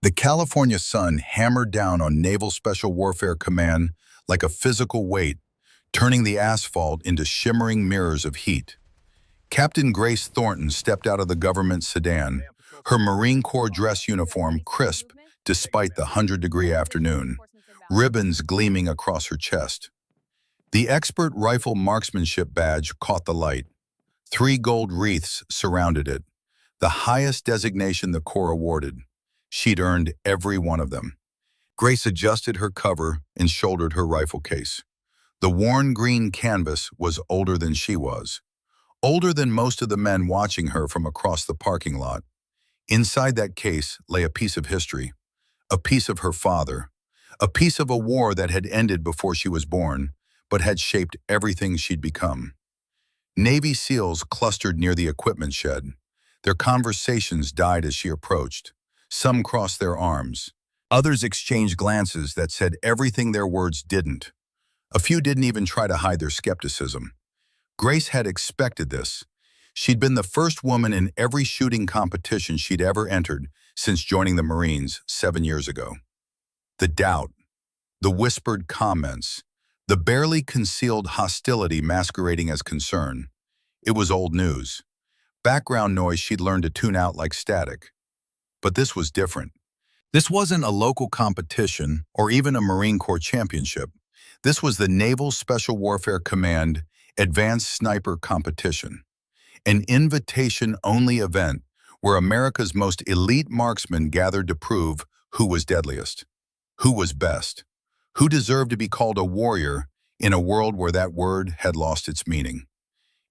The California sun hammered down on Naval Special Warfare Command like a physical weight, turning the asphalt into shimmering mirrors of heat. Captain Grace Thornton stepped out of the government sedan, her Marine Corps dress uniform crisp despite the 100-degree afternoon, ribbons gleaming across her chest. The expert rifle marksmanship badge caught the light. 3 gold wreaths surrounded it, the highest designation the Corps awarded. She'd earned every one of them. Grace adjusted her cover and shouldered her rifle case. The worn green canvas was older than she was, older than most of the men watching her from across the parking lot. Inside that case lay a piece of history, a piece of her father, a piece of a war that had ended before she was born, but had shaped everything she'd become. Navy SEALs clustered near the equipment shed. Their conversations died as she approached. Some crossed their arms. Others exchanged glances that said everything their words didn't. A few didn't even try to hide their skepticism. Grace had expected this. She'd been the first woman in every shooting competition she'd ever entered since joining the Marines 7 years ago. The doubt, the whispered comments, the barely concealed hostility masquerading as concern. It was old news. Background noise she'd learned to tune out like static. But this was different. This wasn't a local competition or even a Marine Corps championship. This was the Naval Special Warfare Command Advanced Sniper Competition, an invitation-only event where America's most elite marksmen gathered to prove who was deadliest, who was best, who deserved to be called a warrior in a world where that word had lost its meaning.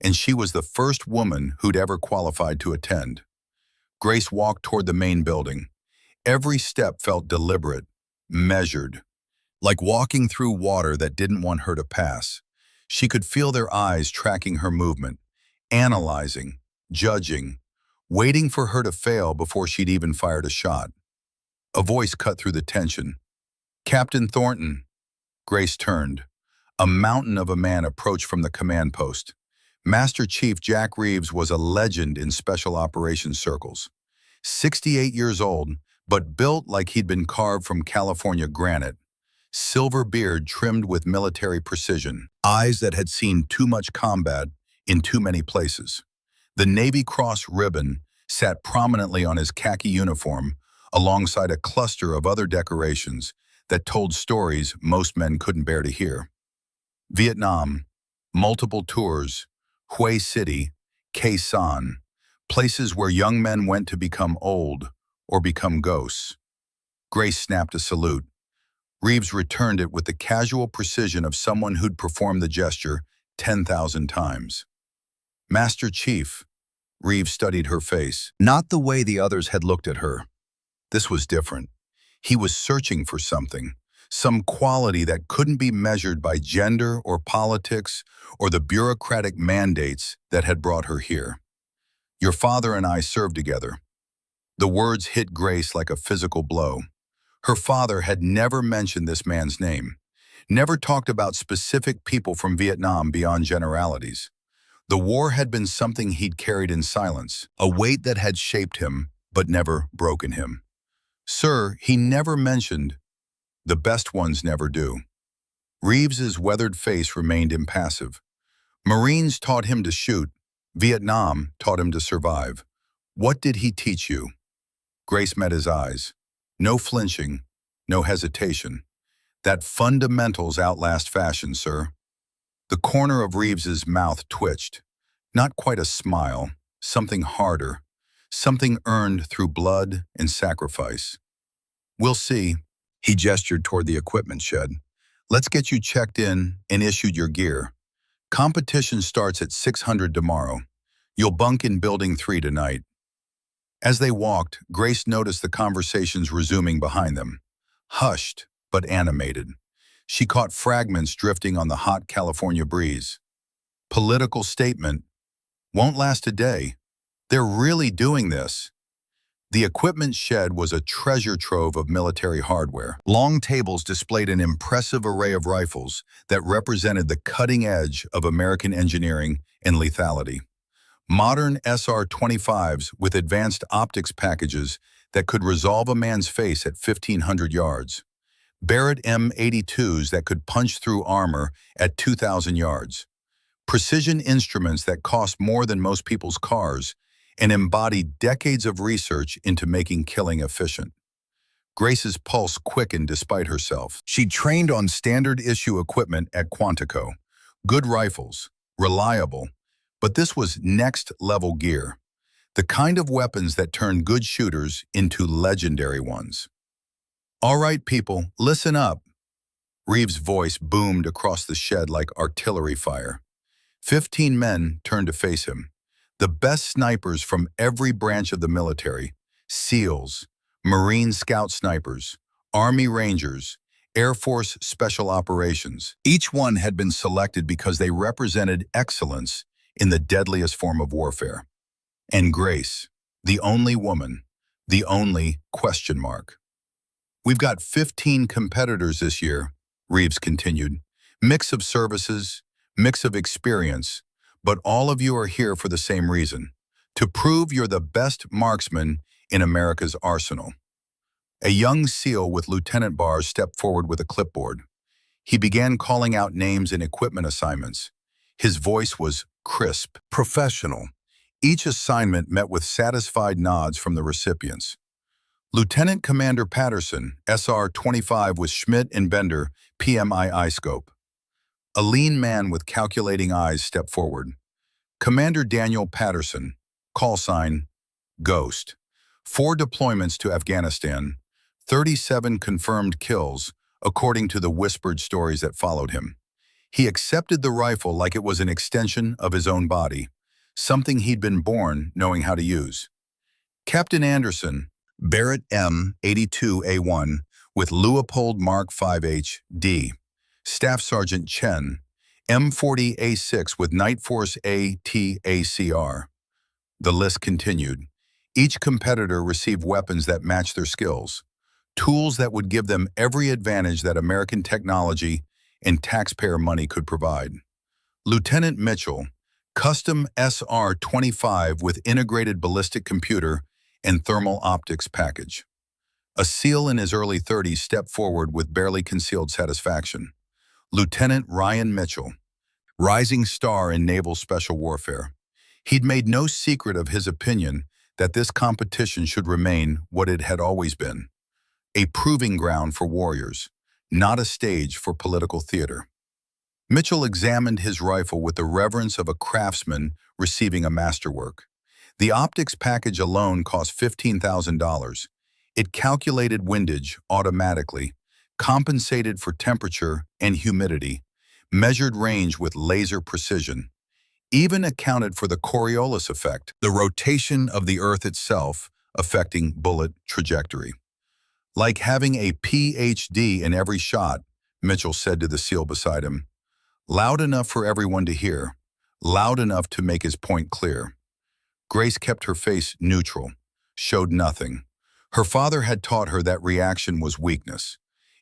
And she was the first woman who'd ever qualified to attend. Grace walked toward the main building. Every step felt deliberate, measured, like walking through water that didn't want her to pass. She could feel their eyes tracking her movement, analyzing, judging, waiting for her to fail before she'd even fired a shot. A voice cut through the tension. "Captain Thornton." Grace turned. A mountain of a man approached from the command post. Master Chief Jack Reeves was a legend in special operations circles. 68 years old, but built like he'd been carved from California granite. Silver beard trimmed with military precision. Eyes that had seen too much combat in too many places. The Navy Cross ribbon sat prominently on his khaki uniform alongside a cluster of other decorations that told stories most men couldn't bear to hear. Vietnam, multiple tours, Hue City, Khe Sanh, places where young men went to become old or become ghosts. Grace snapped a salute. Reeves returned it with the casual precision of someone who'd performed the gesture 10,000 times. "Master Chief." Reeves studied her face, not the way the others had looked at her. This was different. He was searching for something, some quality that couldn't be measured by gender or politics or the bureaucratic mandates that had brought her here. "Your father and I served together." The words hit Grace like a physical blow. Her father had never mentioned this man's name, never talked about specific people from Vietnam beyond generalities. The war had been something he'd carried in silence, a weight that had shaped him but never broken him. "Sir," he never mentioned. The best ones never do. Reeves's weathered face remained impassive. Marines taught him to shoot. Vietnam taught him to survive. What did he teach you? Grace met his eyes. No flinching, no hesitation. That fundamentals outlast fashion, sir. The corner of Reeves's mouth twitched. Not quite a smile, something harder, something earned through blood and sacrifice. "We'll see." He gestured toward the equipment shed. "Let's get you checked in and issued your gear. Competition starts at 600 tomorrow. You'll bunk in Building 3 tonight." As they walked, Grace noticed the conversations resuming behind them. Hushed, but animated. She caught fragments drifting on the hot California breeze. "Political statement. Won't last a day. They're really doing this." The equipment shed was a treasure trove of military hardware. Long tables displayed an impressive array of rifles that represented the cutting edge of American engineering and lethality. Modern SR-25s with advanced optics packages that could resolve a man's face at 1,500 yards. Barrett M82s that could punch through armor at 2,000 yards. Precision instruments that cost more than most people's cars and embody decades of research into making killing efficient. Grace's pulse quickened despite herself. She'd trained on standard-issue equipment at Quantico. Good rifles, reliable, but this was next-level gear. The kind of weapons that turn good shooters into legendary ones. "All right, people, listen up." Reeves' voice boomed across the shed like artillery fire. 15 men turned to face him. The best snipers from every branch of the military, SEALs, Marine Scout snipers, Army Rangers, Air Force Special Operations. Each one had been selected because they represented excellence in the deadliest form of warfare. And Grace, the only woman, the only question mark. "We've got 15 competitors this year," Reeves continued. "Mix of services, mix of experience, but all of you are here for the same reason, to prove you're the best marksman in America's arsenal." A young SEAL with lieutenant bars stepped forward with a clipboard. He began calling out names and equipment assignments. His voice was crisp, professional. Each assignment met with satisfied nods from the recipients. Lieutenant Commander Patterson, SR-25 with Schmidt and Bender, PMI scope. A lean man with calculating eyes stepped forward. Commander Daniel Patterson, call sign, Ghost. 4 deployments to Afghanistan, 37 confirmed kills, according to the whispered stories that followed him. He accepted the rifle like it was an extension of his own body, something he'd been born knowing how to use. Captain Anderson, Barrett M82A1 with Leupold Mark 5H D. Staff Sergeant Chen, M40A6 with Night Force ATACR. The list continued. Each competitor received weapons that matched their skills, tools that would give them every advantage that American technology and taxpayer money could provide. Lieutenant Mitchell, custom SR-25 with integrated ballistic computer and thermal optics package. A SEAL in his early 30s stepped forward with barely concealed satisfaction. Lieutenant Ryan Mitchell, rising star in naval special warfare. He'd made no secret of his opinion that this competition should remain what it had always been, a proving ground for warriors, not a stage for political theater. Mitchell examined his rifle with the reverence of a craftsman receiving a masterwork. The optics package alone cost $15,000. It calculated windage automatically, compensated for temperature and humidity, measured range with laser precision, even accounted for the Coriolis effect, the rotation of the Earth itself affecting bullet trajectory. "Like having a PhD in every shot," Mitchell said to the SEAL beside him. Loud enough for everyone to hear, loud enough to make his point clear. Grace kept her face neutral, showed nothing. Her father had taught her that reaction was weakness.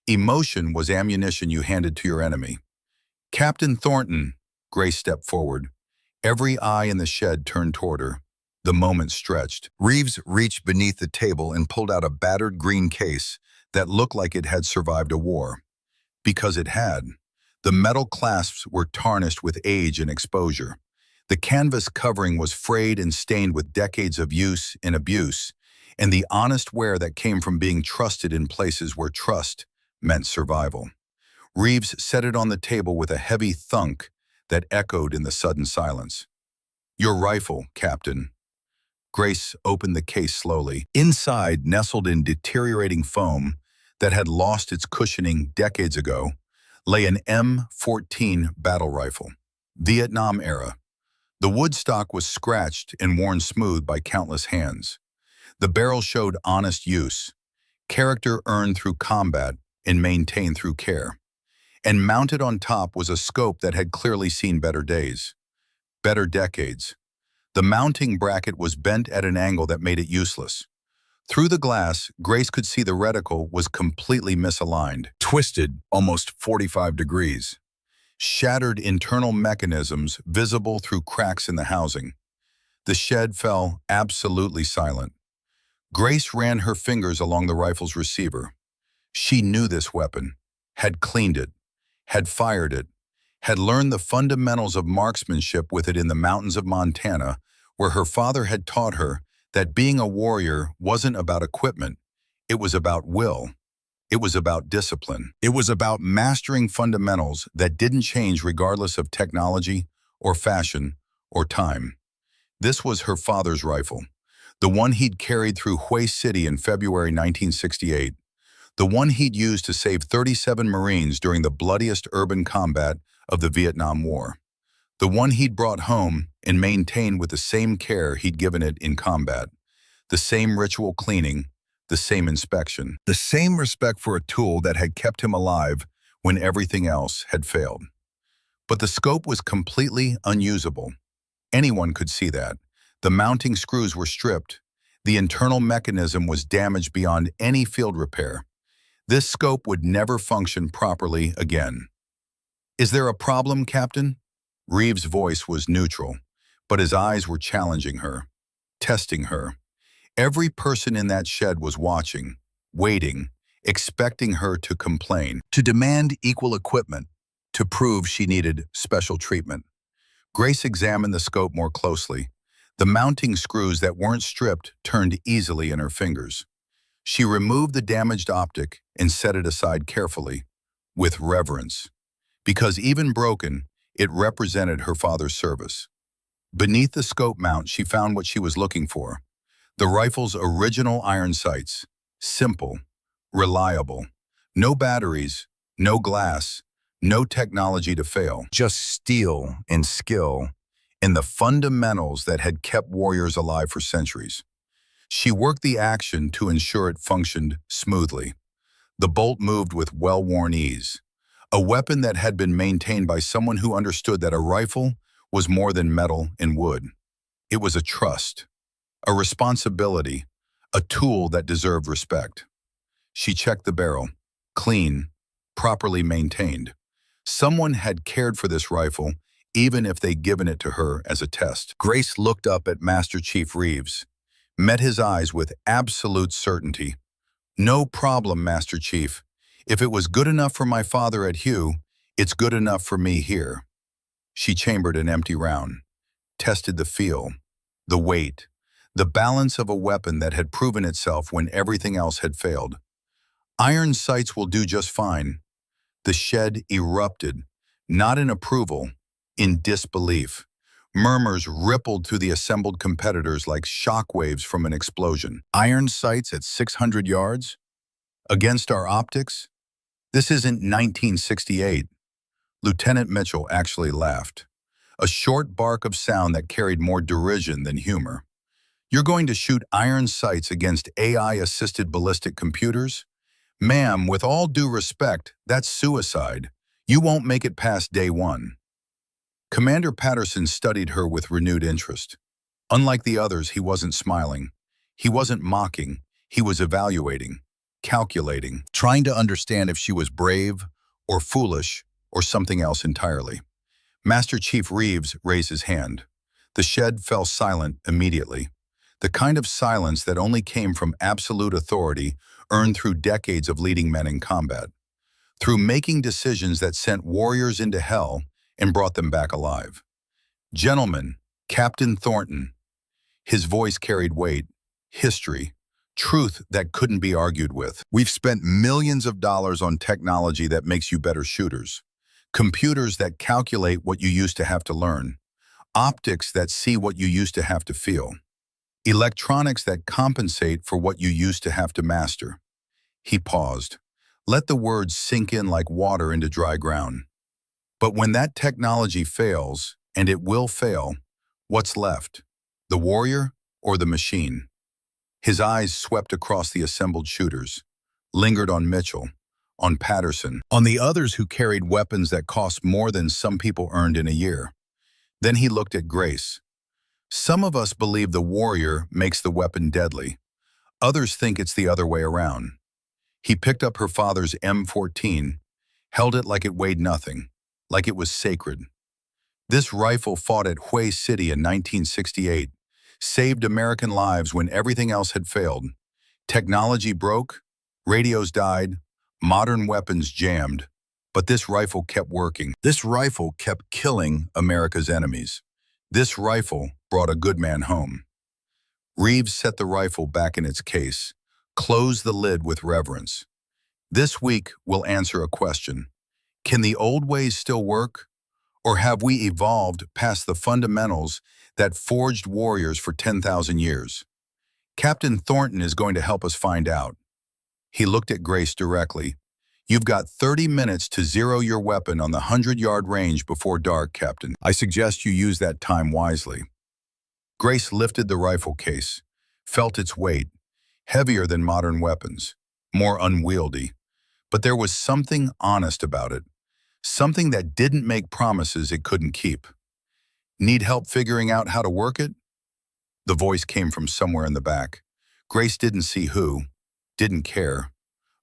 Emotion was ammunition you handed to your enemy. "Captain Thornton," Grace stepped forward. Every eye in the shed turned toward her. The moment stretched. Reeves reached beneath the table and pulled out a battered green case that looked like it had survived a war. Because it had. The metal clasps were tarnished with age and exposure. The canvas covering was frayed and stained with decades of use and abuse, and the honest wear that came from being trusted in places where trust meant survival. Reeves set it on the table with a heavy thunk that echoed in the sudden silence. "Your rifle, Captain." Grace opened the case slowly. Inside, nestled in deteriorating foam that had lost its cushioning decades ago, lay an M14 battle rifle, Vietnam era. The wood stock was scratched and worn smooth by countless hands. The barrel showed honest use, character earned through combat and maintained through care. And mounted on top was a scope that had clearly seen better days, better decades. The mounting bracket was bent at an angle that made it useless. Through the glass, Grace could see the reticle was completely misaligned, twisted almost 45 degrees. Shattered internal mechanisms visible through cracks in the housing. The shed fell absolutely silent. Grace ran her fingers along the rifle's receiver. She knew this weapon, had cleaned it, had fired it, had learned the fundamentals of marksmanship with it in the mountains of Montana, where her father had taught her that being a warrior wasn't about equipment, it was about will. It was about discipline. It was about mastering fundamentals that didn't change regardless of technology or fashion or time. This was her father's rifle, the one he'd carried through Hue City in February 1968, the one he'd used to save 37 Marines during the bloodiest urban combat of the Vietnam War, the one he'd brought home and maintained with the same care he'd given it in combat, the same ritual cleaning, the same inspection, the same respect for a tool that had kept him alive when everything else had failed. But the scope was completely unusable. Anyone could see that. The mounting screws were stripped. The internal mechanism was damaged beyond any field repair. This scope would never function properly again. "Is there a problem, Captain?" Reeves' voice was neutral, but his eyes were challenging her, testing her. Every person in that shed was watching, waiting, expecting her to complain, to demand equal equipment, to prove she needed special treatment. Grace examined the scope more closely. The mounting screws that weren't stripped turned easily in her fingers. She removed the damaged optic and set it aside carefully, with reverence, because even broken, it represented her father's service. Beneath the scope mount, she found what she was looking for. The rifle's original iron sights, simple, reliable, no batteries, no glass, no technology to fail, just steel and skill in the fundamentals that had kept warriors alive for centuries. She worked the action to ensure it functioned smoothly. The bolt moved with well-worn ease, a weapon that had been maintained by someone who understood that a rifle was more than metal and wood. It was a trust, a responsibility, a tool that deserved respect. She checked the barrel, clean, properly maintained. Someone had cared for this rifle, even if they'd given it to her as a test. Grace looked up at Master Chief Reeves, met his eyes with absolute certainty. "No problem, Master Chief. If it was good enough for my father at Hue, it's good enough for me here." She chambered an empty round, tested the feel, the weight, the balance of a weapon that had proven itself when everything else had failed. "Iron sights will do just fine." The shed erupted, not in approval, in disbelief. Murmurs rippled through the assembled competitors like shockwaves from an explosion. "Iron sights at 600 yards? Against our optics? This isn't 1968. Lieutenant Mitchell actually laughed, a short bark of sound that carried more derision than humor. "You're going to shoot iron sights against AI-assisted ballistic computers? Ma'am, with all due respect, that's suicide. You won't make it past day one." Commander Patterson studied her with renewed interest. Unlike the others, he wasn't smiling. He wasn't mocking. He was evaluating, calculating, trying to understand if she was brave or foolish or something else entirely. Master Chief Reeves raised his hand. The shed fell silent immediately. The kind of silence that only came from absolute authority earned through decades of leading men in combat, through making decisions that sent warriors into hell and brought them back alive. "Gentlemen, Captain Thornton." His voice carried weight, history, truth that couldn't be argued with. "We've spent millions of dollars on technology that makes you better shooters. Computers that calculate what you used to have to learn. Optics that see what you used to have to feel. Electronics that compensate for what you used to have to master." He paused. Let the words sink in like water into dry ground. "But when that technology fails, and it will fail, what's left? The warrior or the machine?" His eyes swept across the assembled shooters, lingered on Mitchell, on Patterson, on the others who carried weapons that cost more than some people earned in a year. Then he looked at Grace. "Some of us believe the warrior makes the weapon deadly. Others think it's the other way around." He picked up her father's M14, held it like it weighed nothing, like it was sacred. "This rifle fought at Hue City in 1968, saved American lives when everything else had failed. Technology broke, radios died, modern weapons jammed, but this rifle kept working. This rifle kept killing America's enemies. This rifle brought a good man home. Reeves set the rifle back in its case, closed the lid with reverence. This week, we'll answer a question. Can the old ways still work? Or have we evolved past the fundamentals that forged warriors for 10,000 years? Captain Thornton is going to help us find out. He looked at Grace directly. You've got 30 minutes to zero your weapon on the 100-yard range before dark, Captain. I suggest you use that time wisely. Grace lifted the rifle case, felt its weight, heavier than modern weapons, more unwieldy. But there was something honest about it, something that didn't make promises it couldn't keep. Need help figuring out how to work it? The voice came from somewhere in the back. Grace didn't see who, didn't care.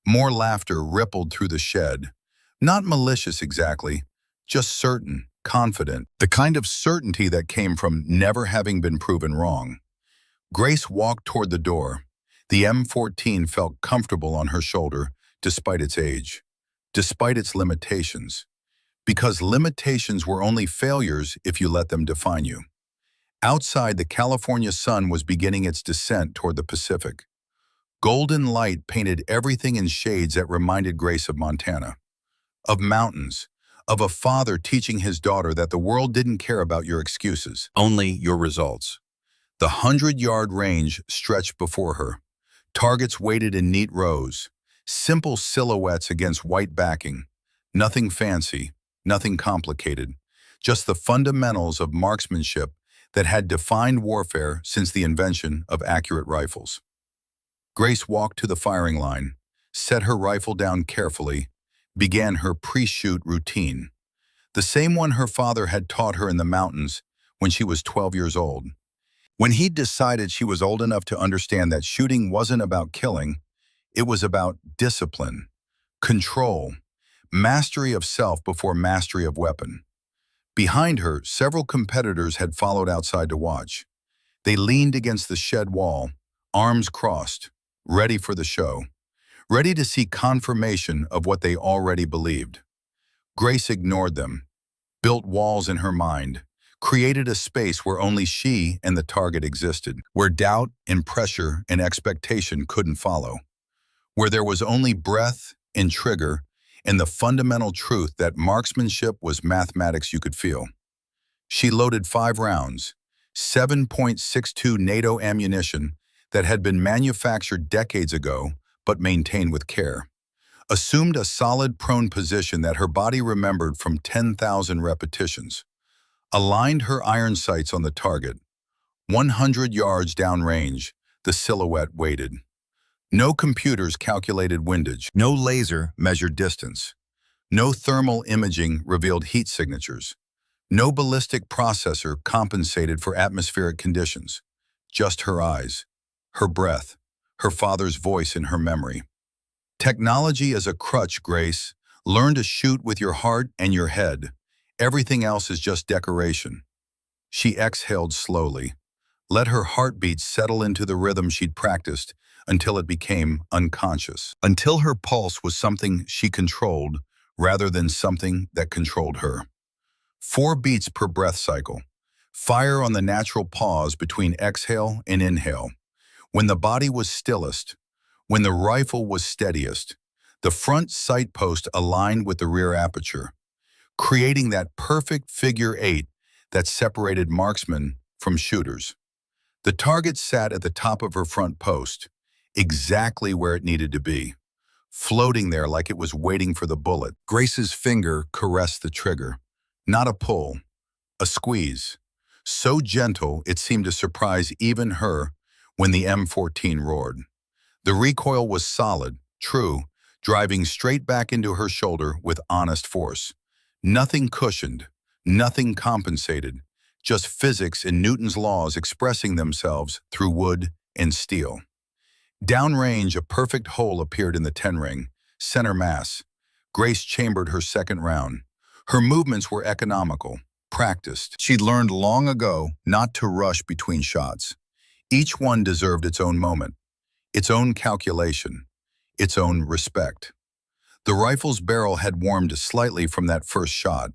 More laughter rippled through the shed. Not malicious exactly, just certain, confident, the kind of certainty that came from never having been proven wrong. Grace walked toward the door. The M14 felt comfortable on her shoulder, despite its age, despite its limitations. Because limitations were only failures if you let them define you. Outside, the California sun was beginning its descent toward the Pacific. Golden light painted everything in shades that reminded Grace of Montana, of mountains, of a father teaching his daughter that the world didn't care about your excuses, only your results. The 100-yard range stretched before her. Targets waited in neat rows, simple silhouettes against white backing. Nothing fancy, nothing complicated, just the fundamentals of marksmanship that had defined warfare since the invention of accurate rifles. Grace walked to the firing line, set her rifle down carefully, began her pre-shoot routine, the same one her father had taught her in the mountains when she was 12 years old. When he'd decided she was old enough to understand that shooting wasn't about killing, it was about discipline, control, mastery of self before mastery of weapon. Behind her, several competitors had followed outside to watch. They leaned against the shed wall, arms crossed, ready for the show, ready to see confirmation of what they already believed. Grace ignored them, built walls in her mind, created a space where only she and the target existed, where doubt and pressure and expectation couldn't follow, where there was only breath and trigger and the fundamental truth that marksmanship was mathematics you could feel. She loaded 5 rounds, 7.62 NATO ammunition that had been manufactured decades ago but maintained with care, assumed a solid prone position that her body remembered from 10,000 repetitions, aligned her iron sights on the target. 100 yards downrange, the silhouette waited. No computers calculated windage. No laser measured distance. No thermal imaging revealed heat signatures. No ballistic processor compensated for atmospheric conditions. Just her eyes, her breath, her father's voice in her memory. Technology is a crutch, Grace. Learn to shoot with your heart and your head. Everything else is just decoration. She exhaled slowly. Let her heartbeat settle into the rhythm she'd practiced until it became unconscious, until her pulse was something she controlled rather than something that controlled her. 4 beats per breath cycle. Fire on the natural pause between exhale and inhale. When the body was stillest, when the rifle was steadiest, the front sight post aligned with the rear aperture, creating that perfect figure 8 that separated marksmen from shooters. The target sat at the top of her front post, exactly where it needed to be, floating there like it was waiting for the bullet. Grace's finger caressed the trigger. Not a pull, a squeeze. So gentle it seemed to surprise even her when the M14 roared. The recoil was solid, true, driving straight back into her shoulder with honest force. Nothing cushioned, nothing compensated, just physics and Newton's laws expressing themselves through wood and steel. Downrange, a perfect hole appeared in the 10-ring, center mass. Grace chambered her second round. Her movements were economical, practiced. She'd learned long ago not to rush between shots. Each one deserved its own moment. its own calculation, its own respect. The rifle's barrel had warmed slightly from that first shot,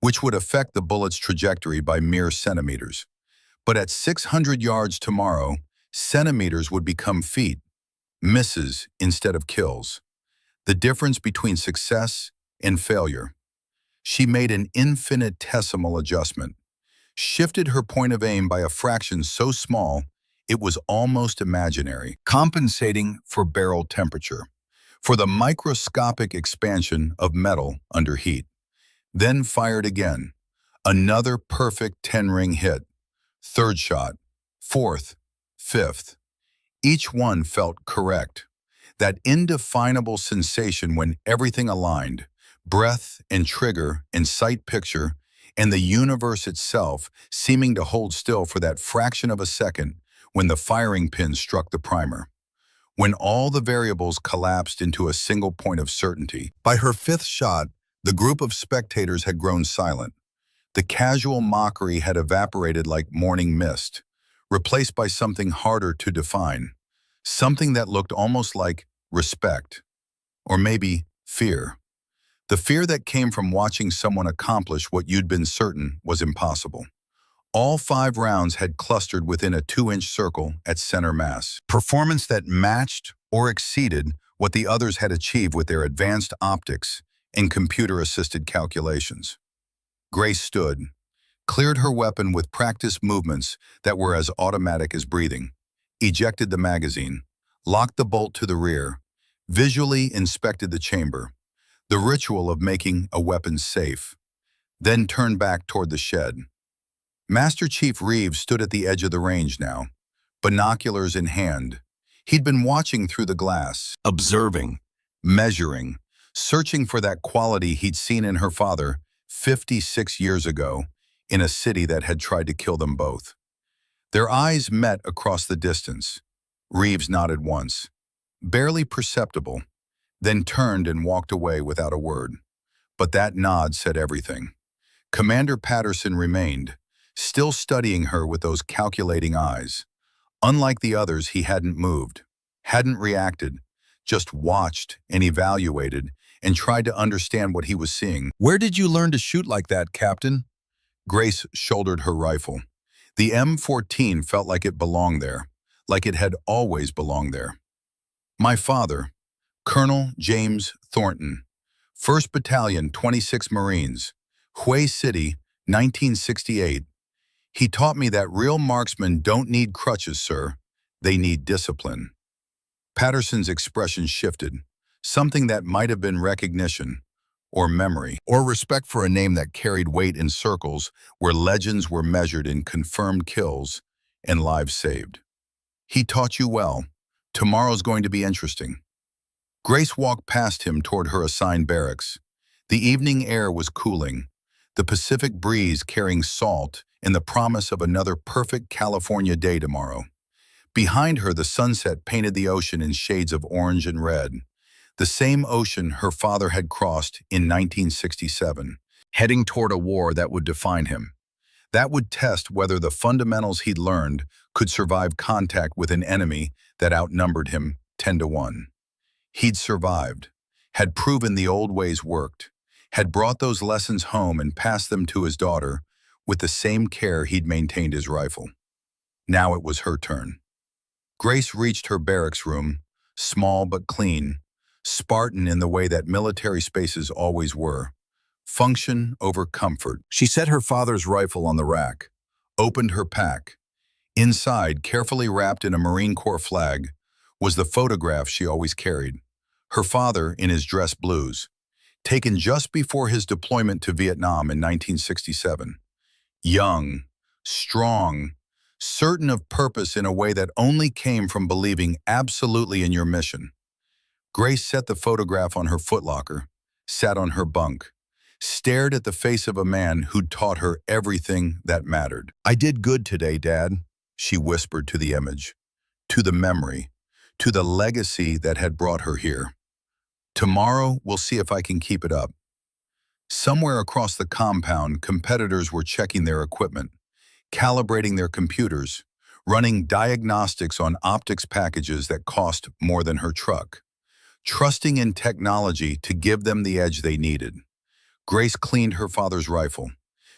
which would affect the bullet's trajectory by mere centimeters. But at 600 yards tomorrow, centimeters would become feet, misses instead of kills. The difference between success and failure. She made an infinitesimal adjustment, shifted her point of aim by a fraction so small it was almost imaginary, compensating for barrel temperature, for the microscopic expansion of metal under heat. Then fired again. Another perfect 10-ring hit. Third shot, fourth, fifth. Each one felt correct. That indefinable sensation when everything aligned, breath and trigger and sight picture, and the universe itself seeming to hold still for that fraction of a second when the firing pin struck the primer. When all the variables collapsed into a single point of certainty. By her fifth shot, the group of spectators had grown silent. The casual mockery had evaporated like morning mist, replaced by something harder to define, something that looked almost like respect, or maybe fear. The fear that came from watching someone accomplish what you'd been certain was impossible. All 5 rounds had clustered within a 2-inch circle at center mass. Performance that matched or exceeded what the others had achieved with their advanced optics and computer-assisted calculations. Grace stood, cleared her weapon with practiced movements that were as automatic as breathing, ejected the magazine, locked the bolt to the rear, visually inspected the chamber, the ritual of making a weapon safe, then turned back toward the shed. Master Chief Reeves stood at the edge of the range now, binoculars in hand. He'd been watching through the glass, observing, measuring, searching for that quality he'd seen in her father 56 years ago in a city that had tried to kill them both. Their eyes met across the distance. Reeves nodded once, barely perceptible, then turned and walked away without a word. But that nod said everything. Commander Patterson remained, still studying her with those calculating eyes. Unlike the others, he hadn't moved, hadn't reacted, just watched and evaluated and tried to understand what he was seeing. "Where did you learn to shoot like that, Captain?" Grace shouldered her rifle. The M14 felt like it belonged there, like it had always belonged there. "My father, Colonel James Thornton, 1st Battalion, 26 Marines, Hue City, 1968. He taught me that real marksmen don't need crutches, sir. They need discipline." Patterson's expression shifted, something that might have been recognition, or memory, or respect for a name that carried weight in circles where legends were measured in confirmed kills and lives saved. "He taught you well. Tomorrow's going to be interesting." Grace walked past him toward her assigned barracks. The evening air was cooling, the Pacific breeze carrying salt and the promise of another perfect California day tomorrow. Behind her, the sunset painted the ocean in shades of orange and red, the same ocean her father had crossed in 1967, heading toward a war that would define him, that would test whether the fundamentals he'd learned could survive contact with an enemy that outnumbered him 10-1. He'd survived, had proven the old ways worked, had brought those lessons home and passed them to his daughter with the same care he'd maintained his rifle. Now it was her turn. Grace reached her barracks room, small but clean, Spartan in the way that military spaces always were, function over comfort. She set her father's rifle on the rack, opened her pack. Inside, carefully wrapped in a Marine Corps flag, was the photograph she always carried. Her father in his dress blues, taken just before his deployment to Vietnam in 1967. Young, strong, certain of purpose in a way that only came from believing absolutely in your mission. Grace set the photograph on her footlocker, sat on her bunk, stared at the face of a man who'd taught her everything that mattered. "I did good today, Dad," she whispered to the image, to the memory, to the legacy that had brought her here. "Tomorrow, we'll see if I can keep it up." Somewhere across the compound, competitors were checking their equipment, calibrating their computers, running diagnostics on optics packages that cost more than her truck, trusting in technology to give them the edge they needed. Grace cleaned her father's rifle,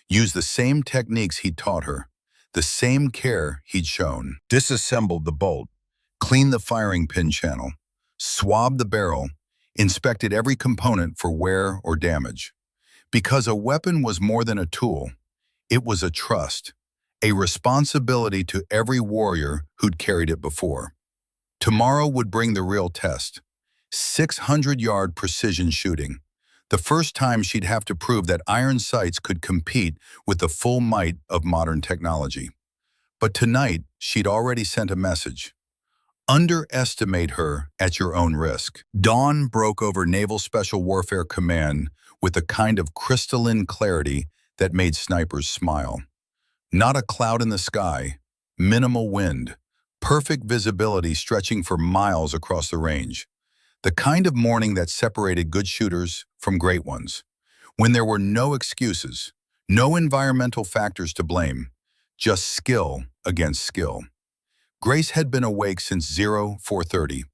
used the same techniques he'd taught her, the same care he'd shown, disassembled the bolt, cleaned the firing pin channel, swabbed the barrel, inspected every component for wear or damage. Because a weapon was more than a tool, it was a trust, a responsibility to every warrior who'd carried it before. Tomorrow would bring the real test, 600-yard precision shooting, the first time she'd have to prove that iron sights could compete with the full might of modern technology. But tonight, she'd already sent a message. Underestimate her at your own risk. Dawn broke over Naval Special Warfare Command with a kind of crystalline clarity that made snipers smile. Not a cloud in the sky, minimal wind, perfect visibility stretching for miles across the range. The kind of morning that separated good shooters from great ones. When there were no excuses, no environmental factors to blame, just skill against skill. Grace had been awake since 0430,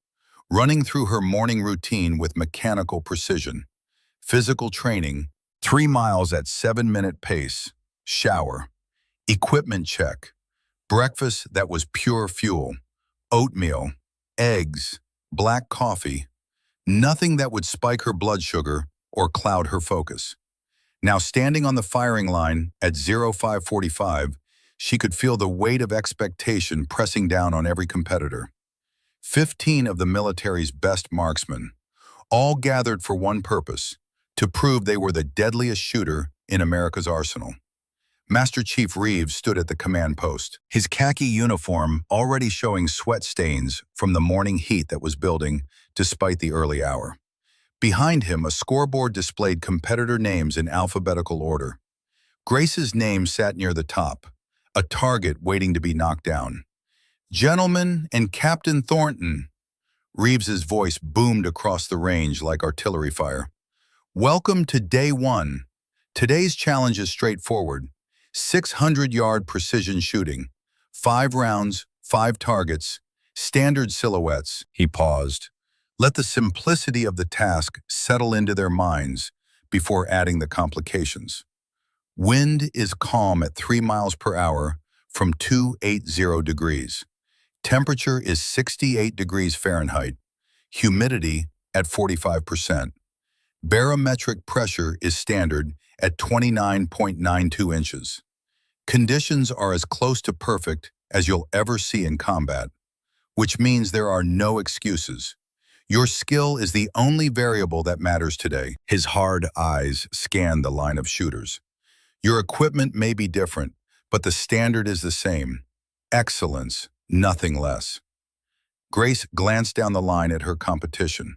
running through her morning routine with mechanical precision. Physical training, 3 miles at 7-minute pace, shower, equipment check, breakfast that was pure fuel, oatmeal, eggs, black coffee, nothing that would spike her blood sugar or cloud her focus. Now standing on the firing line at 0545, she could feel the weight of expectation pressing down on every competitor. 15 of the military's best marksmen, all gathered for one purpose, to prove they were the deadliest shooter in America's arsenal. Master Chief Reeves stood at the command post, his khaki uniform already showing sweat stains from the morning heat that was building despite the early hour. Behind him, a scoreboard displayed competitor names in alphabetical order. Grace's name sat near the top, a target waiting to be knocked down. "Gentlemen and Captain Thornton," Reeves's voice boomed across the range like artillery fire. "Welcome to day 1. Today's challenge is straightforward. 600-yard precision shooting. 5 rounds, 5 targets, standard silhouettes." He paused. Let the simplicity of the task settle into their minds before adding the complications. Wind is calm at 3 miles per hour from 280 degrees. Temperature is 68 degrees Fahrenheit. Humidity at 45%. Barometric pressure is standard at 29.92 inches. Conditions are as close to perfect as you'll ever see in combat, which means there are no excuses. Your skill is the only variable that matters today. His hard eyes scanned the line of shooters. Your equipment may be different, but the standard is the same. Excellence, nothing less. Grace glanced down the line at her competition.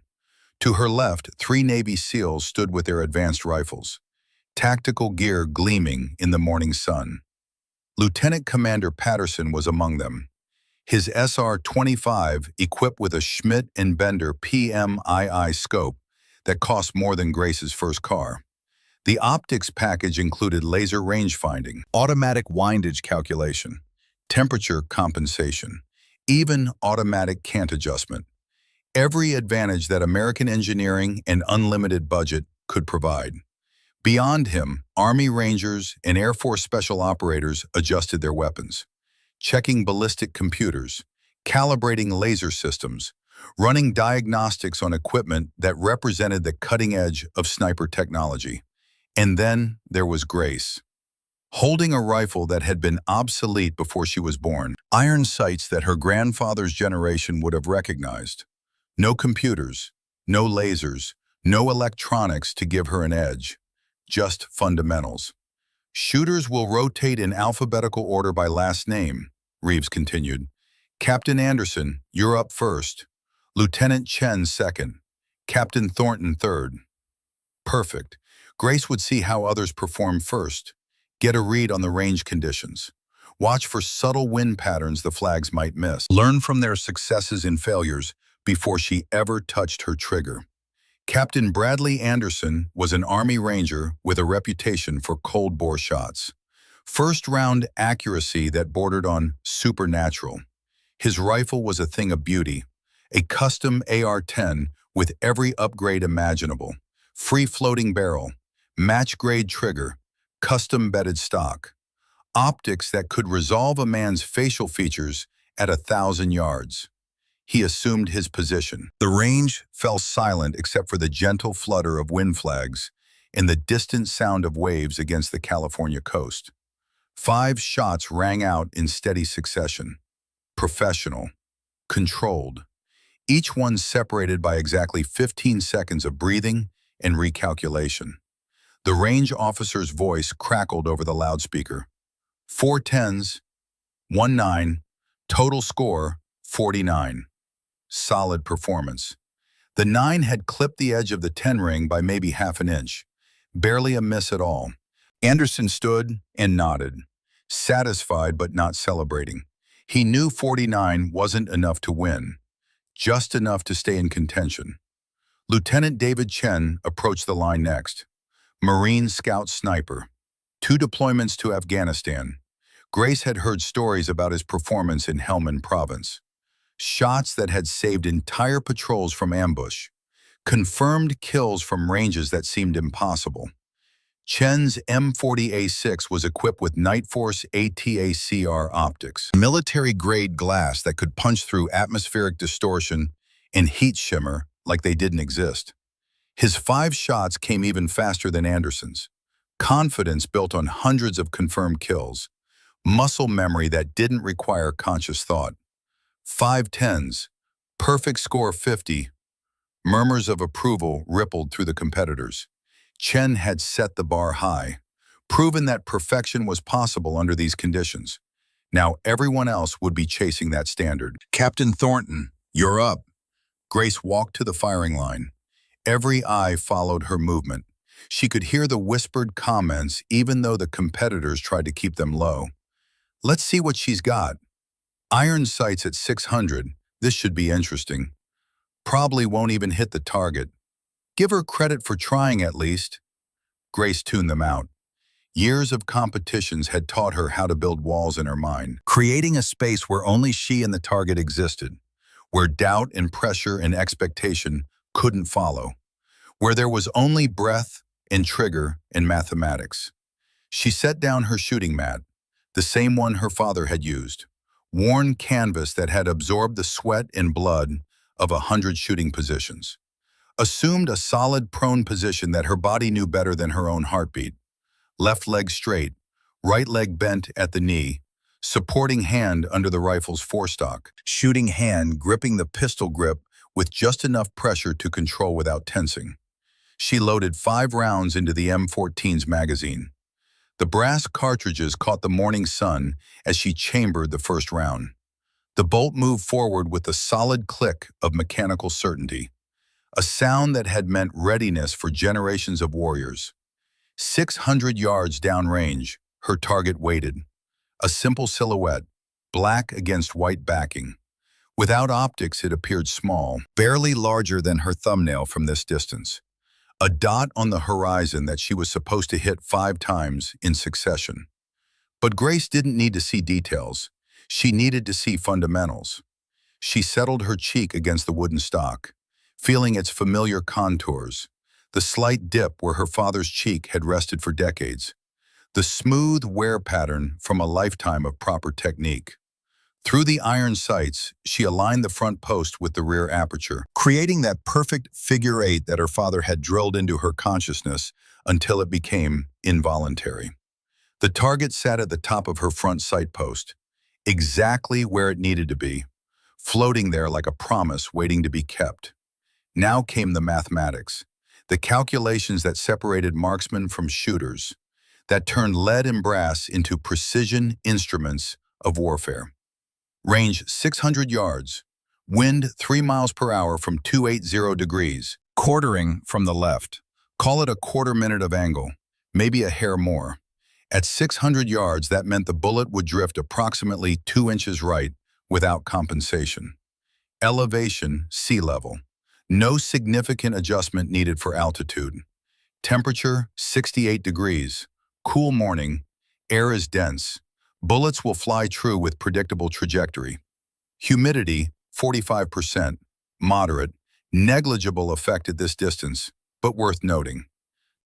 To her left, 3 Navy SEALs stood with their advanced rifles, tactical gear gleaming in the morning sun. Lieutenant Commander Patterson was among them, his SR-25 equipped with a Schmidt & Bender PMII scope that cost more than Grace's first car. The optics package included laser range finding, automatic windage calculation, temperature compensation, even automatic cant adjustment. Every advantage that American engineering and unlimited budget could provide. Beyond him, Army Rangers and Air Force Special Operators adjusted their weapons, checking ballistic computers, calibrating laser systems, running diagnostics on equipment that represented the cutting edge of sniper technology. And then there was Grace, holding a rifle that had been obsolete before she was born, iron sights that her grandfather's generation would have recognized. No computers, no lasers, no electronics to give her an edge, just fundamentals. "Shooters will rotate in alphabetical order by last name," Reeves continued. "Captain Anderson, you're up first. Lieutenant Chen second. Captain Thornton third." Perfect. Grace would see how others perform first, get a read on the range conditions, watch for subtle wind patterns the flags might miss, learn from their successes and failures before she ever touched her trigger. Captain Bradley Anderson was an Army Ranger with a reputation for cold bore shots. First-round accuracy that bordered on supernatural. His rifle was a thing of beauty, a custom AR-10 with every upgrade imaginable, free-floating barrel, match-grade trigger, custom-bedded stock, optics that could resolve a man's facial features at 1,000 yards. He assumed his position. The range fell silent except for the gentle flutter of wind flags and the distant sound of waves against the California coast. 5 shots rang out in steady succession. Professional, controlled, each one separated by exactly 15 seconds of breathing and recalculation. The range officer's voice crackled over the loudspeaker. 4 10s, 1 9, total score 49. Solid performance. The 9 had clipped the edge of the 10 ring by maybe half an inch, barely a miss at all. Anderson stood and nodded, satisfied but not celebrating. He knew 49 wasn't enough to win, just enough to stay in contention. Lieutenant David Chen approached the line next. Marine Scout Sniper. 2 deployments to Afghanistan. Grace had heard stories about his performance in Helmand Province. Shots that had saved entire patrols from ambush. Confirmed kills from ranges that seemed impossible. Chen's M40A6 was equipped with Nightforce ATACR optics, military-grade glass that could punch through atmospheric distortion and heat shimmer like they didn't exist. His 5 shots came even faster than Anderson's. Confidence built on hundreds of confirmed kills. Muscle memory that didn't require conscious thought. 5 10s, perfect score 50. Murmurs of approval rippled through the competitors. Chen had set the bar high, proven that perfection was possible under these conditions. Now everyone else would be chasing that standard. Captain Thornton, you're up. Grace walked to the firing line. Every eye followed her movement. She could hear the whispered comments even though the competitors tried to keep them low. Let's see what she's got. Iron sights at 600. This should be interesting. Probably won't even hit the target. Give her credit for trying at least. Grace tuned them out. Years of competitions had taught her how to build walls in her mind, creating a space where only she and the target existed, where doubt and pressure and expectation couldn't follow, where there was only breath and trigger and mathematics. She set down her shooting mat, the same one her father had used, worn canvas that had absorbed the sweat and blood of 100 shooting positions. Assumed a solid prone position that her body knew better than her own heartbeat. Left leg straight, right leg bent at the knee, supporting hand under the rifle's forestock. Shooting hand gripping the pistol grip with just enough pressure to control without tensing. She loaded 5 rounds into the M14's magazine. The brass cartridges caught the morning sun as she chambered the first round. The bolt moved forward with the solid click of mechanical certainty, a sound that had meant readiness for generations of warriors. 600 yards downrange, her target waited. A simple silhouette, black against white backing. Without optics, it appeared small, barely larger than her thumbnail from this distance. A dot on the horizon that she was supposed to hit 5 times in succession. But Grace didn't need to see details. She needed to see fundamentals. She settled her cheek against the wooden stock, feeling its familiar contours, the slight dip where her father's cheek had rested for decades, the smooth wear pattern from a lifetime of proper technique. Through the iron sights, she aligned the front post with the rear aperture, creating that perfect figure 8 that her father had drilled into her consciousness until it became involuntary. The target sat at the top of her front sight post, exactly where it needed to be, floating there like a promise waiting to be kept. Now came the mathematics, the calculations that separated marksmen from shooters, that turned lead and brass into precision instruments of warfare. Range 600 yards, wind 3 miles per hour from 280 degrees, quartering from the left. Call it a quarter minute of angle, maybe a hair more. At 600 yards, that meant the bullet would drift approximately 2 inches right without compensation. Elevation, sea level. No significant adjustment needed for altitude. Temperature, 68 degrees. Cool morning. Air is dense. Bullets will fly true with predictable trajectory. Humidity, 45%. Moderate, negligible effect at this distance, but worth noting.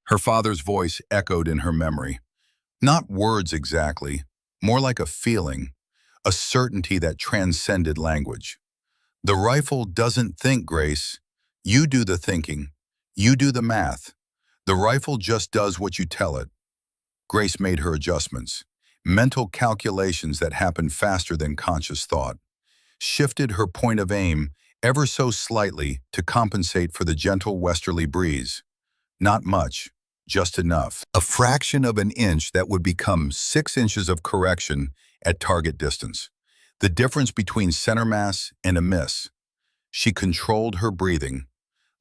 Her father's voice echoed in her memory. Not words exactly, more like a feeling, a certainty that transcended language. The rifle doesn't think, Grace. You do the thinking. You do the math. The rifle just does what you tell it. Grace made her adjustments, mental calculations that happened faster than conscious thought, shifted her point of aim ever so slightly to compensate for the gentle westerly breeze. Not much, just enough. A fraction of an inch that would become 6 inches of correction at target distance. The difference between center mass and a miss. She controlled her breathing,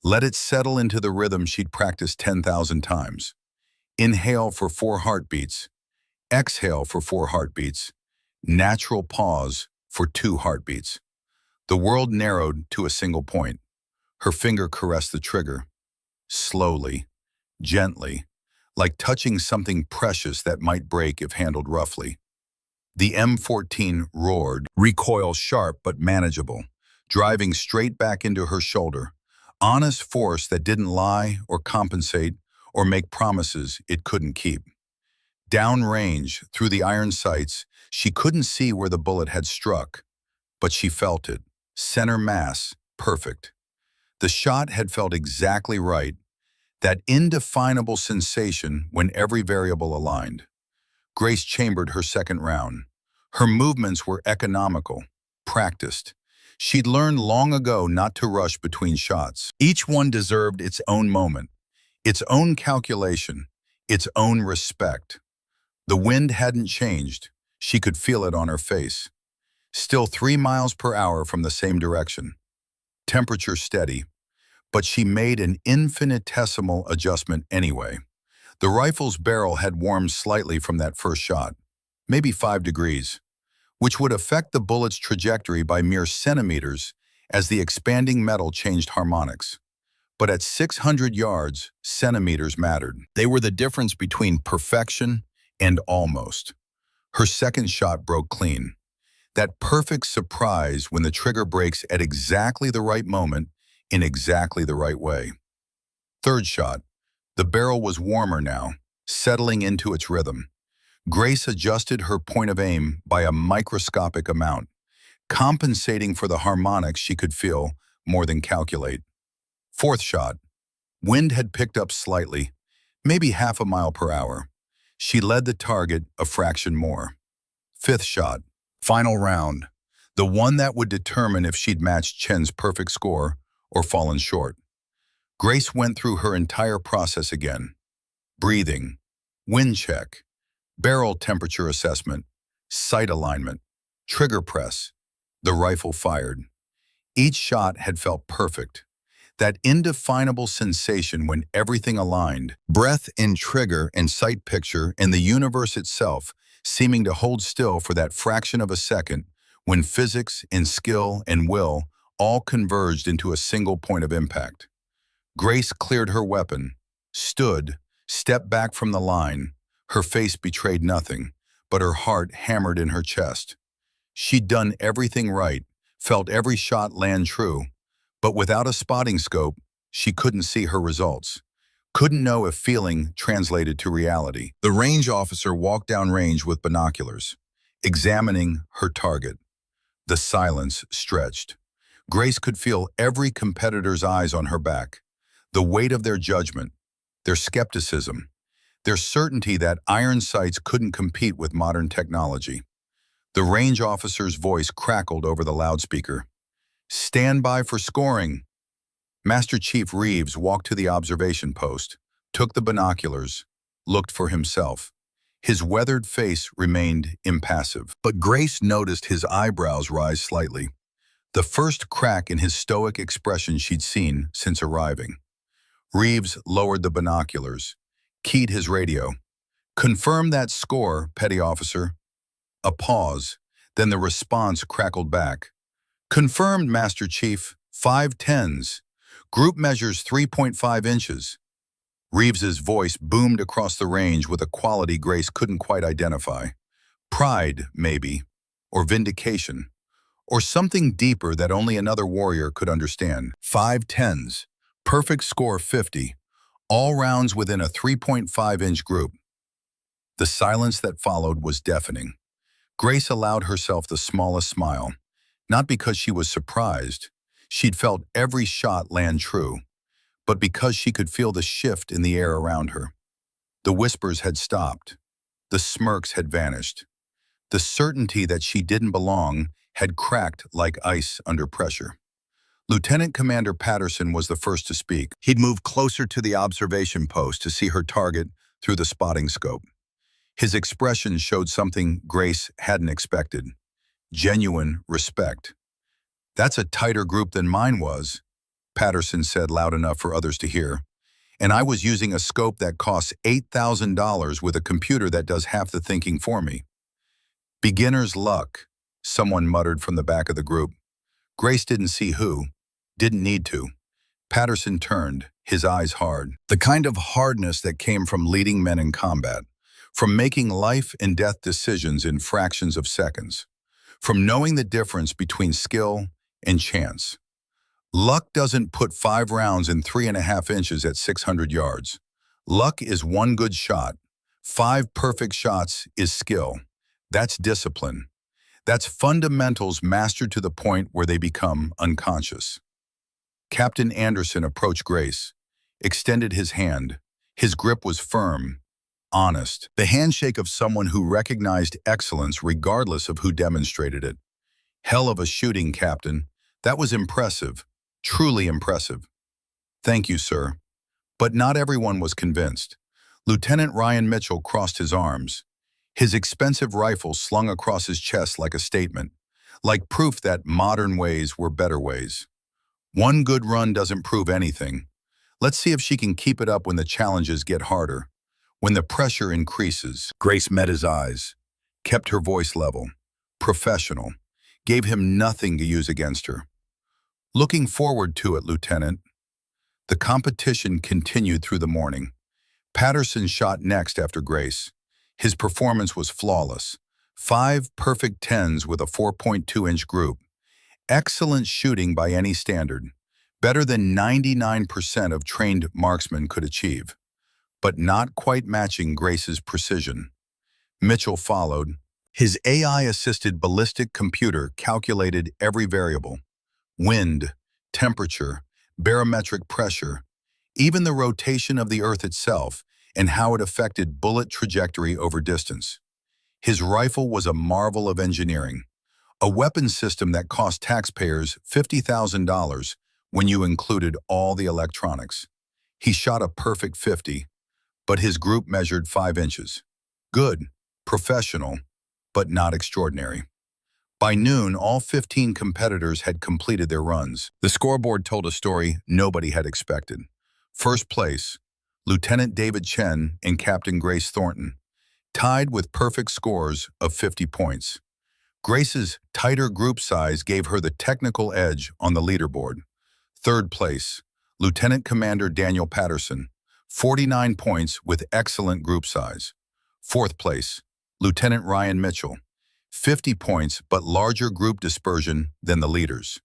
let it settle into the rhythm she'd practiced 10,000 times. Inhale for 4 heartbeats, exhale for 4 heartbeats, natural pause for 2 heartbeats. The world narrowed to a single point. Her finger caressed the trigger, slowly, gently, like touching something precious that might break if handled roughly. The M14 roared, recoil sharp but manageable, driving straight back into her shoulder. Honest force that didn't lie or compensate or make promises it couldn't keep. Downrange, through the iron sights, she couldn't see where the bullet had struck, but she felt it. Center mass, perfect. The shot had felt exactly right, that indefinable sensation when every variable aligned. Grace chambered her second round. Her movements were economical, practiced. She'd learned long ago not to rush between shots. Each one deserved its own moment, its own calculation, its own respect. The wind hadn't changed. She could feel it on her face. Still 3 miles per hour from the same direction. Temperature steady, but she made an infinitesimal adjustment anyway. The rifle's barrel had warmed slightly from that first shot, maybe 5 degrees, which would affect the bullet's trajectory by mere centimeters as the expanding metal changed harmonics. But at 600 yards, centimeters mattered. They were the difference between perfection and almost. Her second shot broke clean. That perfect surprise when the trigger breaks at exactly the right moment in exactly the right way. Third shot. The barrel was warmer now, settling into its rhythm. Grace adjusted her point of aim by a microscopic amount, compensating for the harmonics she could feel more than calculate. Fourth shot. Wind had picked up slightly, maybe half a mile per hour. She led the target a fraction more. Fifth shot. Final round. The one that would determine if she'd matched Chen's perfect score or fallen short. Grace went through her entire process again. Breathing, wind check, barrel temperature assessment, sight alignment, trigger press. The rifle fired. Each shot had felt perfect. That indefinable sensation when everything aligned, breath in trigger and sight picture and the universe itself seeming to hold still for that fraction of a second when physics and skill and will all converged into a single point of impact. Grace cleared her weapon, stood, stepped back from the line. Her face betrayed nothing, but her heart hammered in her chest. She'd done everything right, felt every shot land true, but without a spotting scope, she couldn't see her results. Couldn't know if feeling translated to reality. The range officer walked down range with binoculars, examining her target. The silence stretched. Grace could feel every competitor's eyes on her back, the weight of their judgment, their skepticism, their certainty that iron sights couldn't compete with modern technology. The range officer's voice crackled over the loudspeaker. "Stand by for scoring." Master Chief Reeves walked to the observation post, took the binoculars, looked for himself. His weathered face remained impassive, but Grace noticed his eyebrows rise slightly, the first crack in his stoic expression she'd seen since arriving. Reeves lowered the binoculars, keyed his radio. "Confirm that score, Petty Officer." A pause, then the response crackled back. "Confirmed, Master Chief. 5 tens. Group measures 3.5 inches. Reeves's voice boomed across the range with a quality Grace couldn't quite identify. Pride, maybe, or vindication, or something deeper that only another warrior could understand. 5 10s, perfect score 50, all rounds within a 3.5-inch group. The silence that followed was deafening. Grace allowed herself the smallest smile, not because she was surprised. She'd felt every shot land true, but because she could feel the shift in the air around her. The whispers had stopped. The smirks had vanished. The certainty that she didn't belong had cracked like ice under pressure. Lieutenant Commander Patterson was the first to speak. He'd moved closer to the observation post to see her target through the spotting scope. His expression showed something Grace hadn't expected: genuine respect. "That's a tighter group than mine was," Patterson said loud enough for others to hear. "And I was using a scope that costs $8,000 with a computer that does half the thinking for me." "Beginner's luck," someone muttered from the back of the group. Grace didn't see who, didn't need to. Patterson turned, his eyes hard. The kind of hardness that came from leading men in combat, from making life and death decisions in fractions of seconds, from knowing the difference between skill and chance. Luck doesn't put 5 rounds in 3.5 inches at 600 yards. Luck is one good shot. 5 perfect shots is skill. That's discipline. That's fundamentals mastered to the point where they become unconscious. Captain Anderson approached Grace, extended his hand. His grip was firm, honest, the handshake of someone who recognized excellence regardless of who demonstrated it. "Hell of a shooting, Captain. That was impressive, truly impressive." "Thank you, sir." But not everyone was convinced. Lieutenant Ryan Mitchell crossed his arms, his expensive rifle slung across his chest like a statement, like proof that modern ways were better ways. "One good run doesn't prove anything. Let's see if she can keep it up when the challenges get harder, when the pressure increases." Grace met his eyes, kept her voice level, professional, gave him nothing to use against her. "Looking forward to it, Lieutenant." The competition continued through the morning. Patterson shot next after Grace. His performance was flawless. 5 perfect 10s with a 4.2-inch group. Excellent shooting by any standard. Better than 99% of trained marksmen could achieve. But not quite matching Grace's precision. Mitchell followed. His AI-assisted ballistic computer calculated every variable: wind, temperature, barometric pressure, even the rotation of the Earth itself, and how it affected bullet trajectory over distance. His rifle was a marvel of engineering, a weapon system that cost taxpayers $50,000 when you included all the electronics. He shot a perfect 50, but his group measured 5 inches. Good, professional, but not extraordinary. By noon, all 15 competitors had completed their runs. The scoreboard told a story nobody had expected. First place, Lieutenant David Chen and Captain Grace Thornton, tied with perfect scores of 50 points. Grace's tighter group size gave her the technical edge on the leaderboard. Third place, Lieutenant Commander Daniel Patterson, 49 points with excellent group size. Fourth place, Lieutenant Ryan Mitchell, 50 points but larger group dispersion than the leaders.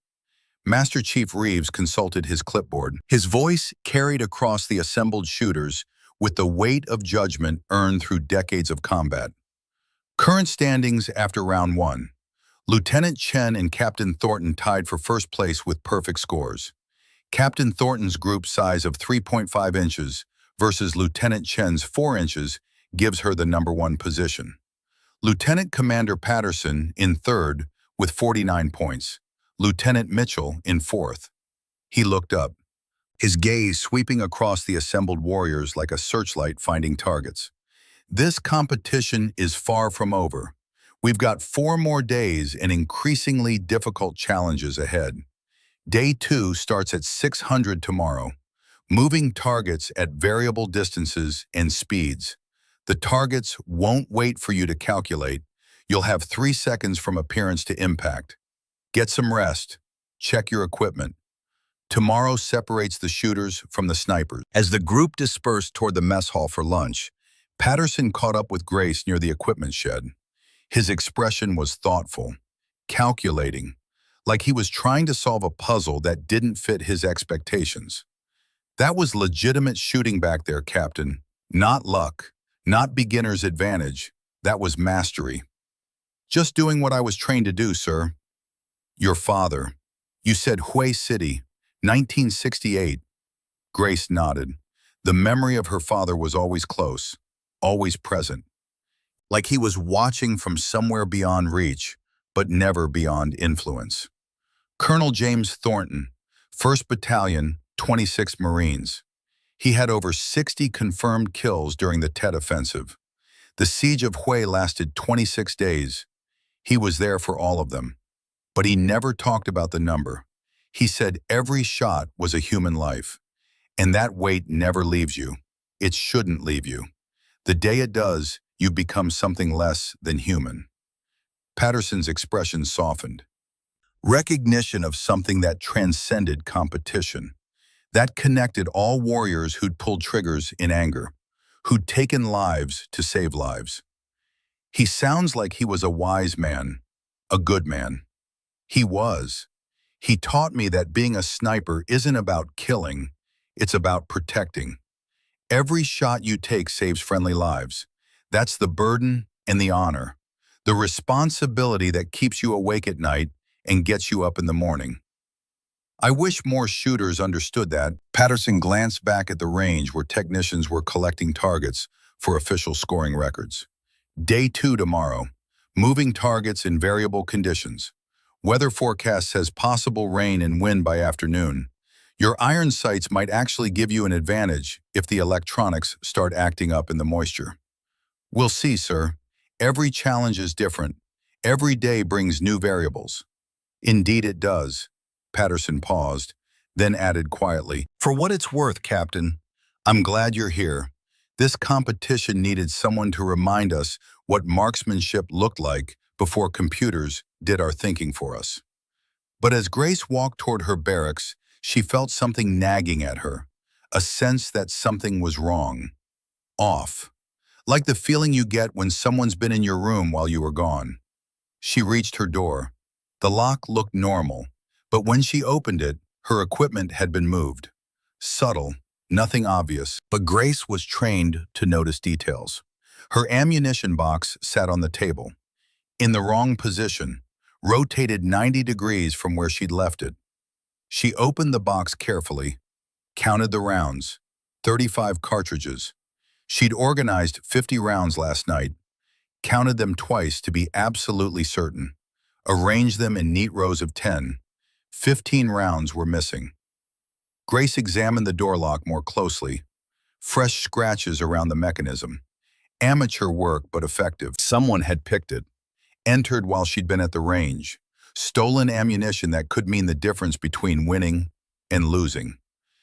Master Chief Reeves consulted his clipboard. His voice carried across the assembled shooters with the weight of judgment earned through decades of combat. Current standings after round 1. Lieutenant Chen and Captain Thornton tied for first place with perfect scores. Captain Thornton's group size of 3.5 inches versus Lieutenant Chen's 4 inches gives her the #1 position. Lieutenant Commander Patterson in third with 49 points. Lieutenant Mitchell in fourth. He looked up, his gaze sweeping across the assembled warriors like a searchlight finding targets. This competition is far from over. We've got 4 more days and increasingly difficult challenges ahead. Day 2 starts at 600 tomorrow. Moving targets at variable distances and speeds. The targets won't wait for you to calculate. You'll have 3 seconds from appearance to impact. Get some rest. Check your equipment. Tomorrow separates the shooters from the snipers. As the group dispersed toward the mess hall for lunch, Patterson caught up with Grace near the equipment shed. His expression was thoughtful, calculating, like he was trying to solve a puzzle that didn't fit his expectations. That was legitimate shooting back there, Captain. Not luck, not beginner's advantage. That was mastery. Just doing what I was trained to do, sir. Your father. You said Hue City, 1968. Grace nodded. The memory of her father was always close, always present. Like he was watching from somewhere beyond reach, but never beyond influence. Colonel James Thornton, 1st Battalion, 26th Marines. He had over 60 confirmed kills during the Tet Offensive. The siege of Hue lasted 26 days. He was there for all of them. But he never talked about the number. He said every shot was a human life. And that weight never leaves you. It shouldn't leave you. The day it does, you become something less than human. Patterson's expression softened. Recognition of something that transcended competition. That connected all warriors who'd pulled triggers in anger, who'd taken lives to save lives. He sounds like he was a wise man, a good man. He was. He taught me that being a sniper isn't about killing, it's about protecting. Every shot you take saves friendly lives. That's the burden and the honor, the responsibility that keeps you awake at night and gets you up in the morning. I wish more shooters understood that. Patterson glanced back at the range where technicians were collecting targets for official scoring records. Day 2 tomorrow. Moving targets in variable conditions. Weather forecast says possible rain and wind by afternoon. Your iron sights might actually give you an advantage if the electronics start acting up in the moisture. We'll see, sir. Every challenge is different. Every day brings new variables. Indeed it does. Patterson paused, then added quietly, "For what it's worth, Captain, I'm glad you're here. This competition needed someone to remind us what marksmanship looked like before computers did our thinking for us." But as Grace walked toward her barracks, she felt something nagging at her, a sense that something was wrong, off, like the feeling you get when someone's been in your room while you were gone. She reached her door. The lock looked normal, but when she opened it, her equipment had been moved. Subtle, nothing obvious, but Grace was trained to notice details. Her ammunition box sat on the table, in the wrong position, rotated 90 degrees from where she'd left it. She opened the box carefully, counted the rounds, 35 cartridges. She'd organized 50 rounds last night, counted them twice to be absolutely certain, arranged them in neat rows of 10. 15 rounds were missing. Grace examined the door lock more closely. Fresh scratches around the mechanism. Amateur work, but effective. Someone had picked it. Entered while she'd been at the range. Stolen ammunition that could mean the difference between winning and losing.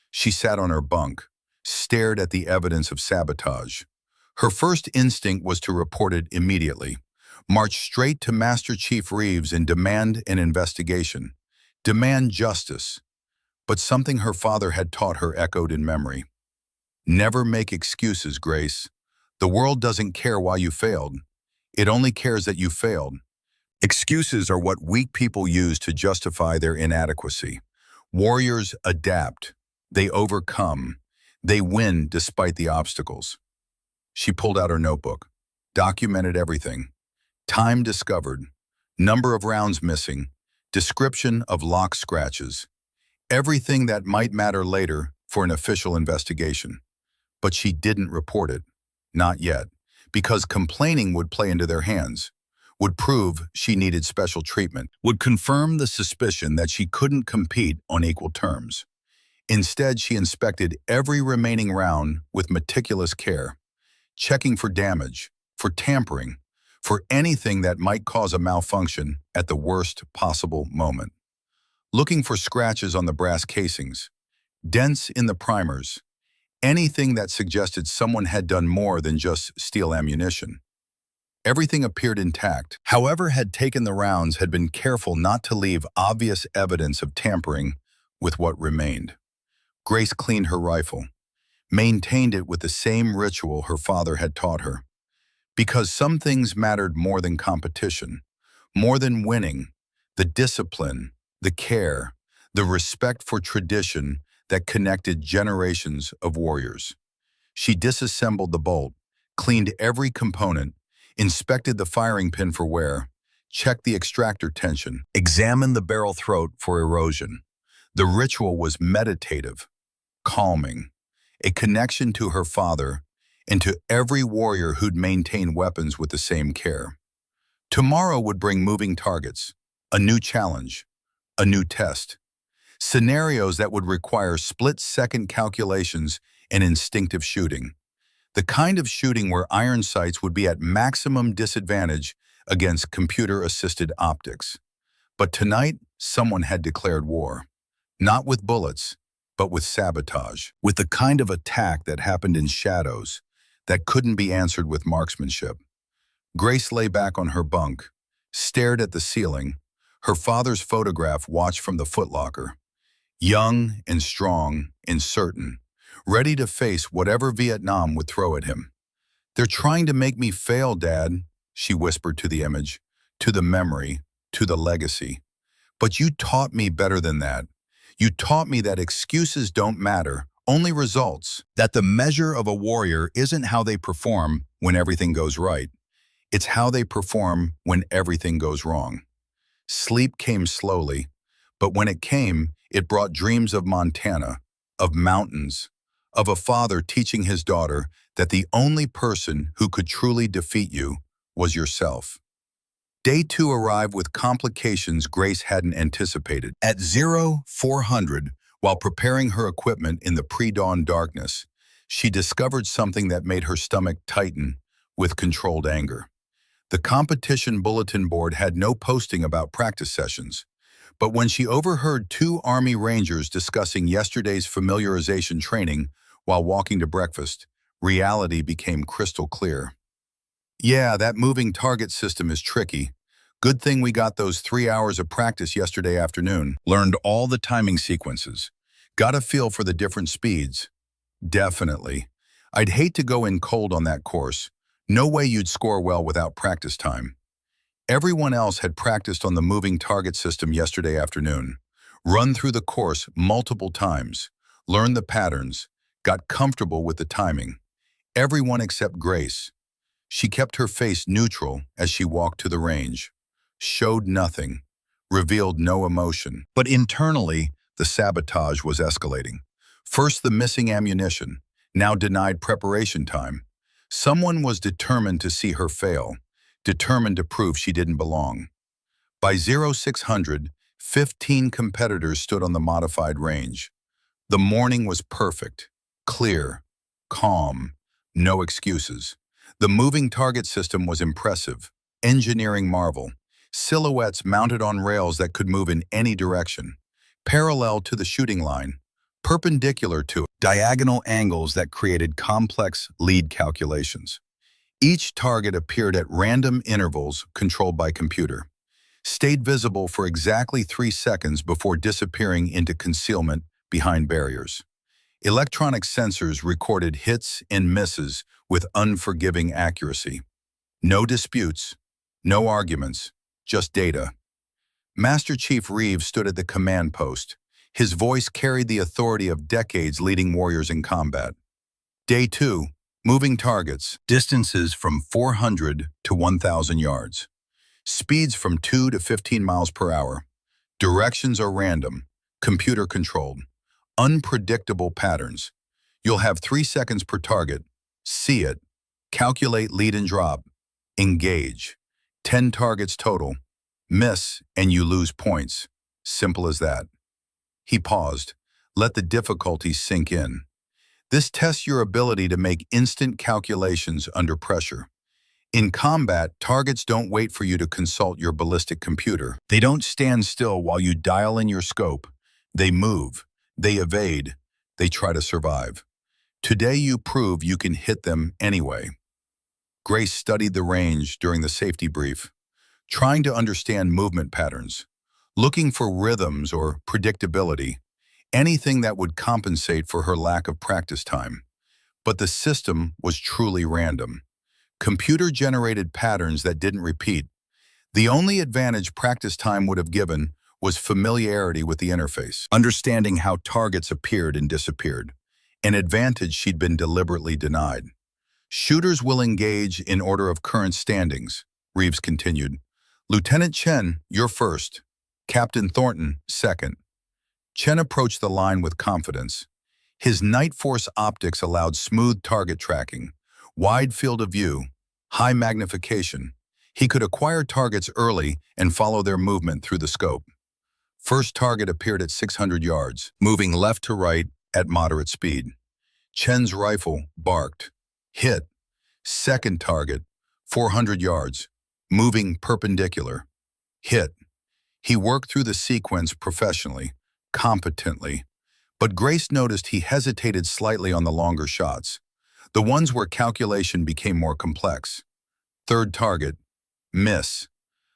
She sat on her bunk, stared at the evidence of sabotage. Her first instinct was to report it immediately. March straight to Master Chief Reeves and demand an investigation. Demand justice. But something her father had taught her echoed in memory. Never make excuses, Grace. The world doesn't care why you failed. It only cares that you failed. Excuses are what weak people use to justify their inadequacy. Warriors adapt. They overcome. They win despite the obstacles. She pulled out her notebook, documented everything. Time discovered, number of rounds missing, description of lock scratches. Everything that might matter later for an official investigation. But she didn't report it. Not yet. Because complaining would play into their hands, would prove she needed special treatment, would confirm the suspicion that she couldn't compete on equal terms. Instead, she inspected every remaining round with meticulous care, checking for damage, for tampering, for anything that might cause a malfunction at the worst possible moment. Looking for scratches on the brass casings, dents in the primers, anything that suggested someone had done more than just steal ammunition. Everything appeared intact. Whoever had taken the rounds had been careful not to leave obvious evidence of tampering with what remained. Grace cleaned her rifle, maintained it with the same ritual her father had taught her. Because some things mattered more than competition, more than winning, the discipline, the care, the respect for tradition that connected generations of warriors. She disassembled the bolt, cleaned every component, inspected the firing pin for wear, checked the extractor tension, examined the barrel throat for erosion. The ritual was meditative, calming, a connection to her father and to every warrior who'd maintained weapons with the same care. Tomorrow would bring moving targets, a new challenge, a new test, scenarios that would require split-second calculations and instinctive shooting, the kind of shooting where iron sights would be at maximum disadvantage against computer-assisted optics. But tonight, someone had declared war, not with bullets, but with sabotage, with the kind of attack that happened in shadows, that couldn't be answered with marksmanship. Grace lay back on her bunk, stared at the ceiling, her father's photograph watched from the footlocker. Young and strong and certain, ready to face whatever Vietnam would throw at him. "They're trying to make me fail, Dad," she whispered to the image, to the memory, to the legacy. "But you taught me better than that. You taught me that excuses don't matter, only results. That the measure of a warrior isn't how they perform when everything goes right. It's how they perform when everything goes wrong." Sleep came slowly, but when it came, it brought dreams of Montana, of mountains, of a father teaching his daughter that the only person who could truly defeat you was yourself. Day 2 arrived with complications Grace hadn't anticipated. At 0400, while preparing her equipment in the pre-dawn darkness, she discovered something that made her stomach tighten with controlled anger. The competition bulletin board had no posting about practice sessions, but when she overheard 2 Army Rangers discussing yesterday's familiarization training while walking to breakfast, reality became crystal clear. "Yeah, that moving target system is tricky. Good thing we got those 3 hours of practice yesterday afternoon. Learned all the timing sequences. Got a feel for the different speeds." "Definitely. I'd hate to go in cold on that course. No way you'd score well without practice time." Everyone else had practiced on the moving target system yesterday afternoon, run through the course multiple times, learned the patterns, got comfortable with the timing. Everyone except Grace. She kept her face neutral as she walked to the range, showed nothing, revealed no emotion. But internally, the sabotage was escalating. First the missing ammunition, now denied preparation time. Someone was determined to see her fail, determined to prove she didn't belong. By 0600, 15 competitors stood on the modified range. The morning was perfect, clear, calm, no excuses. The moving target system was impressive, engineering marvel, silhouettes mounted on rails that could move in any direction, parallel to the shooting line, perpendicular to it, diagonal angles that created complex lead calculations. Each target appeared at random intervals controlled by computer, stayed visible for exactly 3 seconds before disappearing into concealment behind barriers. Electronic sensors recorded hits and misses with unforgiving accuracy. No disputes, no arguments, just data. Master Chief Reeves stood at the command post. His voice carried the authority of decades leading warriors in combat. Day 2, moving targets, distances from 400 to 1,000 yards. Speeds from 2 to 15 miles per hour. Directions are random, computer-controlled. Unpredictable patterns. You'll have 3 seconds per target. See it. Calculate lead and drop. Engage. 10 targets total. Miss and you lose points. Simple as that. He paused. Let the difficulty sink in. This tests your ability to make instant calculations under pressure. In combat, targets don't wait for you to consult your ballistic computer. They don't stand still while you dial in your scope. They move. They evade. They try to survive. Today you prove you can hit them anyway. Grace studied the range during the safety brief, trying to understand movement patterns, looking for rhythms or predictability. anything that would compensate for her lack of practice time. But the system was truly random. Computer-generated patterns that didn't repeat. The only advantage practice time would have given was familiarity with the interface, understanding how targets appeared and disappeared, an advantage she'd been deliberately denied. Shooters will engage in order of current standings, Reeves continued. Lieutenant Chen, you're first. Captain Thornton, second. Chen approached the line with confidence. His Night Force optics allowed smooth target tracking, wide field of view, high magnification. He could acquire targets early and follow their movement through the scope. First target appeared at 600 yards, moving left to right at moderate speed. Chen's rifle barked. Hit. Second target, 400 yards, moving perpendicular. Hit. He worked through the sequence professionally, competently, but Grace noticed he hesitated slightly on the longer shots, the ones where calculation became more complex. Third target, miss.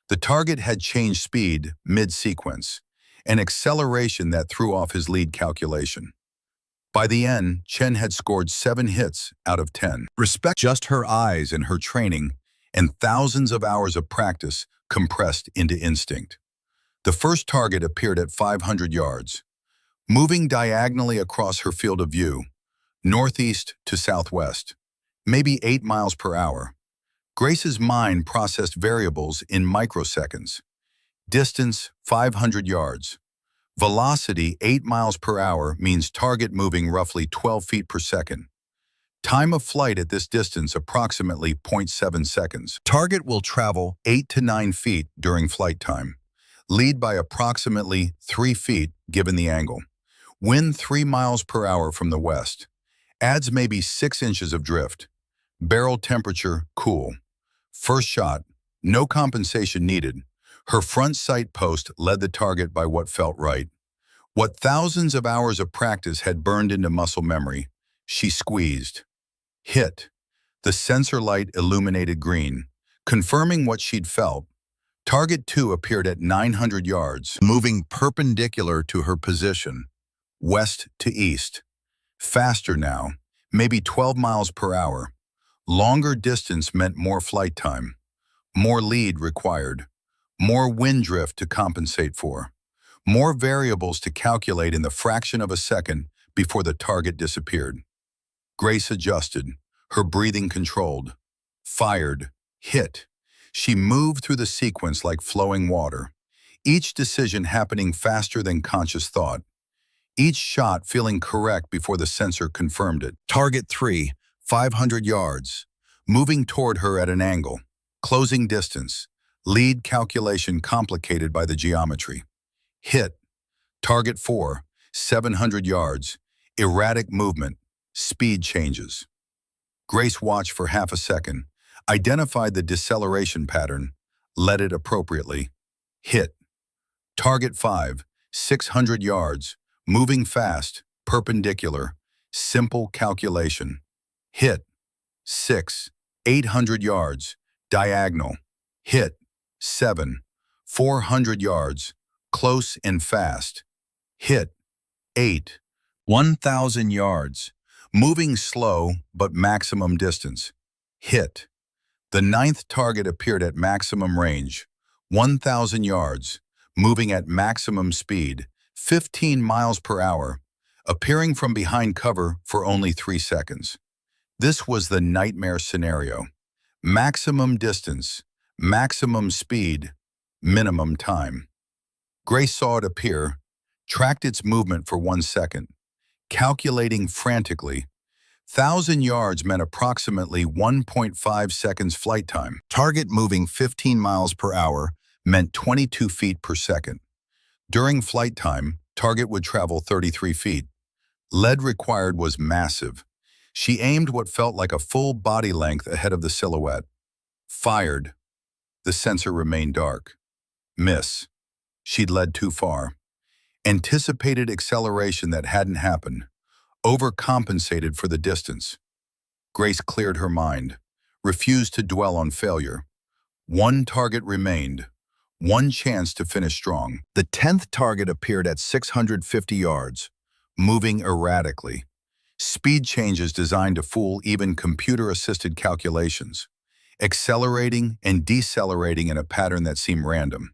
The target had changed speed mid-sequence, an acceleration that threw off his lead calculation. By the end, Chen had scored 7 hits out of 10. Respect just her eyes and her training, and thousands of hours of practice compressed into instinct. The first target appeared at 500 yards, moving diagonally across her field of view, northeast to southwest, maybe 8 miles per hour. Grace's mind processed variables in microseconds. Distance, 500 yards. Velocity, 8 miles per hour, means target moving roughly 12 feet per second. Time of flight at this distance, approximately 0.7 seconds. Target will travel 8 to 9 feet during flight time. Lead by approximately 3 feet given the angle. Wind 3 miles per hour from the west. Adds maybe 6 inches of drift. Barrel temperature, cool. First shot, no compensation needed. Her front sight post led the target by what felt right. What thousands of hours of practice had burned into muscle memory, she squeezed. Hit. The sensor light illuminated green, confirming what she'd felt. Target 2 appeared at 900 yards, moving perpendicular to her position, west to east. Faster now, maybe 12 miles per hour. Longer distance meant more flight time, more lead required, more wind drift to compensate for, more variables to calculate in the fraction of a second before the target disappeared. Grace adjusted, her breathing controlled. Fired. Hit. She moved through the sequence like flowing water, each decision happening faster than conscious thought, each shot feeling correct before the sensor confirmed it. Target 3, 500 yards, moving toward her at an angle, closing distance, lead calculation complicated by the geometry. Hit. Target 4, 700 yards, erratic movement, speed changes. Grace watched for half a second, identified the deceleration pattern, led it appropriately. Hit. Target 5, 600 yards, moving fast, perpendicular, simple calculation. Hit. 6, 800 yards, diagonal. Hit. 7, 400 yards, close and fast. Hit. 8, 1,000 yards, moving slow but maximum distance. Hit. The 9th target appeared at maximum range, 1,000 yards, moving at maximum speed, 15 miles per hour, appearing from behind cover for only 3 seconds. This was the nightmare scenario. Maximum distance, maximum speed, minimum time. Grace saw it appear, tracked its movement for 1 second, calculating frantically. 1,000 yards meant approximately 1.5 seconds flight time. Target moving 15 miles per hour meant 22 feet per second. During flight time, target would travel 33 feet. Lead required was massive. She aimed what felt like a full body length ahead of the silhouette. Fired. The sensor remained dark. Miss. She'd led too far. Anticipated acceleration that hadn't happened. Overcompensated for the distance. Grace cleared her mind, refused to dwell on failure. 1 target remained, 1 chance to finish strong. The 10th target appeared at 650 yards, moving erratically. Speed changes designed to fool even computer-assisted calculations, accelerating and decelerating in a pattern that seemed random.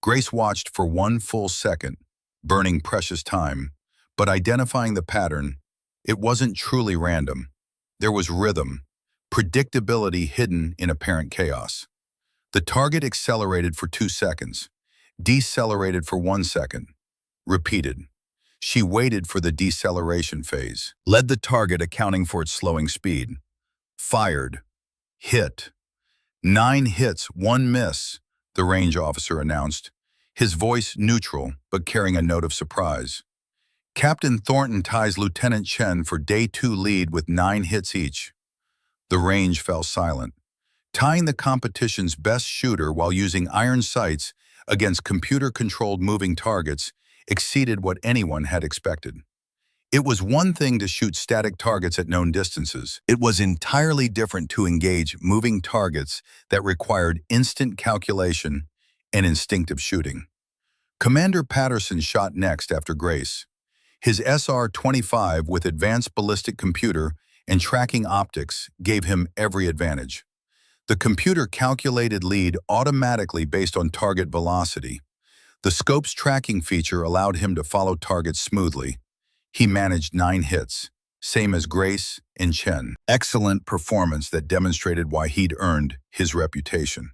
Grace watched for 1 full second, burning precious time, but identifying the pattern, it wasn't truly random. There was rhythm, predictability hidden in apparent chaos. The target accelerated for 2 seconds, decelerated for 1 second, repeated. She waited for the deceleration phase, led the target accounting for its slowing speed. Fired. Hit. 9 hits, 1 miss, the range officer announced, his voice neutral but carrying a note of surprise. Captain Thornton ties Lieutenant Chen for Day 2 lead with 9 hits each. The range fell silent. Tying the competition's best shooter while using iron sights against computer-controlled moving targets exceeded what anyone had expected. It was one thing to shoot static targets at known distances. It was entirely different to engage moving targets that required instant calculation and instinctive shooting. Commander Patterson shot next after Grace. His SR-25 with advanced ballistic computer and tracking optics gave him every advantage. The computer calculated lead automatically based on target velocity. The scope's tracking feature allowed him to follow targets smoothly. He managed 9 hits, same as Grace and Chen. Excellent performance that demonstrated why he'd earned his reputation.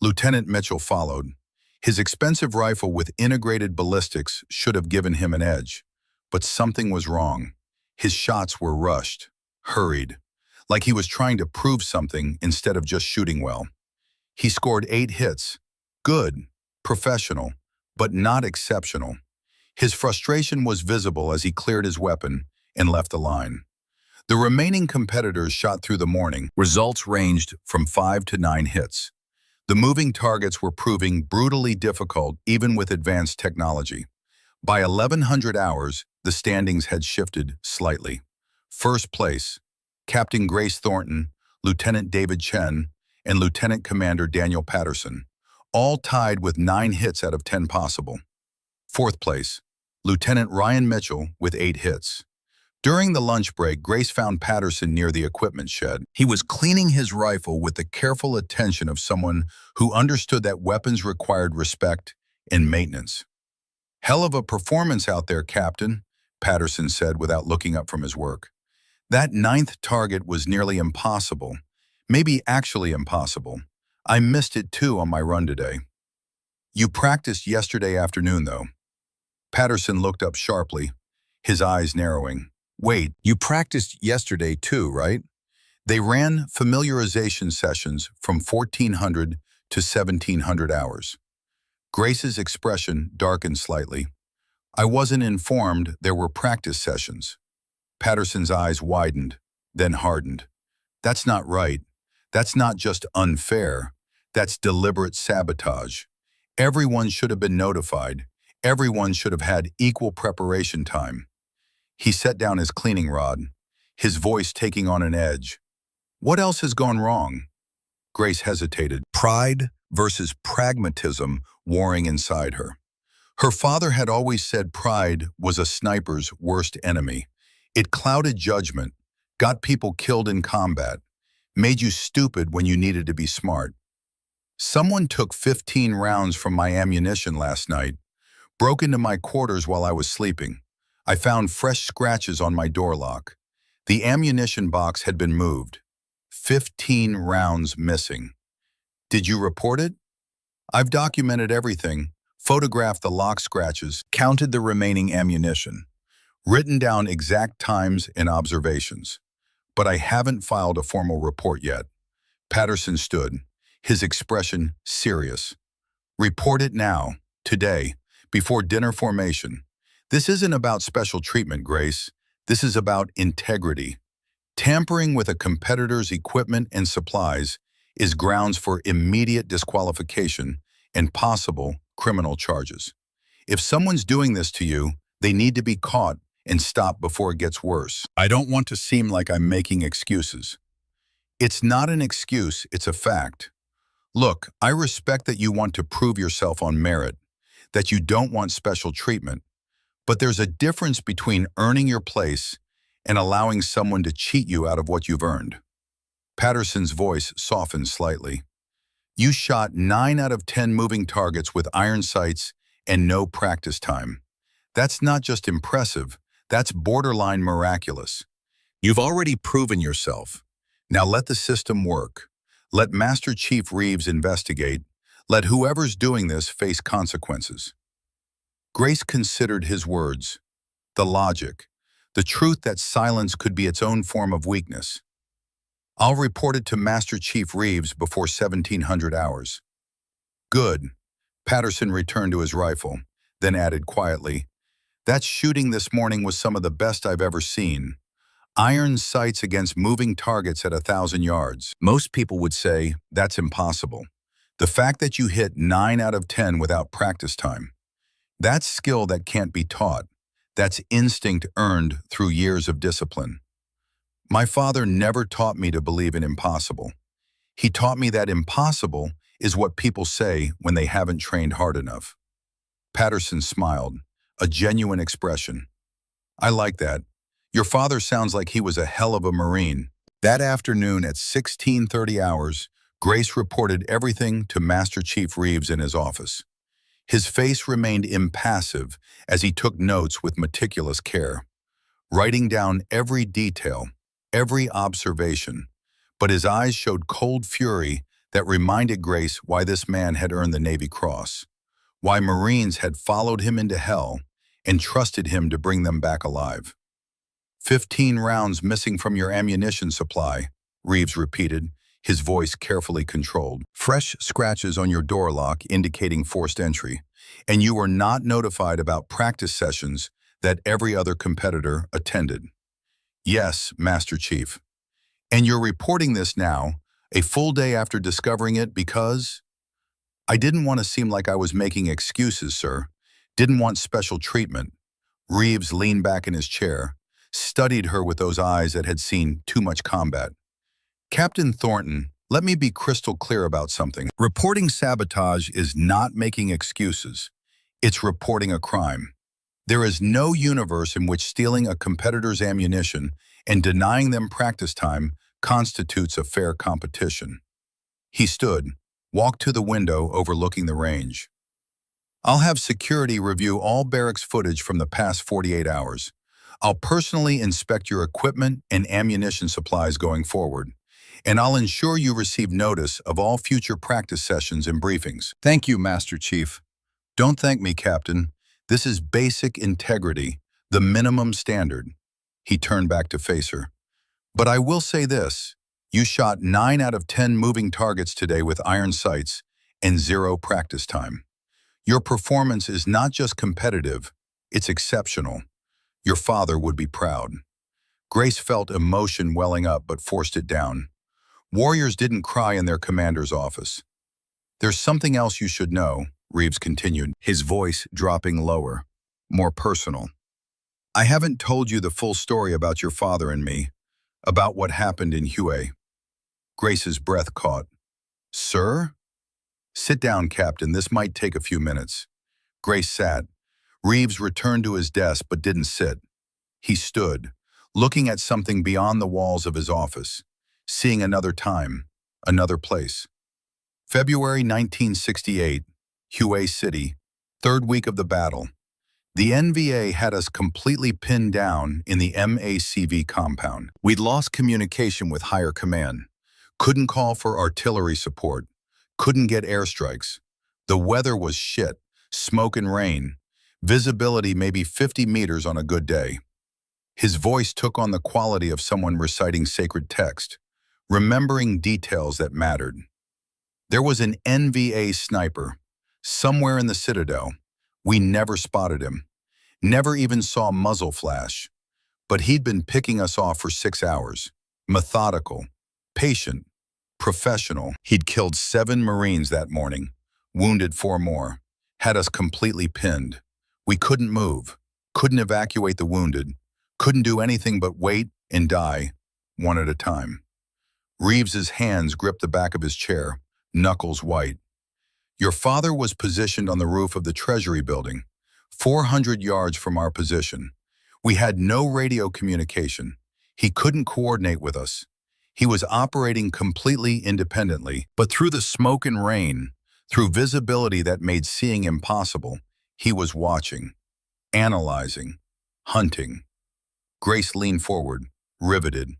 Lieutenant Mitchell followed. His expensive rifle with integrated ballistics should have given him an edge. But something was wrong. His shots were rushed, hurried, like he was trying to prove something instead of just shooting well. He scored 8 hits. Good, professional, but not exceptional. His frustration was visible as he cleared his weapon and left the line. The remaining competitors shot through the morning. Results ranged from 5 to 9 hits. The moving targets were proving brutally difficult even with advanced technology. By 1100 hours, the standings had shifted slightly. First place, Captain Grace Thornton, Lieutenant David Chen, and Lieutenant Commander Daniel Patterson, all tied with 9 hits out of 10 possible. Fourth place, Lieutenant Ryan Mitchell with 8 hits. During the lunch break, Grace found Patterson near the equipment shed. He was cleaning his rifle with the careful attention of someone who understood that weapons required respect and maintenance. "Hell of a performance out there, Captain," Patterson said without looking up from his work. "That 9th target was nearly impossible, maybe actually impossible. I missed it too on my run today." "You practiced yesterday afternoon, though." Patterson looked up sharply, his eyes narrowing. "Wait, you practiced yesterday too, right?" They ran familiarization sessions from 1400 to 1700 hours. Grace's expression darkened slightly. "I wasn't informed there were practice sessions." Patterson's eyes widened, then hardened. "That's not right. That's not just unfair. That's deliberate sabotage. Everyone should have been notified. Everyone should have had equal preparation time." He set down his cleaning rod, his voice taking on an edge. "What else has gone wrong?" Grace hesitated. Pride versus pragmatism warring inside her. Her father had always said pride was a sniper's worst enemy. It clouded judgment, got people killed in combat, made you stupid when you needed to be smart. "Someone took 15 rounds from my ammunition last night, broke into my quarters while I was sleeping. I found fresh scratches on my door lock. The ammunition box had been moved. 15 rounds missing. Did you report it?" "I've documented everything, photographed the lock scratches, counted the remaining ammunition, written down exact times and observations. But I haven't filed a formal report yet." Patterson stood, his expression serious. "Report it now, today, before dinner formation. This isn't about special treatment, Grace. This is about integrity. Tampering with a competitor's equipment and supplies is grounds for immediate disqualification and possible criminal charges. If someone's doing this to you, they need to be caught and stopped before it gets worse." "I don't want to seem like I'm making excuses." "It's not an excuse, it's a fact. Look, I respect that you want to prove yourself on merit, that you don't want special treatment, But there's a difference between earning your place and allowing someone to cheat you out of what you've earned. Patterson's voice softened slightly. You shot 9 out of 10 moving targets with iron sights and no practice time. That's not just impressive, that's borderline miraculous. You've already proven yourself. Now let the system work. Let Master Chief Reeves investigate. Let whoever's doing this face consequences. Grace considered his words, the logic, the truth that silence could be its own form of weakness. I'll report it to Master Chief Reeves before 1700 hours. Good. Patterson returned to his rifle, then added quietly, that shooting this morning was some of the best I've ever seen. Iron sights against moving targets at 1,000 yards. Most people would say, that's impossible. The fact that you hit 9 out of 10 without practice time, that's skill that can't be taught. That's instinct earned through years of discipline. My father never taught me to believe in impossible. He taught me that impossible is what people say when they haven't trained hard enough. Patterson smiled, a genuine expression. I like that. Your father sounds like he was a hell of a Marine. That afternoon at 16:30 hours, Grace reported everything to Master Chief Reeves in his office. His face remained impassive as he took notes with meticulous care, writing down every detail, every observation, but his eyes showed cold fury that reminded Grace why this man had earned the Navy Cross, why Marines had followed him into hell and trusted him to bring them back alive. 15 rounds missing from your ammunition supply, Reeves repeated, his voice carefully controlled. Fresh scratches on your door lock indicating forced entry, and you were not notified about practice sessions that every other competitor attended. Yes, Master Chief. And you're reporting this now, a full day after discovering it because... I didn't want to seem like I was making excuses, sir. Didn't want special treatment. Reeves leaned back in his chair, studied her with those eyes that had seen too much combat. Captain Thornton, let me be crystal clear about something. Reporting sabotage is not making excuses. It's reporting a crime. There is no universe in which stealing a competitor's ammunition and denying them practice time constitutes a fair competition. He stood, walked to the window overlooking the range. I'll have security review all barracks footage from the past 48 hours. I'll personally inspect your equipment and ammunition supplies going forward, and I'll ensure you receive notice of all future practice sessions and briefings. Thank you, Master Chief. Don't thank me, Captain. This is basic integrity, the minimum standard. He turned back to face her. But I will say this, you shot 9 out of 10 moving targets today with iron sights and 0 practice time. Your performance is not just competitive, it's exceptional. Your father would be proud. Grace felt emotion welling up but forced it down. Warriors didn't cry in their commander's office. There's something else you should know, Reeves continued, his voice dropping lower, more personal. I haven't told you the full story about your father and me, about what happened in Hue. Grace's breath caught. Sir? Sit down, Captain. This might take a few minutes. Grace sat. Reeves returned to his desk but didn't sit. He stood, looking at something beyond the walls of his office, seeing another time, another place. February 1968, Hue City, 3rd week of the battle. The NVA had us completely pinned down in the MACV compound. We'd lost communication with higher command. Couldn't call for artillery support. Couldn't get airstrikes. The weather was shit, smoke and rain. Visibility maybe 50 meters on a good day. His voice took on the quality of someone reciting sacred text, remembering details that mattered. There was an NVA sniper, somewhere in the Citadel. We never spotted him, never even saw a muzzle flash. But he'd been picking us off for 6 hours, methodical, patient, professional. He'd killed 7 Marines that morning, wounded 4 more, had us completely pinned. We couldn't move, couldn't evacuate the wounded, couldn't do anything but wait and die, one at a time. Reeves's hands gripped the back of his chair, knuckles white. Your father was positioned on the roof of the Treasury building, 400 yards from our position. We had no radio communication. He couldn't coordinate with us. He was operating completely independently, but through the smoke and rain, through visibility that made seeing impossible, he was watching, analyzing, hunting. Grace leaned forward, riveted.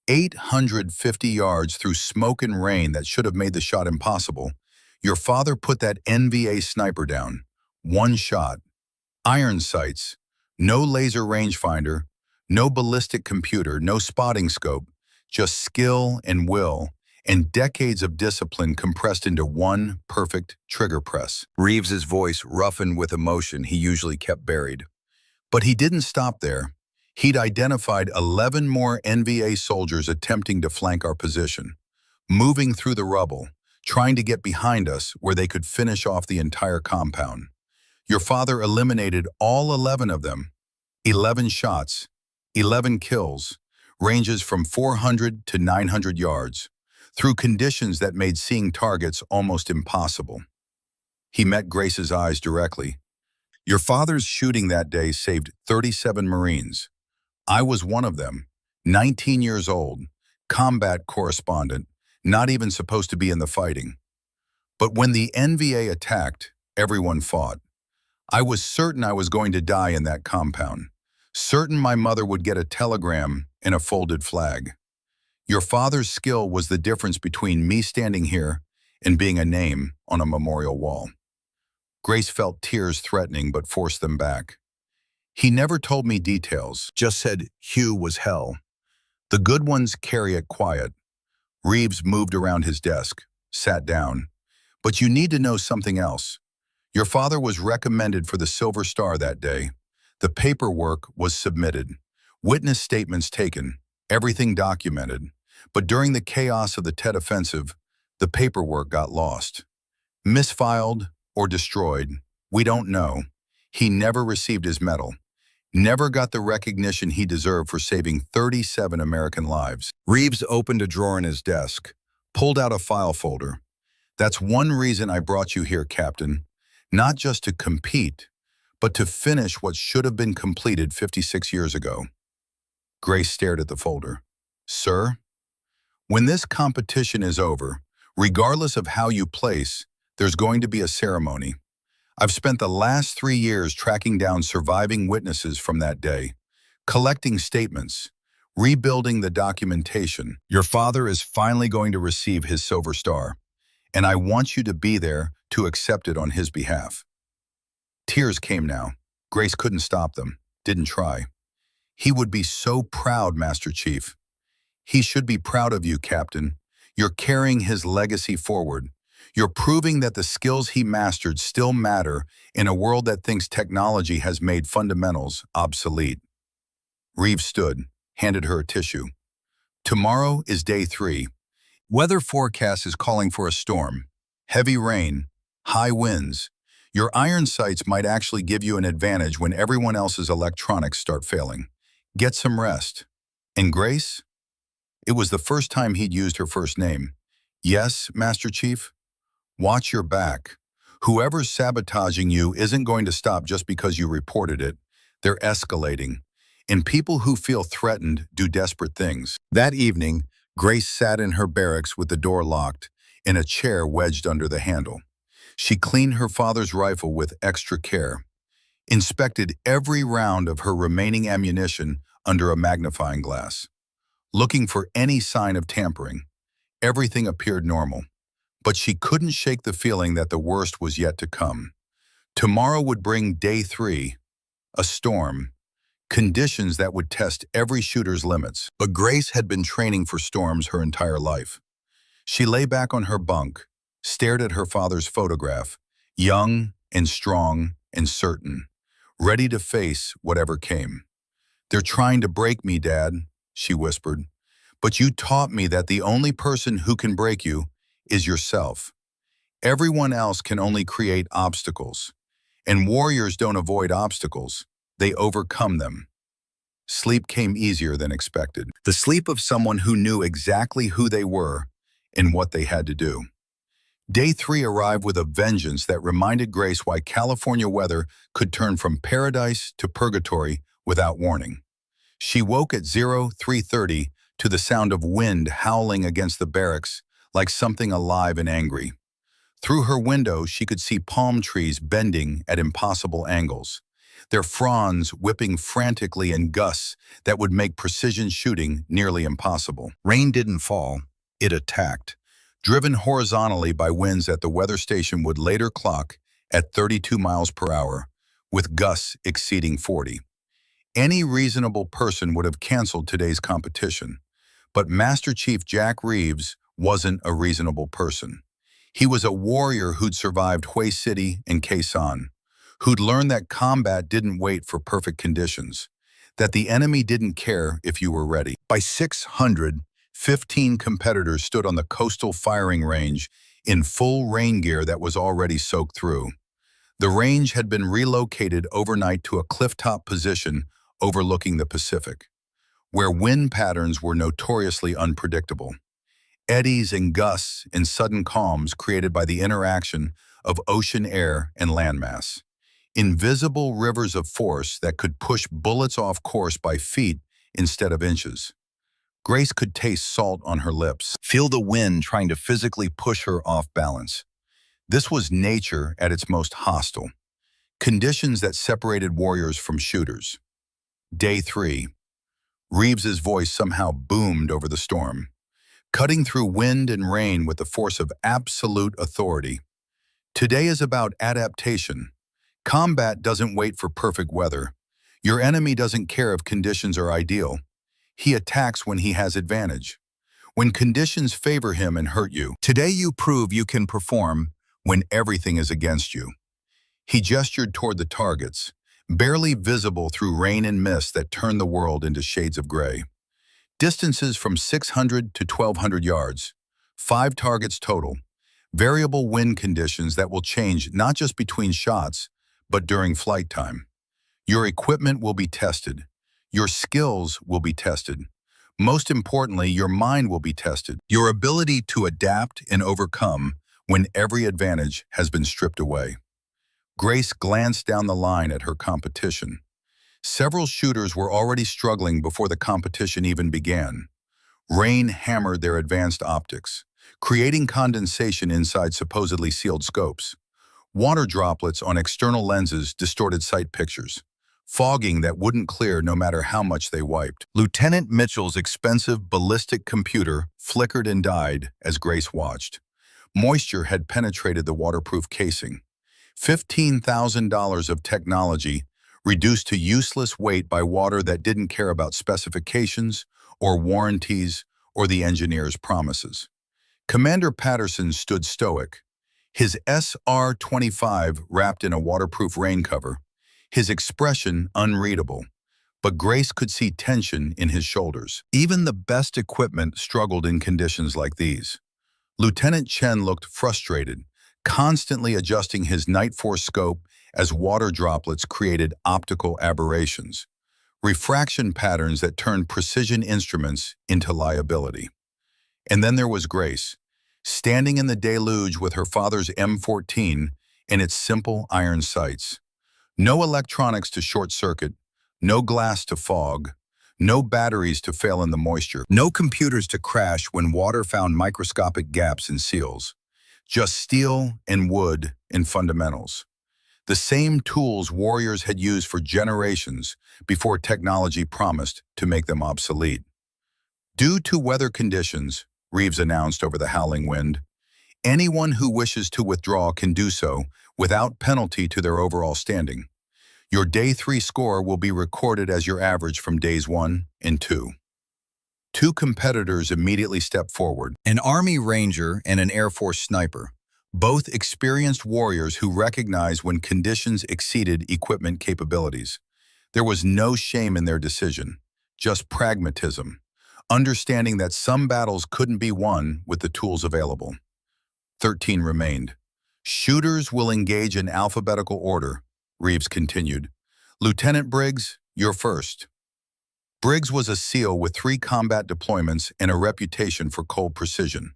850 yards through smoke and rain that should have made the shot impossible. Your father put that NVA sniper down. One shot. Iron sights. No laser rangefinder. No ballistic computer. No spotting scope. Just skill and will, and decades of discipline compressed into one perfect trigger press. Reeves's voice roughened with emotion he usually kept buried. But he didn't stop there. He'd identified 11 more NVA soldiers attempting to flank our position, moving through the rubble, trying to get behind us where they could finish off the entire compound. Your father eliminated all 11 of them. 11 shots, 11 kills, ranges from 400 to 900 yards, through conditions that made seeing targets almost impossible. He met Grace's eyes directly. Your father's shooting that day saved 37 Marines. I was one of them, 19 years old, combat correspondent, not even supposed to be in the fighting. But when the NVA attacked, everyone fought. I was certain I was going to die in that compound, certain my mother would get a telegram and a folded flag. Your father's skill was the difference between me standing here and being a name on a memorial wall. Grace felt tears threatening but forced them back. He never told me details, just said Hugh was hell. The good ones carry it quiet. Reeves moved around his desk, sat down. But you need to know something else. Your father was recommended for the Silver Star that day. The paperwork was submitted. Witness statements taken. Everything documented. But during the chaos of the Tet Offensive, the paperwork got lost. Misfiled or destroyed, we don't know. He never received his medal. Never got the recognition he deserved for saving 37 American lives. Reeves opened a drawer in his desk, pulled out a file folder. That's one reason I brought you here, Captain. Not just to compete, but to finish what should have been completed 56 years ago. Grace stared at the folder. Sir, when this competition is over, regardless of how you place, there's going to be a ceremony. I've spent the last 3 years tracking down surviving witnesses from that day, collecting statements, rebuilding the documentation. Your father is finally going to receive his Silver Star, and I want you to be there to accept it on his behalf. Tears came now. Grace couldn't stop them, didn't try. He would be so proud, Master Chief. He should be proud of you, Captain. You're carrying his legacy forward. You're proving that the skills he mastered still matter in a world that thinks technology has made fundamentals obsolete. Reeves stood, handed her a tissue. Tomorrow is day 3. Weather forecast is calling for a storm. Heavy rain, high winds. Your iron sights might actually give you an advantage when everyone else's electronics start failing. Get some rest. And Grace? It was the first time he'd used her first name. Yes, Master Chief? Watch your back. Whoever's sabotaging you isn't going to stop just because you reported it. They're escalating. And people who feel threatened do desperate things. That evening, Grace sat in her barracks with the door locked, in a chair wedged under the handle. She cleaned her father's rifle with extra care, inspected every round of her remaining ammunition under a magnifying glass, looking for any sign of tampering. Everything appeared normal. But she couldn't shake the feeling that the worst was yet to come. Tomorrow would bring day 3, a storm, conditions that would test every shooter's limits. But Grace had been training for storms her entire life. She lay back on her bunk, stared at her father's photograph, young and strong and certain, ready to face whatever came. They're trying to break me, Dad, she whispered. But you taught me that the only person who can break you is yourself. Everyone else can only create obstacles. And warriors don't avoid obstacles, they overcome them. Sleep came easier than expected. The sleep of someone who knew exactly who they were and what they had to do. Day 3 arrived with a vengeance that reminded Grace why California weather could turn from paradise to purgatory without warning. She woke at 0330 to the sound of wind howling against the barracks like something alive and angry. Through her window, she could see palm trees bending at impossible angles, their fronds whipping frantically in gusts that would make precision shooting nearly impossible. Rain didn't fall, it attacked, driven horizontally by winds that the weather station would later clock at 32 miles per hour, with gusts exceeding 40. Any reasonable person would have canceled today's competition, but Master Chief Jack Reeves wasn't a reasonable person. He was a warrior who'd survived Hue City and Khe Sanh, who'd learned that combat didn't wait for perfect conditions, that the enemy didn't care if you were ready. By 600, 15 competitors stood on the coastal firing range in full rain gear that was already soaked through. The range had been relocated overnight to a clifftop position overlooking the Pacific, where wind patterns were notoriously unpredictable. Eddies and gusts and sudden calms created by the interaction of ocean air and landmass. Invisible rivers of force that could push bullets off course by feet instead of inches. Grace could taste salt on her lips, feel the wind trying to physically push her off balance. This was nature at its most hostile, conditions that separated warriors from shooters. Day 3. Reeves's voice somehow boomed over the storm, cutting through wind and rain with the force of absolute authority. Today is about adaptation. Combat doesn't wait for perfect weather. Your enemy doesn't care if conditions are ideal. He attacks when he has advantage, when conditions favor him and hurt you. Today you prove you can perform when everything is against you. He gestured toward the targets, barely visible through rain and mist that turned the world into shades of gray. Distances from 600 to 1,200 yards, 5 targets total, variable wind conditions that will change not just between shots, but during flight time. Your equipment will be tested. Your skills will be tested. Most importantly, your mind will be tested. Your ability to adapt and overcome when every advantage has been stripped away. Grace glanced down the line at her competition. Several shooters were already struggling before the competition even began. Rain hammered their advanced optics, creating condensation inside supposedly sealed scopes. Water droplets on external lenses distorted sight pictures, fogging that wouldn't clear no matter how much they wiped. Lieutenant Mitchell's expensive ballistic computer flickered and died as Grace watched. Moisture had penetrated the waterproof casing. $15,000 of technology reduced to useless weight by water that didn't care about specifications or warranties or the engineer's promises. Commander Patterson stood stoic, his SR-25 wrapped in a waterproof rain cover, his expression unreadable, but Grace could see tension in his shoulders. Even the best equipment struggled in conditions like these. Lieutenant Chen looked frustrated, constantly adjusting his Night Force scope as water droplets created optical aberrations, refraction patterns that turned precision instruments into liability. And then there was Grace, standing in the deluge with her father's M14 and its simple iron sights. No electronics to short-circuit, no glass to fog, no batteries to fail in the moisture, no computers to crash when water found microscopic gaps in seals. Just steel and wood and fundamentals. The same tools warriors had used for generations before technology promised to make them obsolete. Due to weather conditions, Reeves announced over the howling wind, anyone who wishes to withdraw can do so without penalty to their overall standing. Your Day 3 score will be recorded as your average from Days 1 and 2. 2 competitors immediately stepped forward, an Army Ranger and an Air Force sniper, both experienced warriors who recognized when conditions exceeded equipment capabilities. There was no shame in their decision, just pragmatism, understanding that some battles couldn't be won with the tools available. 13 remained. Shooters will engage in alphabetical order, Reeves continued. Lieutenant Briggs, you're first. Briggs was a SEAL with 3 combat deployments and a reputation for cold precision.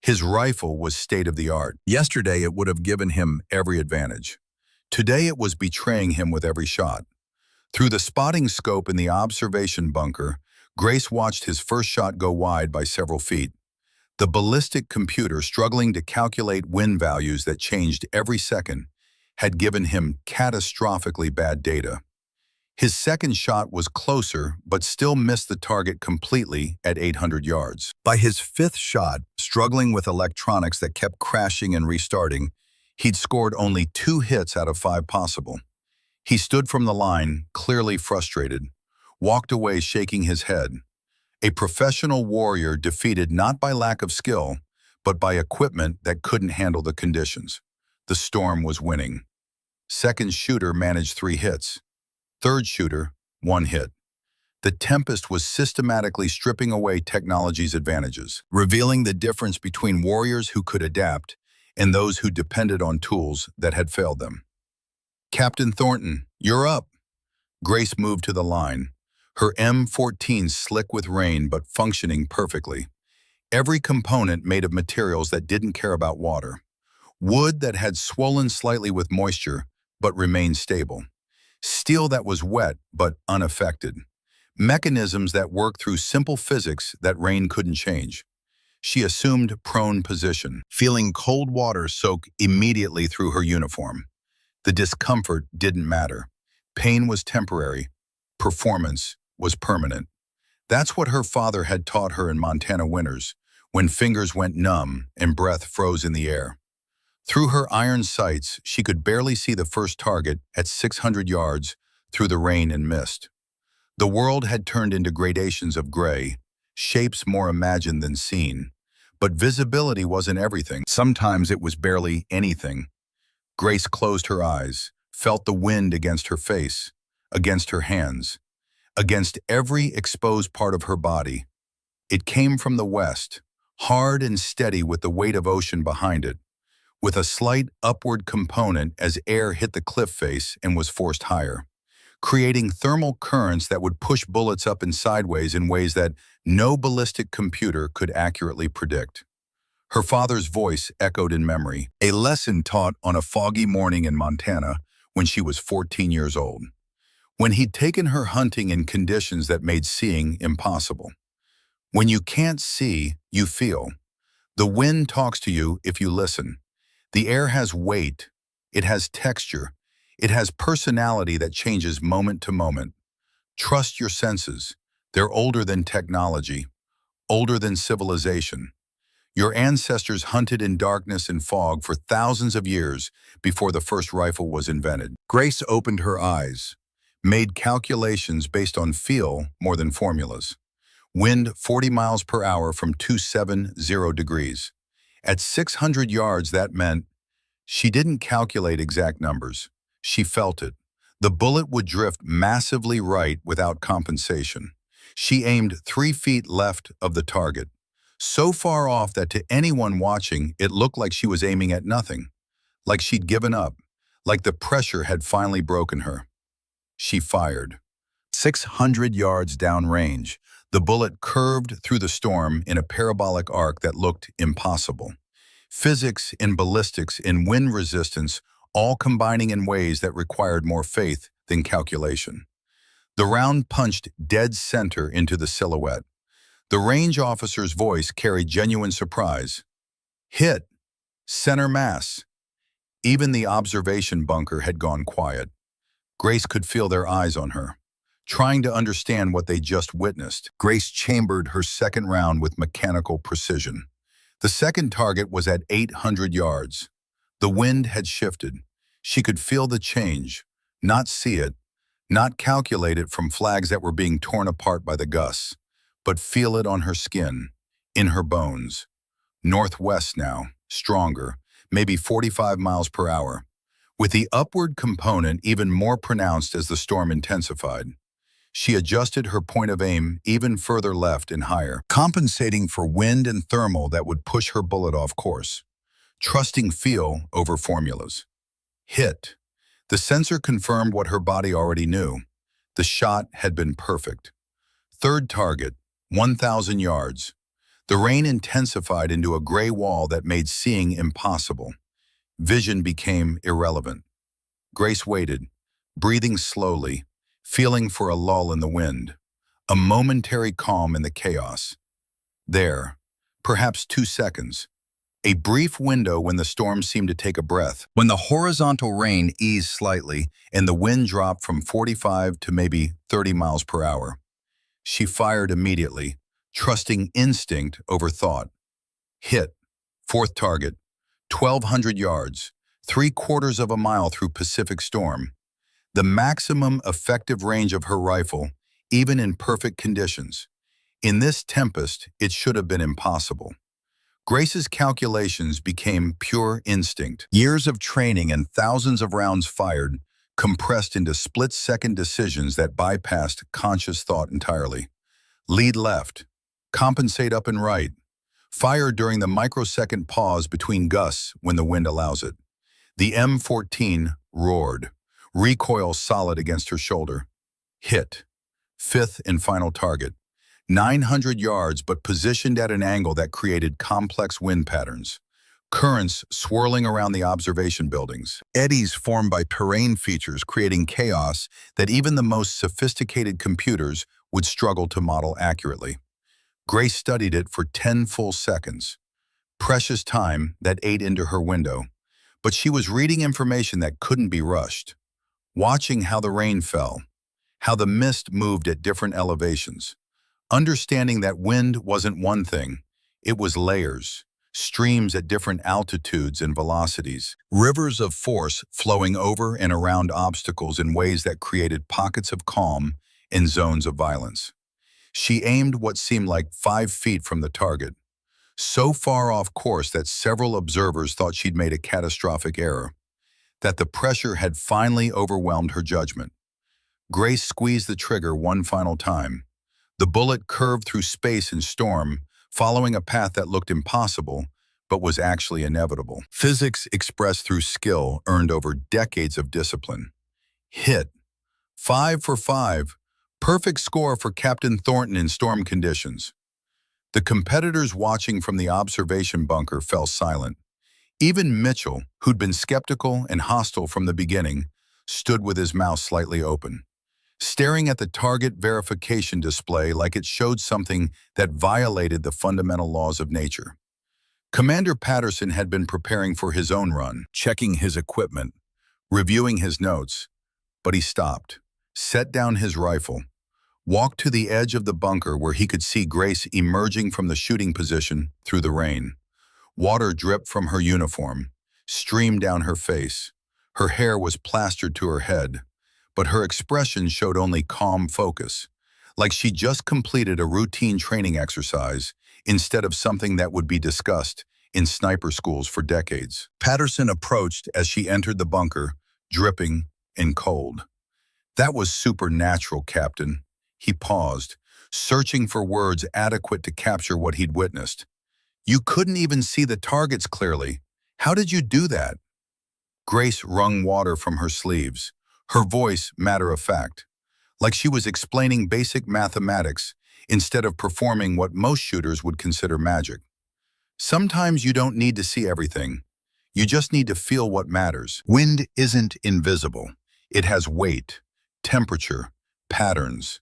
His rifle was state-of-the-art. Yesterday, it would have given him every advantage. Today, it was betraying him with every shot. Through the spotting scope in the observation bunker, Grace watched his first shot go wide by several feet. The ballistic computer, struggling to calculate wind values that changed every second, had given him catastrophically bad data. His second shot was closer, but still missed the target completely at 800 yards. By his fifth shot, struggling with electronics that kept crashing and restarting, he'd scored only 2 hits out of 5 possible. He stood from the line, clearly frustrated, walked away shaking his head. A professional warrior defeated not by lack of skill, but by equipment that couldn't handle the conditions. The storm was winning. Second shooter managed 3 hits. Third shooter, 1 hit. The Tempest was systematically stripping away technology's advantages, revealing the difference between warriors who could adapt and those who depended on tools that had failed them. "Captain Thornton, you're up." Grace moved to the line, her M14 slick with rain but functioning perfectly. Every component made of materials that didn't care about water. Wood that had swollen slightly with moisture but remained stable. Steel that was wet but unaffected. Mechanisms that worked through simple physics that rain couldn't change. She assumed prone position, feeling cold water soak immediately through her uniform. The discomfort didn't matter. Pain was temporary. Performance was permanent. That's what her father had taught her in Montana winters, when fingers went numb and breath froze in the air. Through her iron sights, she could barely see the first target at 600 yards through the rain and mist. The world had turned into gradations of gray, shapes more imagined than seen. But visibility wasn't everything. Sometimes it was barely anything. Grace closed her eyes, felt the wind against her face, against her hands, against every exposed part of her body. It came from the west, hard and steady with the weight of ocean behind it, with a slight upward component as air hit the cliff face and was forced higher, creating thermal currents that would push bullets up and sideways in ways that no ballistic computer could accurately predict. Her father's voice echoed in memory, a lesson taught on a foggy morning in Montana when she was 14 years old, when he'd taken her hunting in conditions that made seeing impossible. When you can't see, you feel. The wind talks to you if you listen. The air has weight, it has texture, it has personality that changes moment to moment. Trust your senses. They're older than technology, older than civilization. Your ancestors hunted in darkness and fog for thousands of years before the first rifle was invented. Grace opened her eyes, made calculations based on feel more than formulas. Wind 40 miles per hour from 270 degrees. At 600 yards, that meant she didn't calculate exact numbers. She felt it. The bullet would drift massively right without compensation. She aimed 3 feet left of the target, so far off that to anyone watching, it looked like she was aiming at nothing, like she'd given up, like the pressure had finally broken her. She fired. 600 yards downrange, the bullet curved through the storm in a parabolic arc that looked impossible. Physics in ballistics in wind resistance all combining in ways that required more faith than calculation. The round punched dead center into the silhouette. The range officer's voice carried genuine surprise. "Hit. Center mass." Even the observation bunker had gone quiet. Grace could feel their eyes on her, trying to understand what they just witnessed. Grace chambered her second round with mechanical precision. The second target was at 800 yards. The wind had shifted. She could feel the change, not see it, not calculate it from flags that were being torn apart by the gusts, but feel it on her skin, in her bones. Northwest now, stronger, maybe 45 miles per hour, with the upward component even more pronounced as the storm intensified. She adjusted her point of aim even further left and higher, compensating for wind and thermal that would push her bullet off course, trusting feel over formulas. Hit. The sensor confirmed what her body already knew. The shot had been perfect. Third target, 1,000 yards. The The rain intensified into a gray wall that made seeing impossible. Vision became irrelevant. Grace waited, breathing slowly, feeling for a lull in the wind, a momentary calm in the chaos. There, perhaps 2 seconds, a brief window when the storm seemed to take a breath, when the horizontal rain eased slightly and the wind dropped from 45 to maybe 30 miles per hour. She fired immediately, trusting instinct over thought. Hit. Fourth target. 1,200 yards. 3/4 of a mile through Pacific Storm. The maximum effective range of her rifle, even in perfect conditions. In this tempest, it should have been impossible. Grace's calculations became pure instinct. Years of training and thousands of rounds fired, compressed into split-second decisions that bypassed conscious thought entirely. Lead left. Compensate up and right. Fire during the microsecond pause between gusts when the wind allows it. The M14 roared, recoil solid against her shoulder. Hit. Fifth and final target. 900 yards, but positioned at an angle that created complex wind patterns. Currents swirling around the observation buildings. Eddies formed by terrain features creating chaos that even the most sophisticated computers would struggle to model accurately. Grace studied it for 10 full seconds. Precious time that ate into her window. But she was reading information that couldn't be rushed. Watching how the rain fell. How the mist moved at different elevations. Understanding that wind wasn't one thing, it was layers, streams at different altitudes and velocities, rivers of force flowing over and around obstacles in ways that created pockets of calm and zones of violence. She aimed what seemed like 5 feet from the target, so far off course that several observers thought she'd made a catastrophic error, that the pressure had finally overwhelmed her judgment. Grace squeezed the trigger one final time. The bullet curved through space and storm, following a path that looked impossible, but was actually inevitable. Physics expressed through skill earned over decades of discipline. Hit. 5 for 5. Perfect score for Captain Thornton in storm conditions. The competitors watching from the observation bunker fell silent. Even Mitchell, who'd been skeptical and hostile from the beginning, stood with his mouth slightly open, staring at the target verification display like it showed something that violated the fundamental laws of nature. Commander Patterson had been preparing for his own run, checking his equipment, reviewing his notes, but he stopped, set down his rifle, walked to the edge of the bunker where he could see Grace emerging from the shooting position through the rain. Water dripped from her uniform, streamed down her face. Her hair was plastered to her head, but her expression showed only calm focus, like she just completed a routine training exercise instead of something that would be discussed in sniper schools for decades. Patterson approached as she entered the bunker, dripping and cold. "That was supernatural, Captain." He paused, searching for words adequate to capture what he'd witnessed. "You couldn't even see the targets clearly. How did you do that?" Grace wrung water from her sleeves, her voice matter-of-fact, like she was explaining basic mathematics instead of performing what most shooters would consider magic. Sometimes you don't need to see everything. You just need to feel what matters. Wind isn't invisible. It has weight, temperature, patterns.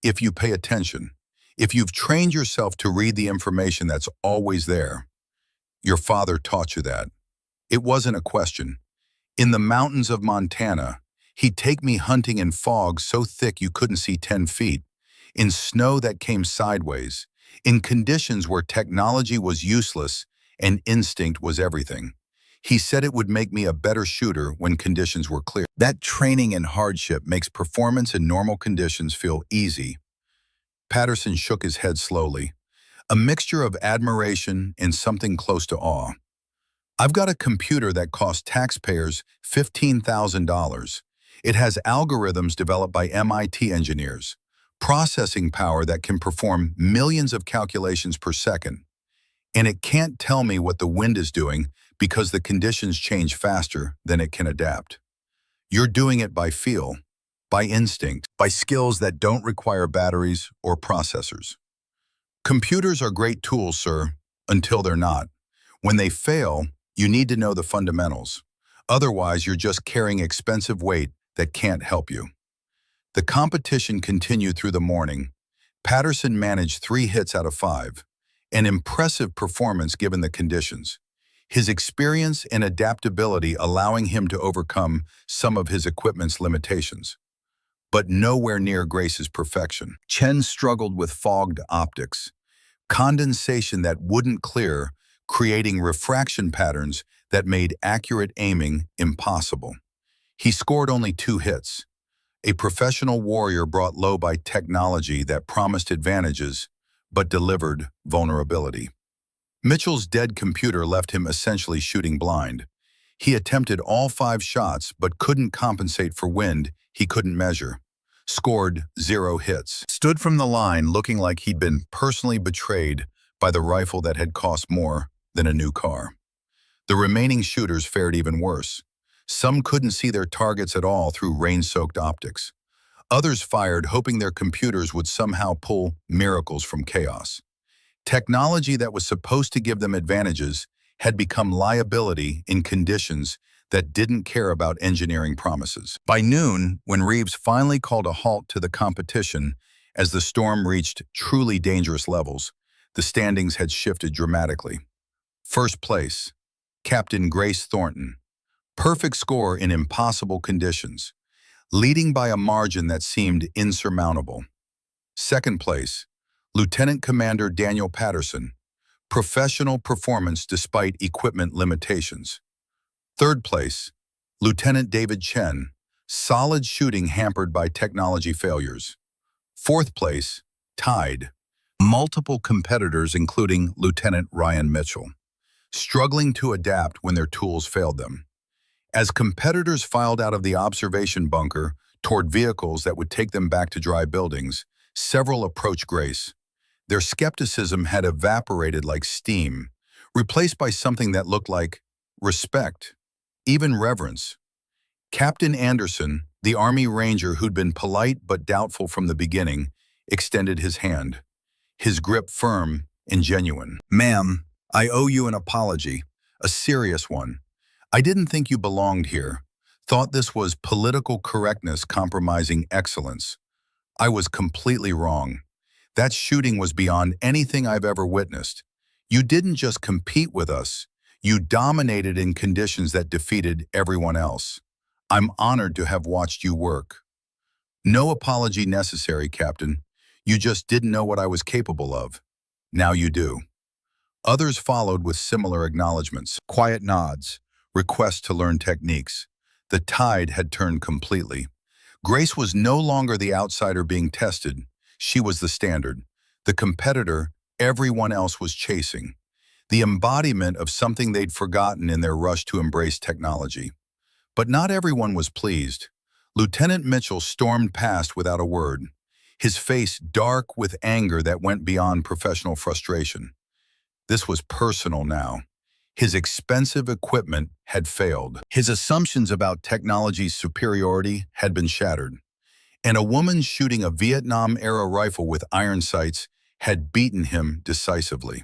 If you pay attention, if you've trained yourself to read the information that's always there. Your father taught you that. It wasn't a question. In the mountains of Montana, he'd take me hunting in fog so thick you couldn't see 10 feet, in snow that came sideways, in conditions where technology was useless and instinct was everything. He said it would make me a better shooter when conditions were clear. That training and hardship makes performance in normal conditions feel easy. Patterson shook his head slowly, a mixture of admiration and something close to awe. "I've got a computer that costs taxpayers $15,000. It has algorithms developed by MIT engineers, processing power that can perform millions of calculations per second. And it can't tell me what the wind is doing because the conditions change faster than it can adapt. You're doing it by feel, by instinct, by skills that don't require batteries or processors." Computers are great tools, sir, until they're not. When they fail, you need to know the fundamentals. Otherwise, you're just carrying expensive weight that can't help you. The competition continued through the morning. Patterson managed 3 hits out of 5, an impressive performance given the conditions. His experience and adaptability allowing him to overcome some of his equipment's limitations. But nowhere near Grace's perfection. Chen struggled with fogged optics, condensation that wouldn't clear, creating refraction patterns that made accurate aiming impossible. He scored only 2 hits, a professional warrior brought low by technology that promised advantages but delivered vulnerability. Mitchell's dead computer left him essentially shooting blind. He attempted all 5 shots but couldn't compensate for wind he couldn't measure. Scored 0 hits. Stood from the line looking like he'd been personally betrayed by the rifle that had cost more than a new car. The remaining shooters fared even worse. Some couldn't see their targets at all through rain-soaked optics. Others fired hoping their computers would somehow pull miracles from chaos. Technology that was supposed to give them advantages had become liability in conditions that didn't care about engineering promises. By noon, when Reeves finally called a halt to the competition as the storm reached truly dangerous levels, the standings had shifted dramatically. First place, Captain Grace Thornton. Perfect score in impossible conditions, leading by a margin that seemed insurmountable. Second place, Lieutenant Commander Daniel Patterson. Professional performance despite equipment limitations. Third place, Lieutenant David Chen. Solid shooting hampered by technology failures. Fourth place, tied. Multiple competitors including Lieutenant Ryan Mitchell, struggling to adapt when their tools failed them. As competitors filed out of the observation bunker toward vehicles that would take them back to dry buildings, several approached Grace. Their skepticism had evaporated like steam, replaced by something that looked like respect, even reverence. Captain Anderson, the Army Ranger who'd been polite but doubtful from the beginning, extended his hand, his grip firm and genuine. "Ma'am, I owe you an apology, a serious one. I didn't think you belonged here. Thought this was political correctness compromising excellence. I was completely wrong. That shooting was beyond anything I've ever witnessed. You didn't just compete with us. You dominated in conditions that defeated everyone else. I'm honored to have watched you work." "No apology necessary, Captain. You just didn't know what I was capable of. Now you do." Others followed with similar acknowledgments, quiet nods, requests to learn techniques. The tide had turned completely. Grace was no longer the outsider being tested. She was the standard, the competitor everyone else was chasing, the embodiment of something they'd forgotten in their rush to embrace technology. But not everyone was pleased. Lieutenant Mitchell stormed past without a word, his face dark with anger that went beyond professional frustration. This was personal now. His expensive equipment had failed. His assumptions about technology's superiority had been shattered. And a woman shooting a Vietnam-era rifle with iron sights had beaten him decisively.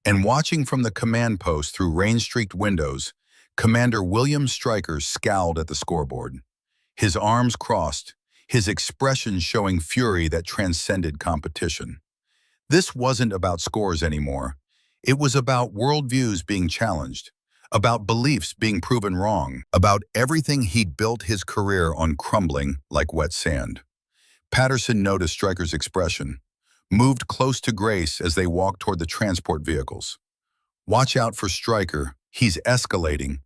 And watching from the command post through rain-streaked windows, Commander William Stryker scowled at the scoreboard. His arms crossed, his expression showing fury that transcended competition. This wasn't about scores anymore. It was about worldviews being challenged, about beliefs being proven wrong, about everything he'd built his career on crumbling like wet sand. Patterson noticed Stryker's expression, moved close to Grace as they walked toward the transport vehicles. "Watch out for Stryker. He's escalating.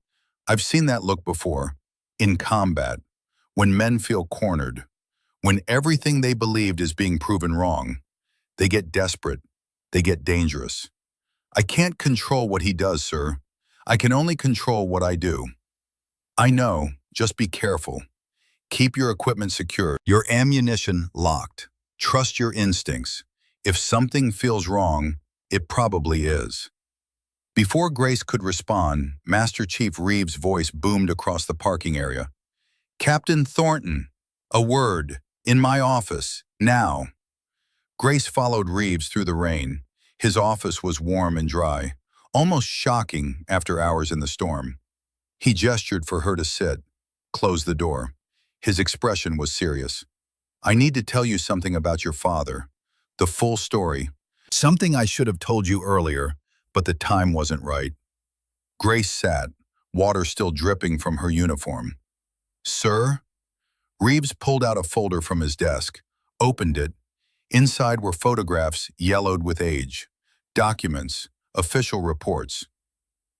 I've seen that look before. In combat, when men feel cornered, when everything they believed is being proven wrong, they get desperate, they get dangerous. I can't control what he does, sir. I can only control what I do." "I know, just be careful. Keep your equipment secure, your ammunition locked. Trust your instincts. If something feels wrong, it probably is." Before Grace could respond, Master Chief Reeves' voice boomed across the parking area. "Captain Thornton, a word, in my office, now." Grace followed Reeves through the rain. His office was warm and dry, almost shocking after hours in the storm. He gestured for her to sit, closed the door. His expression was serious. "I need to tell you something about your father. The full story. Something I should have told you earlier, but the time wasn't right." Grace sat, water still dripping from her uniform. "Sir?" Reeves pulled out a folder from his desk, opened it. Inside were photographs yellowed with age, documents, official reports.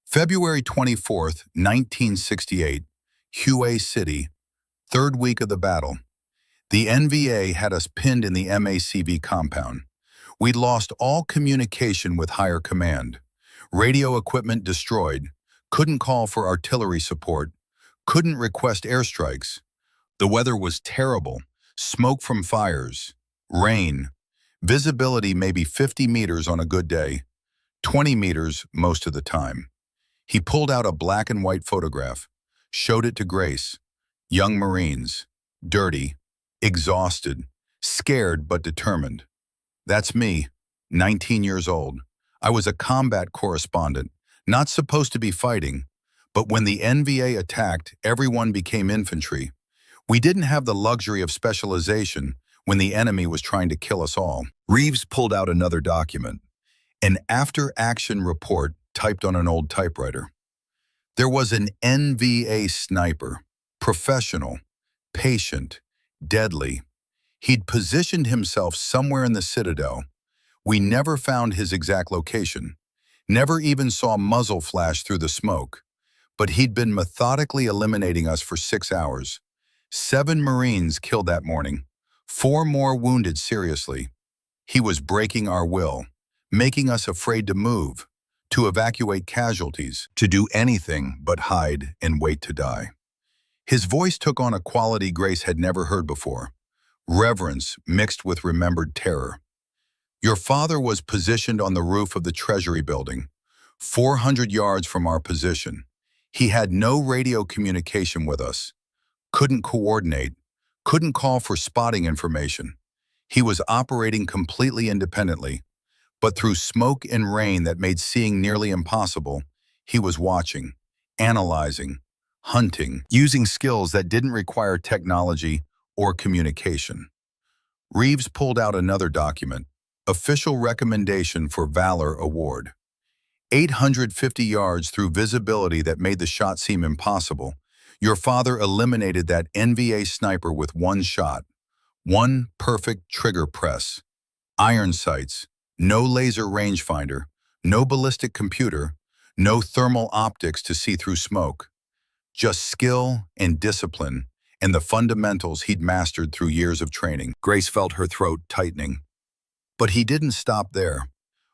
February 24th, 1968, Hue City, third week of the battle. The NVA had us pinned in the MACV compound. We'd lost all communication with higher command. Radio equipment destroyed, couldn't call for artillery support, couldn't request airstrikes. The weather was terrible, smoke from fires, rain, visibility maybe 50 meters on a good day, 20 meters most of the time. He pulled out a black and white photograph, showed it to Grace. Young Marines, dirty, exhausted, scared but determined. "That's me, 19 years old. I was a combat correspondent, not supposed to be fighting, but when the NVA attacked, everyone became infantry. We didn't have the luxury of specialization when the enemy was trying to kill us all." Reeves pulled out another document, an after-action report typed on an old typewriter. There was an NVA sniper, professional, patient, deadly. He'd positioned himself somewhere in the Citadel. We never found his exact location, never even saw muzzle flash through the smoke, but he'd been methodically eliminating us for 6 hours. 7 Marines killed that morning, 4 more wounded seriously. He was breaking our will, making us afraid to move, to evacuate casualties, to do anything but hide and wait to die. His voice took on a quality Grace had never heard before, reverence mixed with remembered terror. "Your father was positioned on the roof of the Treasury building, 400 yards from our position. He had no radio communication with us, couldn't coordinate, couldn't call for spotting information. He was operating completely independently, but through smoke and rain that made seeing nearly impossible, he was watching, analyzing, hunting, using skills that didn't require technology or communication." Reeves pulled out another document, official recommendation for Valor Award. 850 yards through visibility that made the shot seem impossible. Your father eliminated that NVA sniper with one shot, one perfect trigger press. Iron sights, no laser rangefinder, no ballistic computer, no thermal optics to see through smoke. Just skill and discipline and the fundamentals he'd mastered through years of training. Grace felt her throat tightening. But he didn't stop there.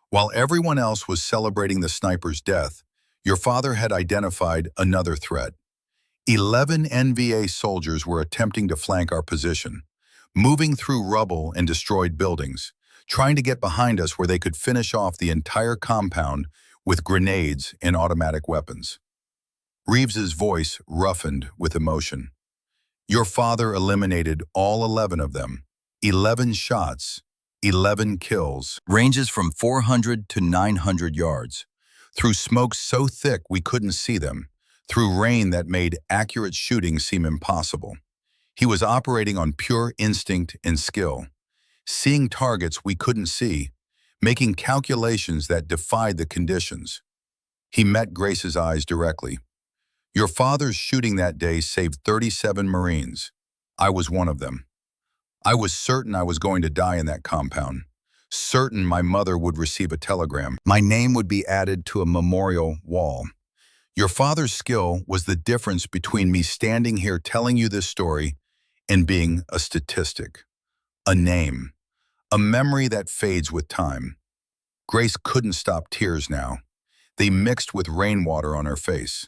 While everyone else was celebrating the sniper's death, your father had identified another threat. 11 NVA soldiers were attempting to flank our position, moving through rubble and destroyed buildings, trying to get behind us where they could finish off the entire compound with grenades and automatic weapons. Reeves's voice roughened with emotion. "Your father eliminated all 11 of them. 11 shots, 11 kills. Ranges from 400 to 900 yards. Through smoke so thick we couldn't see them. Through rain that made accurate shooting seem impossible. He was operating on pure instinct and skill, seeing targets we couldn't see, making calculations that defied the conditions." He met Grace's eyes directly. "Your father's shooting that day saved 37 Marines. I was one of them. I was certain I was going to die in that compound, certain my mother would receive a telegram. My name would be added to a memorial wall. Your father's skill was the difference between me standing here telling you this story and being a statistic, a name, a memory that fades with time." Grace couldn't stop tears now. They mixed with rainwater on her face.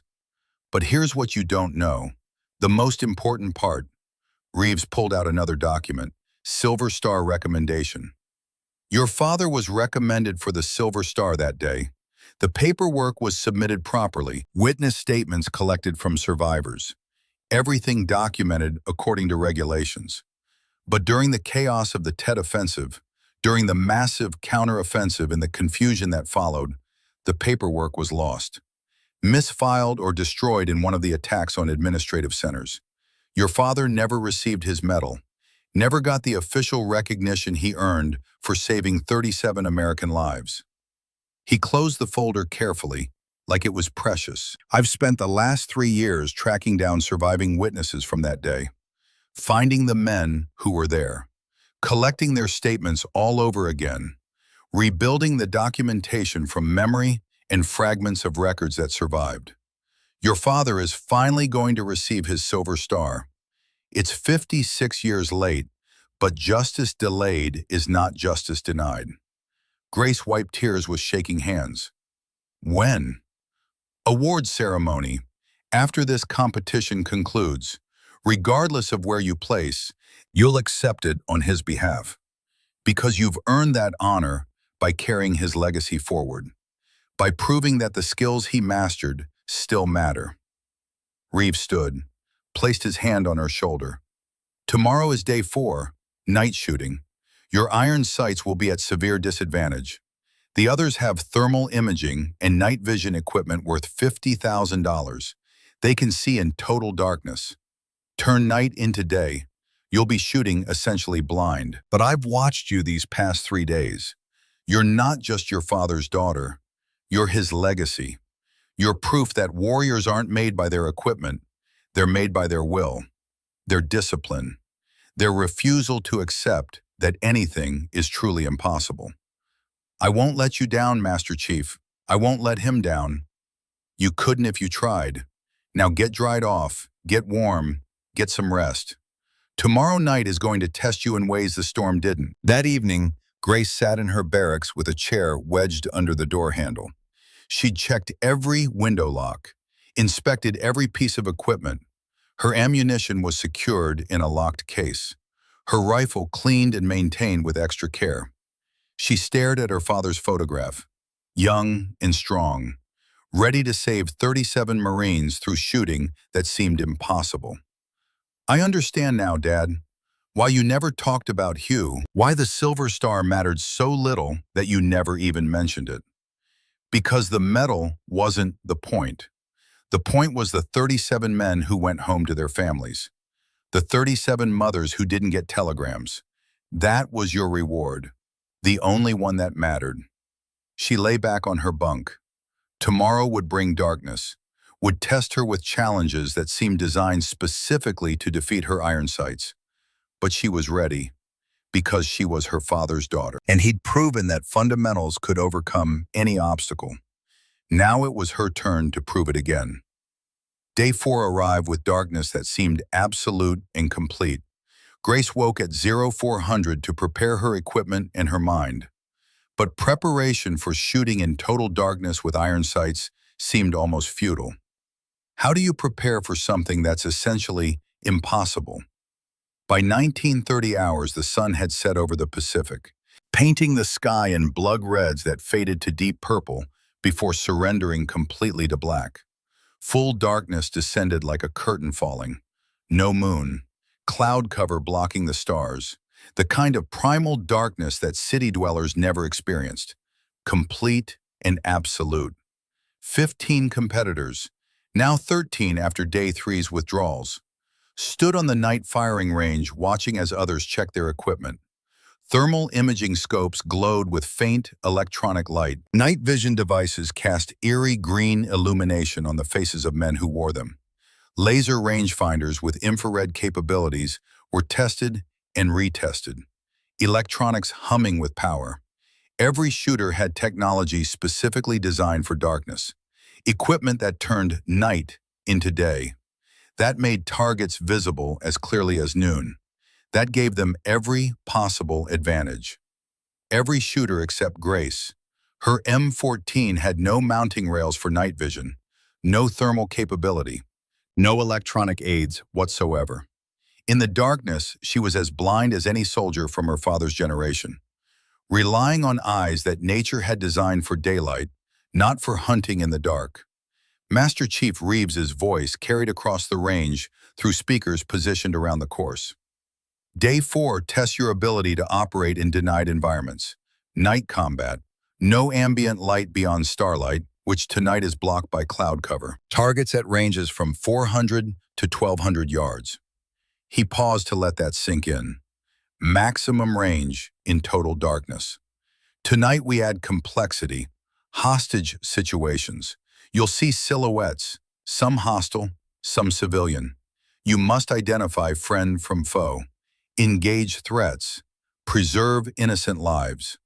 "But here's what you don't know, the most important part." Reeves pulled out another document, Silver Star recommendation. "Your father was recommended for the Silver Star that day. The paperwork was submitted properly, witness statements collected from survivors, everything documented according to regulations. But during the chaos of the Tet Offensive, During the massive counteroffensive and the confusion that followed, the paperwork was lost, misfiled or destroyed in one of the attacks on administrative centers. Your father never received his medal, never got the official recognition he earned for saving 37 American lives. He closed the folder carefully, like it was precious. I've spent the last 3 years tracking down surviving witnesses from that day, finding the men who were there, collecting their statements all over again, rebuilding the documentation from memory and fragments of records that survived. Your father is finally going to receive his Silver Star. It's 56 years late, but justice delayed is not justice denied. Grace wiped tears with shaking hands. When? Award ceremony. After this competition concludes, regardless of where you place, you'll accept it on his behalf, because you've earned that honor by carrying his legacy forward, by proving that the skills he mastered still matter. Reeves stood, placed his hand on her shoulder. Tomorrow is day 4, night shooting. Your iron sights will be at severe disadvantage. The others have thermal imaging and night vision equipment worth $50,000. They can see in total darkness. Turn night into day. You'll be shooting essentially blind. But I've watched you these past 3 days. You're not just your father's daughter. You're his legacy. You're proof that warriors aren't made by their equipment. They're made by their will, their discipline, their refusal to accept that anything is truly impossible. I won't let you down, Master Chief. I won't let him down. You couldn't if you tried. Now get dried off, get warm, get some rest. Tomorrow night is going to test you in ways the storm didn't. That evening, Grace sat in her barracks with a chair wedged under the door handle. She'd checked every window lock, inspected every piece of equipment. Her ammunition was secured in a locked case, her rifle cleaned and maintained with extra care. She stared at her father's photograph, young and strong, ready to save 37 Marines through shooting that seemed impossible. I understand now, Dad, why you never talked about Hugh, why the Silver Star mattered so little that you never even mentioned it. Because the medal wasn't the point. The point was the 37 men who went home to their families, the 37 mothers who didn't get telegrams. That was your reward, the only one that mattered. She lay back on her bunk. Tomorrow would bring darkness, would test her with challenges that seemed designed specifically to defeat her iron sights. But she was ready, because she was her father's daughter. And he'd proven that fundamentals could overcome any obstacle. Now it was her turn to prove it again. Day 4 arrived with darkness that seemed absolute and complete. Grace woke at 0400 to prepare her equipment and her mind. But preparation for shooting in total darkness with iron sights seemed almost futile. How do you prepare for something that's essentially impossible? By 1930 hours, the sun had set over the Pacific, painting the sky in blood reds that faded to deep purple before surrendering completely to black. Full darkness descended like a curtain falling. No moon, cloud cover blocking the stars, the kind of primal darkness that city dwellers never experienced. Complete and absolute. 15 competitors, now 13 after day 3's withdrawals, stood on the night firing range watching as others checked their equipment. Thermal imaging scopes glowed with faint electronic light. Night vision devices cast eerie green illumination on the faces of men who wore them. Laser rangefinders with infrared capabilities were tested and retested, electronics humming with power. Every shooter had technology specifically designed for darkness, equipment that turned night into day. That made targets visible as clearly as noon. That gave them every possible advantage. Every shooter except Grace. Her M14 had no mounting rails for night vision, no thermal capability, no electronic aids whatsoever. In the darkness, she was as blind as any soldier from her father's generation, relying on eyes that nature had designed for daylight, not for hunting in the dark. Master Chief Reeves's voice carried across the range through speakers positioned around the course. Day 4 tests your ability to operate in denied environments. Night combat. No ambient light beyond starlight, which tonight is blocked by cloud cover. Targets at ranges from 400 to 1,200 yards. He paused to let that sink in. Maximum range in total darkness. Tonight we add complexity, hostage situations. You'll see silhouettes, some hostile, some civilian. You must identify friend from foe. Engage threats. Preserve innocent lives.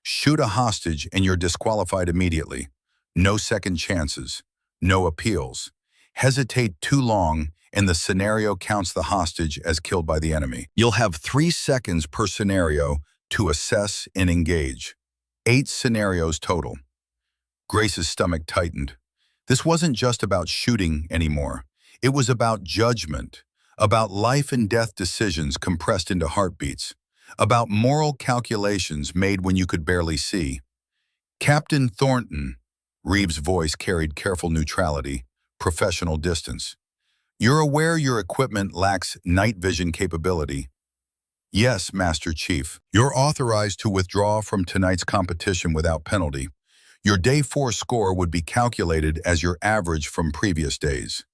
Shoot a hostage and you're disqualified immediately. No second chances. No appeals. Hesitate too long and the scenario counts the hostage as killed by the enemy. You'll have 3 seconds per scenario to assess and engage. 8 scenarios total. Grace's stomach tightened. This wasn't just about shooting anymore. It was about judgment, about life and death decisions compressed into heartbeats, about moral calculations made when you could barely see. Captain Thornton, Reeves' voice carried careful neutrality, professional distance. You're aware your equipment lacks night vision capability. Yes, Master Chief. You're authorized to withdraw from tonight's competition without penalty. Your Day 4 score would be calculated as your average from previous days.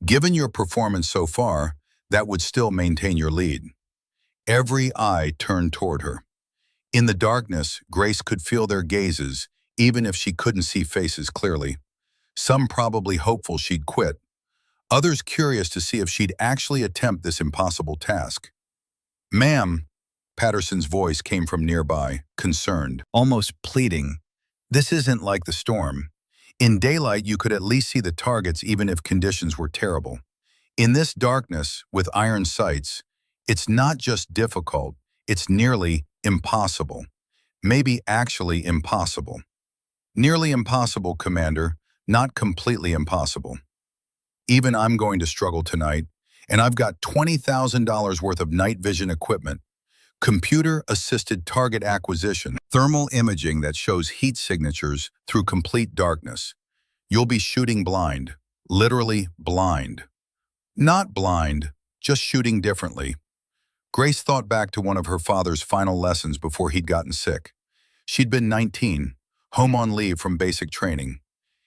Given your performance so far, that would still maintain your lead. Every eye turned toward her. In the darkness, Grace could feel their gazes, even if she couldn't see faces clearly. Some probably hopeful she'd quit. Others curious to see if she'd actually attempt this impossible task. Ma'am, Patterson's voice came from nearby, concerned, almost pleading. This isn't like the storm. In daylight, you could at least see the targets even if conditions were terrible. In this darkness, with iron sights, it's not just difficult, it's nearly impossible. Maybe actually impossible. Nearly impossible, Commander, not completely impossible. Even I'm going to struggle tonight, and I've got $20,000 worth of night vision equipment. Computer-assisted target acquisition, thermal imaging that shows heat signatures through complete darkness. You'll be shooting blind, literally blind. Not blind, just shooting differently. Grace thought back to one of her father's final lessons before he'd gotten sick. She'd been 19, home on leave from basic training.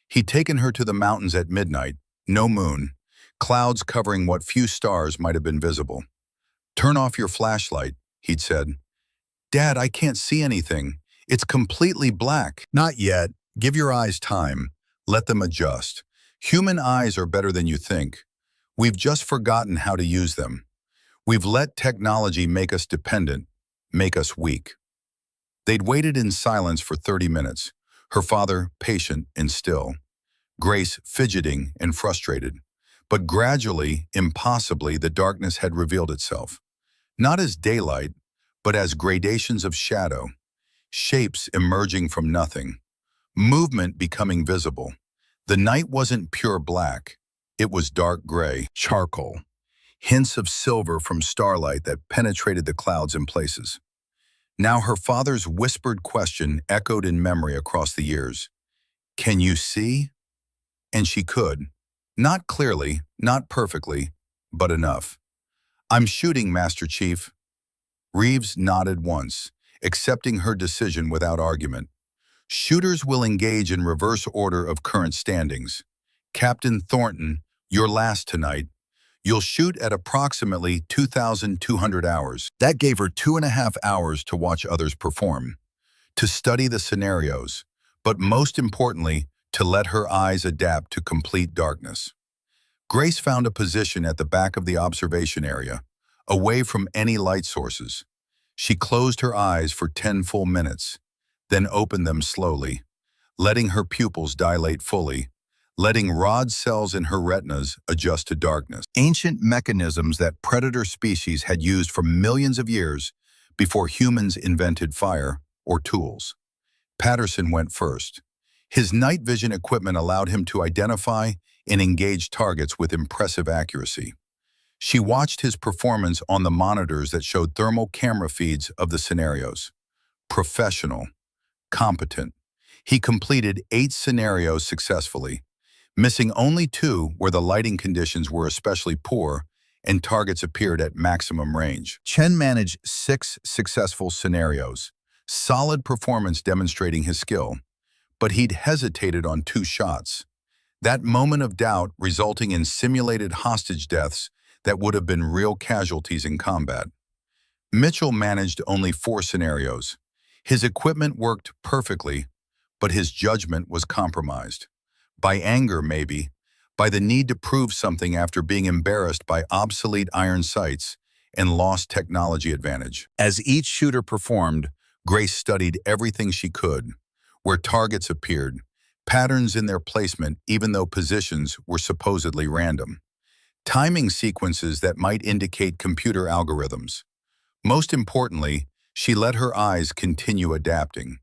He'd taken her to the mountains at midnight, no moon, clouds covering what few stars might have been visible. Turn off your flashlight, he'd said. Dad, I can't see anything. It's completely black. Not yet. Give your eyes time. Let them adjust. Human eyes are better than you think. We've just forgotten how to use them. We've let technology make us dependent, make us weak. They'd waited in silence for 30 minutes, her father patient and still, Grace fidgeting and frustrated. But gradually, impossibly, the darkness had revealed itself. Not as daylight, but as gradations of shadow, shapes emerging from nothing, movement becoming visible. The night wasn't pure black, it was dark gray, charcoal, hints of silver from starlight that penetrated the clouds in places. Now her father's whispered question echoed in memory across the years. Can you see? And she could. Not clearly, not perfectly, but enough. I'm shooting, Master Chief. Reeves nodded once, accepting her decision without argument. Shooters will engage in reverse order of current standings. Captain Thornton, you're last tonight. You'll shoot at approximately 2,200 hours. That gave her 2.5 hours to watch others perform, to study the scenarios, but most importantly, to let her eyes adapt to complete darkness. Grace found a position at the back of the observation area, away from any light sources. She closed her eyes for 10 full minutes, then opened them slowly, letting her pupils dilate fully, letting rod cells in her retinas adjust to darkness. Ancient mechanisms that predator species had used for millions of years before humans invented fire or tools. Patterson went first. His night vision equipment allowed him to identify and engage targets with impressive accuracy. She watched his performance on the monitors that showed thermal camera feeds of the scenarios. Professional, competent. He completed 8 scenarios successfully, missing only 2 where the lighting conditions were especially poor and targets appeared at maximum range. Chen managed 6 successful scenarios, solid performance demonstrating his skill, but he'd hesitated on 2 shots. That moment of doubt resulting in simulated hostage deaths that would have been real casualties in combat. Mitchell managed only 4 scenarios. His equipment worked perfectly, but his judgment was compromised. By anger, maybe, by the need to prove something after being embarrassed by obsolete iron sights and lost technology advantage. As each shooter performed, Grace studied everything she could, where targets appeared, patterns in their placement even though positions were supposedly random, timing sequences that might indicate computer algorithms. Most importantly, she let her eyes continue adapting.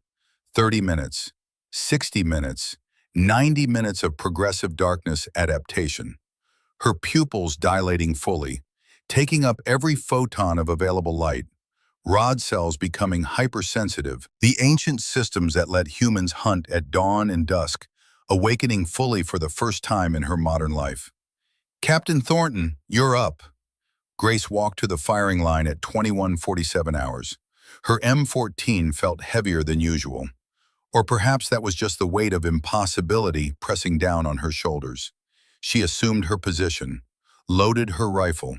30 minutes, 60 minutes, 90 minutes of progressive darkness adaptation. Her pupils dilating fully, taking up every photon of available light. Rod cells becoming hypersensitive, the ancient systems that let humans hunt at dawn and dusk, awakening fully for the first time in her modern life. "Captain Thornton, you're up." Grace walked to the firing line at 21:47 hours. Her M14 felt heavier than usual. Or perhaps that was just the weight of impossibility pressing down on her shoulders. She assumed her position, loaded her rifle,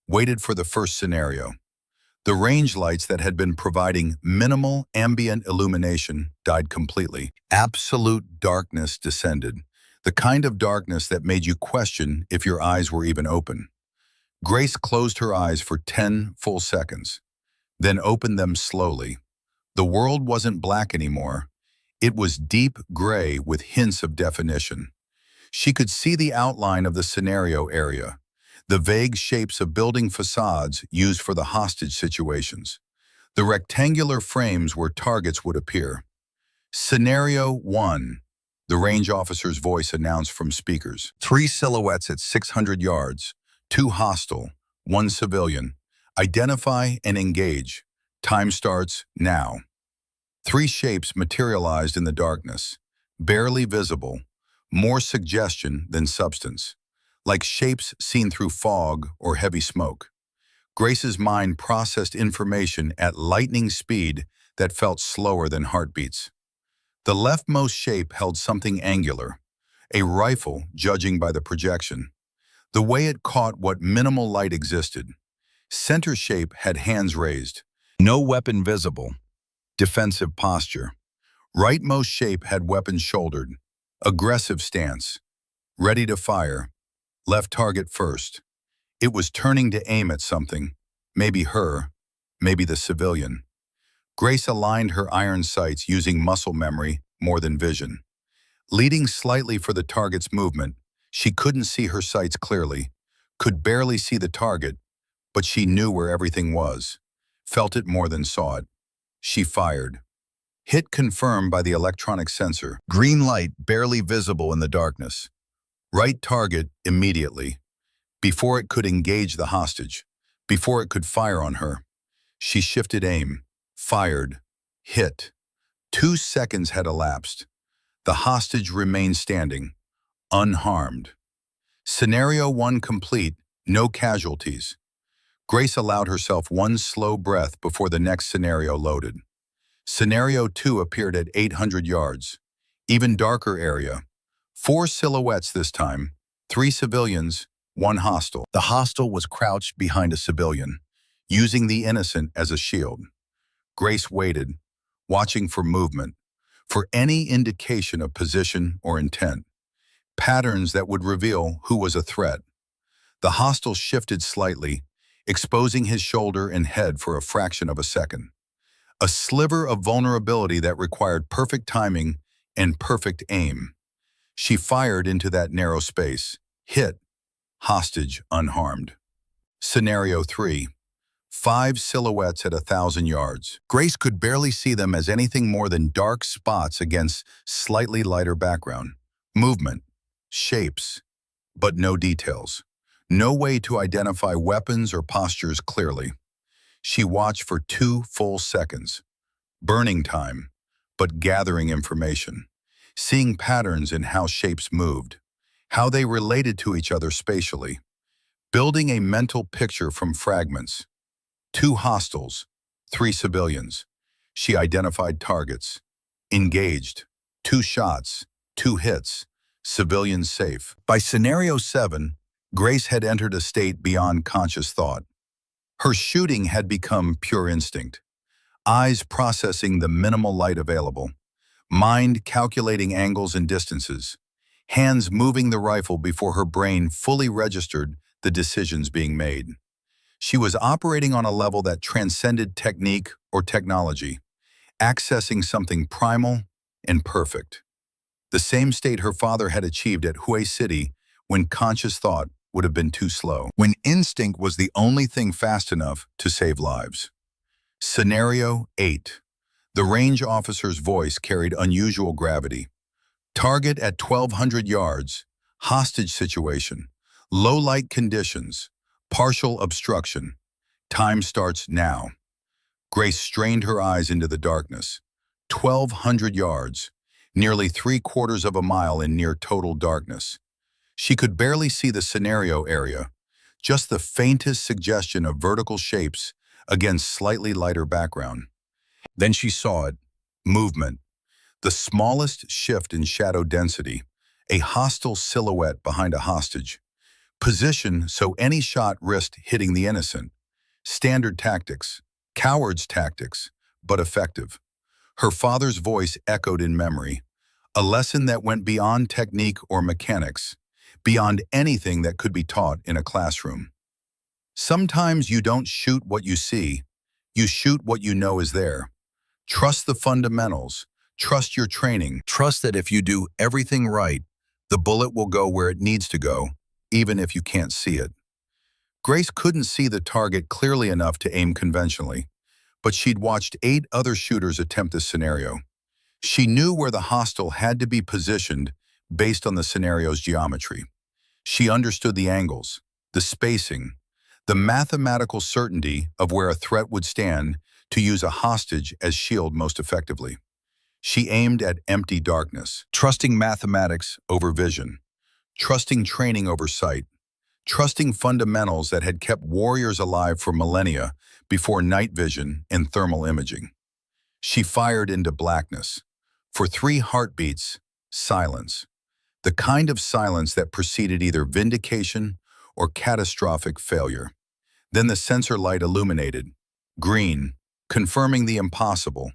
waited for the first scenario. The range lights that had been providing minimal ambient illumination died completely. Absolute darkness descended, the kind of darkness that made you question if your eyes were even open. Grace closed her eyes for 10 full seconds, then opened them slowly. The world wasn't black anymore. It was deep gray with hints of definition. She could see the outline of the scenario area, the vague shapes of building facades used for the hostage situations, the rectangular frames where targets would appear. "Scenario 1, the range officer's voice announced from speakers. 3 silhouettes at 600 yards, 2 hostile, 1 civilian. Identify and engage. Time starts now." 3 shapes materialized in the darkness, barely visible, more suggestion than substance, like shapes seen through fog or heavy smoke. Grace's mind processed information at lightning speed that felt slower than heartbeats. The leftmost shape held something angular, a rifle judging by the projection, the way it caught what minimal light existed. Center shape had hands raised, no weapon visible, defensive posture. Rightmost shape had weapons shouldered, aggressive stance, ready to fire. Left target first. It was turning to aim at something, maybe her, maybe the civilian. Grace aligned her iron sights using muscle memory more than vision. Leading slightly for the target's movement, she couldn't see her sights clearly, could barely see the target, but she knew where everything was, felt it more than saw it. She fired. Hit confirmed by the electronic sensor. Green light barely visible in the darkness. Right target immediately. Before it could engage the hostage, before it could fire on her. She shifted aim, fired, hit. 2 seconds had elapsed. The hostage remained standing, unharmed. Scenario 1 complete, no casualties. Grace allowed herself 1 slow breath before the next scenario loaded. Scenario 2 appeared at 800 yards. Even darker area. 4 silhouettes this time, 3 civilians, 1 hostile. The hostile was crouched behind a civilian, using the innocent as a shield. Grace waited, watching for movement, for any indication of position or intent, patterns that would reveal who was a threat. The hostile shifted slightly, exposing his shoulder and head for a fraction of a second. A sliver of vulnerability that required perfect timing and perfect aim. She fired into that narrow space, hit, hostage unharmed. Scenario 3. 5 silhouettes at 1,000 yards. Grace could barely see them as anything more than dark spots against slightly lighter background. Movement, shapes, but no details. No way to identify weapons or postures clearly. She watched for 2 full seconds. Burning time, but gathering information. Seeing patterns in how shapes moved, how they related to each other spatially. Building a mental picture from fragments. 2 hostiles, 3 civilians. She identified targets. Engaged. 2 shots, 2 hits. Civilians safe. By scenario 7, Grace had entered a state beyond conscious thought. Her shooting had become pure instinct. Eyes processing the minimal light available. Mind calculating angles and distances. Hands moving the rifle before her brain fully registered the decisions being made. She was operating on a level that transcended technique or technology, accessing something primal and perfect. The same state her father had achieved at Hue City when conscious thought would have been too slow, when instinct was the only thing fast enough to save lives. Scenario 8. The range officer's voice carried unusual gravity. Target at 1,200 yards, hostage situation, low light conditions, partial obstruction. Time starts now. Grace strained her eyes into the darkness. 1,200 yards, nearly 3/4 of a mile in near total darkness. She could barely see the scenario area, just the faintest suggestion of vertical shapes against slightly lighter background. Then she saw it. Movement. The smallest shift in shadow density. A hostile silhouette behind a hostage. Position so any shot risked hitting the innocent. Standard tactics. Coward's tactics, but effective. Her father's voice echoed in memory. A lesson that went beyond technique or mechanics, beyond anything that could be taught in a classroom. Sometimes you don't shoot what you see, you shoot what you know is there. Trust the fundamentals, trust your training, trust that if you do everything right, the bullet will go where it needs to go, even if you can't see it. Grace couldn't see the target clearly enough to aim conventionally, but she'd watched 8 other shooters attempt this scenario. She knew where the hostile had to be positioned based on the scenario's geometry. She understood the angles, the spacing, the mathematical certainty of where a threat would stand to use a hostage as shield most effectively. She aimed at empty darkness, trusting mathematics over vision, trusting training over sight, trusting fundamentals that had kept warriors alive for millennia before night vision and thermal imaging. She fired into blackness. For 3 heartbeats, silence. The kind of silence that preceded either vindication or catastrophic failure. Then the sensor light illuminated. Green, confirming the impossible.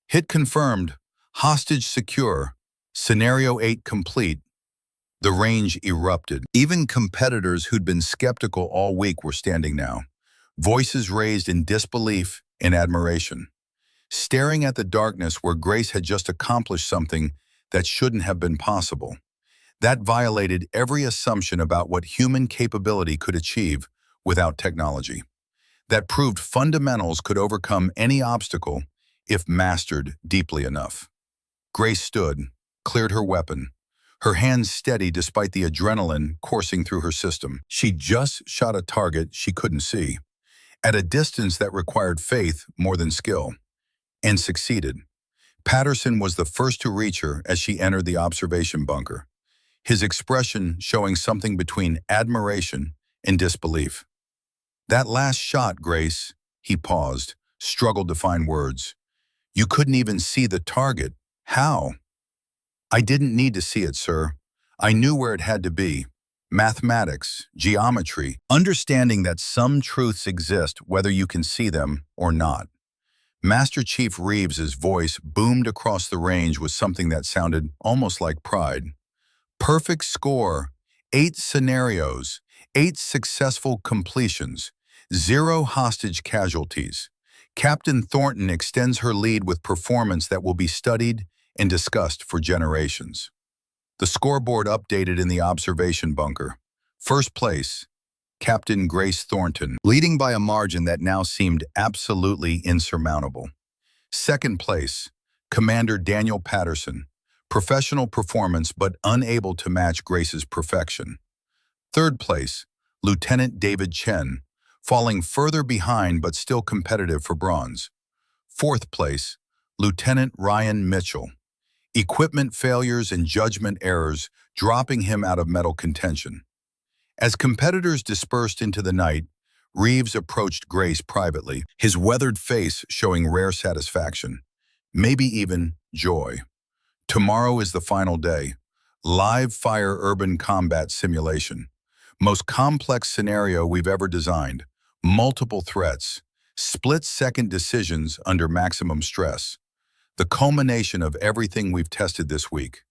Hit confirmed. Hostage secure. Scenario 8 complete. The range erupted. Even competitors who'd been skeptical all week were standing now. Voices raised in disbelief and admiration. Staring at the darkness where Grace had just accomplished something that shouldn't have been possible. That violated every assumption about what human capability could achieve without technology. That proved fundamentals could overcome any obstacle if mastered deeply enough. Grace stood, cleared her weapon, her hands steady despite the adrenaline coursing through her system. She just shot a target she couldn't see, at a distance that required faith more than skill, and succeeded. Patterson was the first to reach her as she entered the observation bunker, his expression showing something between admiration and disbelief. That last shot, Grace, he paused, struggled to find words. You couldn't even see the target. How? I didn't need to see it, sir. I knew where it had to be. Mathematics, geometry, understanding that some truths exist whether you can see them or not. Master Chief Reeves's voice boomed across the range with something that sounded almost like pride. Perfect score, 8 scenarios, 8 successful completions, 0 hostage casualties. Captain Thornton extends her lead with performance that will be studied and discussed for generations. The scoreboard updated in the observation bunker. First place, Captain Grace Thornton, leading by a margin that now seemed absolutely insurmountable. Second place, Commander Daniel Patterson, professional performance but unable to match Grace's perfection. Third place, Lieutenant David Chen, falling further behind but still competitive for bronze. Fourth place, Lieutenant Ryan Mitchell, equipment failures and judgment errors dropping him out of medal contention. As competitors dispersed into the night, Reeves approached Grace privately, his weathered face showing rare satisfaction, maybe even joy. Tomorrow is the final day. Live fire urban combat simulation. Most complex scenario we've ever designed. Multiple threats. Split-second decisions under maximum stress. The culmination of everything we've tested this week.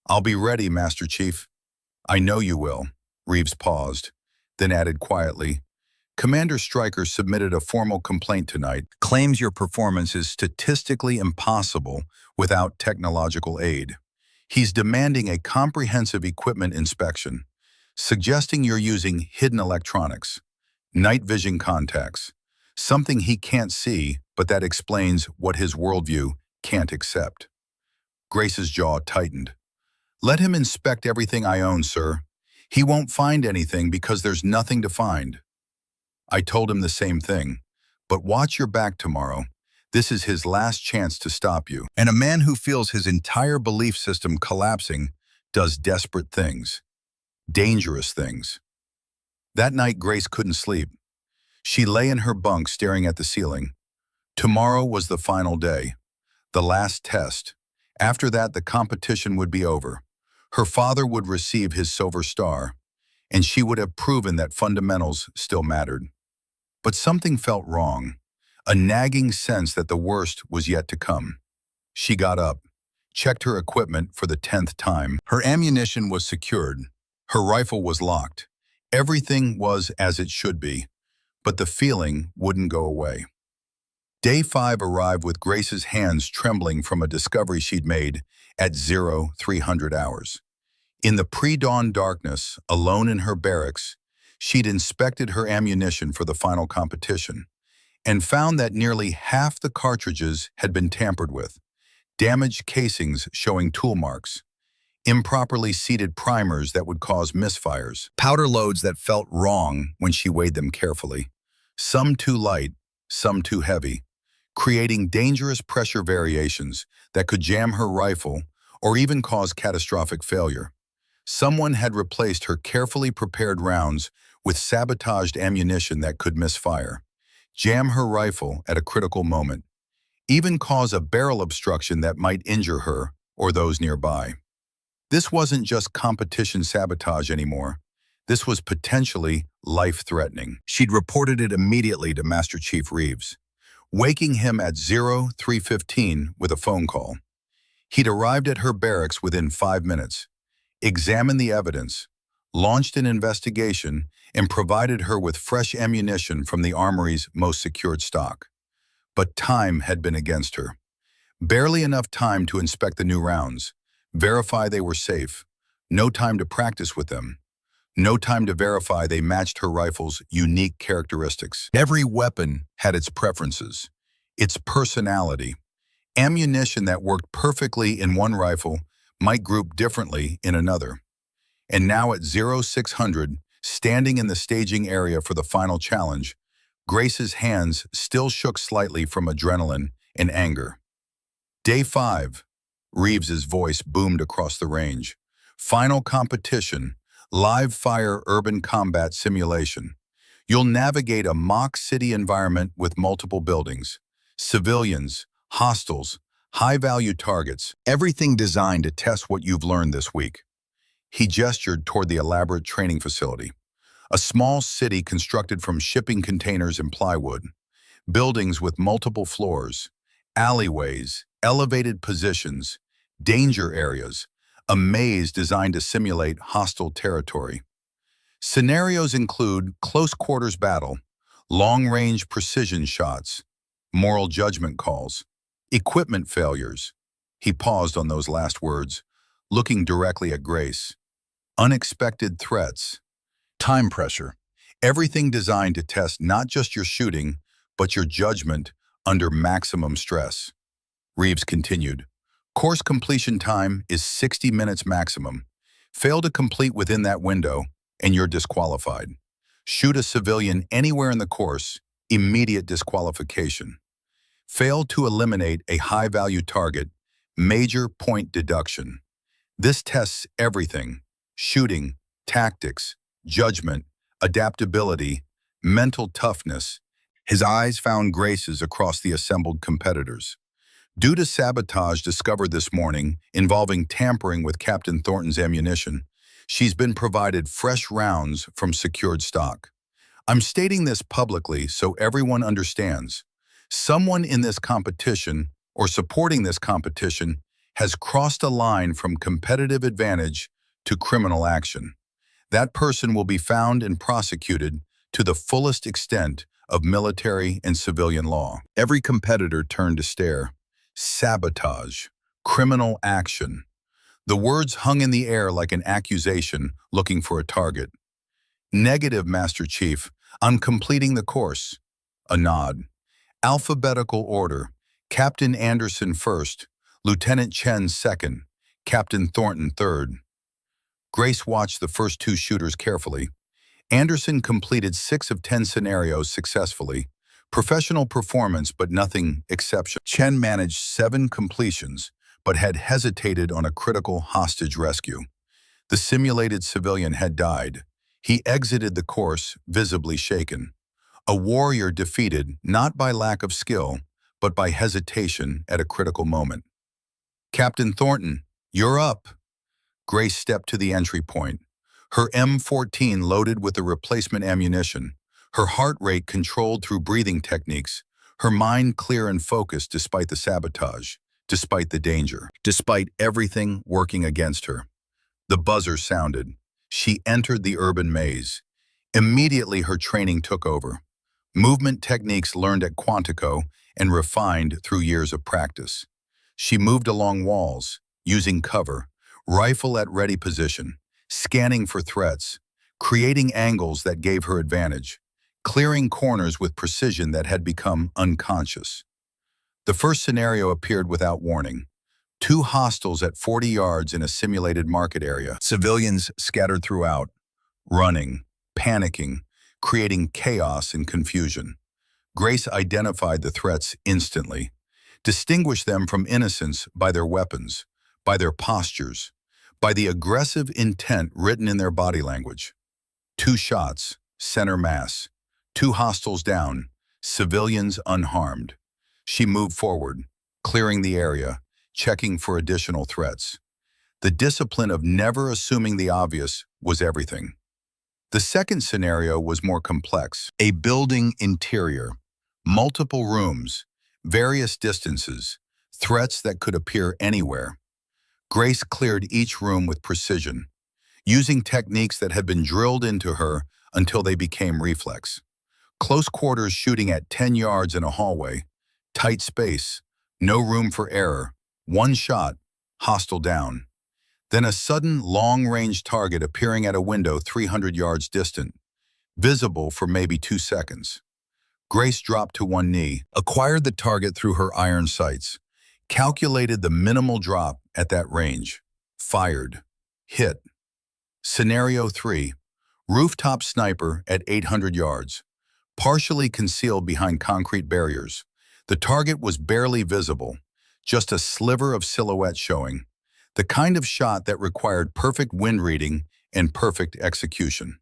I'll be ready, Master Chief. I know you will. Reeves paused, then added quietly, Commander Stryker submitted a formal complaint tonight, claims your performance is statistically impossible without technological aid. He's demanding a comprehensive equipment inspection, suggesting you're using hidden electronics, night vision contacts, something he can't see, but that explains what his worldview can't accept. Grace's jaw tightened. Let him inspect everything I own, sir. He won't find anything because there's nothing to find. I told him the same thing. But watch your back tomorrow. This is his last chance to stop you. And a man who feels his entire belief system collapsing does desperate things. Dangerous things. That night, Grace couldn't sleep. She lay in her bunk staring at the ceiling. Tomorrow was the final day. The last test. After that, the competition would be over. Her father would receive his silver star, and she would have proven that fundamentals still mattered. But something felt wrong, a nagging sense that the worst was yet to come. She got up, checked her equipment for the 10th time. Her ammunition was secured. Her rifle was locked. Everything was as it should be, but the feeling wouldn't go away. Day 5 arrived with Grace's hands trembling from a discovery she'd made at 0300 hours. In the pre-dawn darkness, alone in her barracks, she'd inspected her ammunition for the final competition and found that nearly half the cartridges had been tampered with, damaged casings showing tool marks, improperly seated primers that would cause misfires, powder loads that felt wrong when she weighed them carefully, some too light, some too heavy, creating dangerous pressure variations that could jam her rifle or even cause catastrophic failure. Someone had replaced her carefully prepared rounds with sabotaged ammunition that could misfire, jam her rifle at a critical moment, even cause a barrel obstruction that might injure her or those nearby. This wasn't just competition sabotage anymore. This was potentially life-threatening. She'd reported it immediately to Master Chief Reeves, waking him at 0315 with a phone call. He'd arrived at her barracks within 5 minutes, examined the evidence, launched an investigation, and provided her with fresh ammunition from the armory's most secured stock. But time had been against her. Barely enough time to inspect the new rounds, verify they were safe, no time to practice with them, no time to verify they matched her rifle's unique characteristics. Every weapon had its preferences, its personality. Ammunition that worked perfectly in one rifle might group differently in another. And now at 0600, standing in the staging area for the final challenge, Grace's hands still shook slightly from adrenaline and anger. Day 5, Reeves's voice boomed across the range. Final competition, live fire urban combat simulation. You'll navigate a mock city environment with multiple buildings, civilians, hostiles, high-value targets, everything designed to test what you've learned this week. He gestured toward the elaborate training facility, a small city constructed from shipping containers and plywood, buildings with multiple floors, alleyways, elevated positions, danger areas, a maze designed to simulate hostile territory. Scenarios include close quarters battle, long-range precision shots, moral judgment calls, equipment failures. He paused on those last words, looking directly at Grace. Unexpected threats. Time pressure. Everything designed to test not just your shooting, but your judgment under maximum stress. Reeves continued. Course completion time is 60 minutes maximum. Fail to complete within that window, and you're disqualified. Shoot a civilian anywhere in the course, immediate disqualification. Fail to eliminate a high-value target, major point deduction. This tests everything: shooting, tactics, judgment, adaptability, mental toughness. His eyes found Grace's across the assembled competitors. Due to sabotage discovered this morning involving tampering with Captain Thornton's ammunition, she's been provided fresh rounds from secured stock. I'm stating this publicly so everyone understands. Someone in this competition or supporting this competition has crossed a line from competitive advantage to criminal action. That person will be found and prosecuted to the fullest extent of military and civilian law. Every competitor turned to stare. Sabotage, criminal action. The words hung in the air like an accusation looking for a target. Negative, Master Chief. I'm completing the course. A nod. Alphabetical order. Captain Anderson first, Lieutenant Chen second, Captain Thornton third. Grace watched the first two shooters carefully. Anderson completed 6 of 10 scenarios successfully. Professional performance, but nothing exceptional. Chen managed 7 completions, but had hesitated on a critical hostage rescue. The simulated civilian had died. He exited the course, visibly shaken. A warrior defeated not by lack of skill, but by hesitation at a critical moment. Captain Thornton, you're up. Grace stepped to the entry point. Her M14 loaded with the replacement ammunition, her heart rate controlled through breathing techniques, her mind clear and focused despite the sabotage, despite the danger, despite everything working against her. The buzzer sounded. She entered the urban maze. Immediately her training took over. Movement techniques learned at Quantico and refined through years of practice. She moved along walls, using cover, rifle at ready position, scanning for threats, creating angles that gave her advantage, clearing corners with precision that had become unconscious. The first scenario appeared without warning. 2 hostiles at 40 yards in a simulated market area. Civilians scattered throughout, running, panicking, creating chaos and confusion. Grace identified the threats instantly, distinguished them from innocents by their weapons, by their postures, by the aggressive intent written in their body language. 2 shots, center mass. 2 hostiles down, civilians unharmed. She moved forward, clearing the area, checking for additional threats. The discipline of never assuming the obvious was everything. The second scenario was more complex. A building interior, multiple rooms, various distances, threats that could appear anywhere. Grace cleared each room with precision, using techniques that had been drilled into her until they became reflex. Close quarters shooting at 10 yards in a hallway, tight space, no room for error, 1 shot, hostile down. Then a sudden long-range target appearing at a window 300 yards distant, visible for maybe 2 seconds. Grace dropped to one knee, acquired the target through her iron sights, calculated the minimal drop at that range, fired, hit. Scenario 3, rooftop sniper at 800 yards, partially concealed behind concrete barriers. The target was barely visible, just a sliver of silhouette showing. The kind of shot that required perfect wind reading and perfect execution.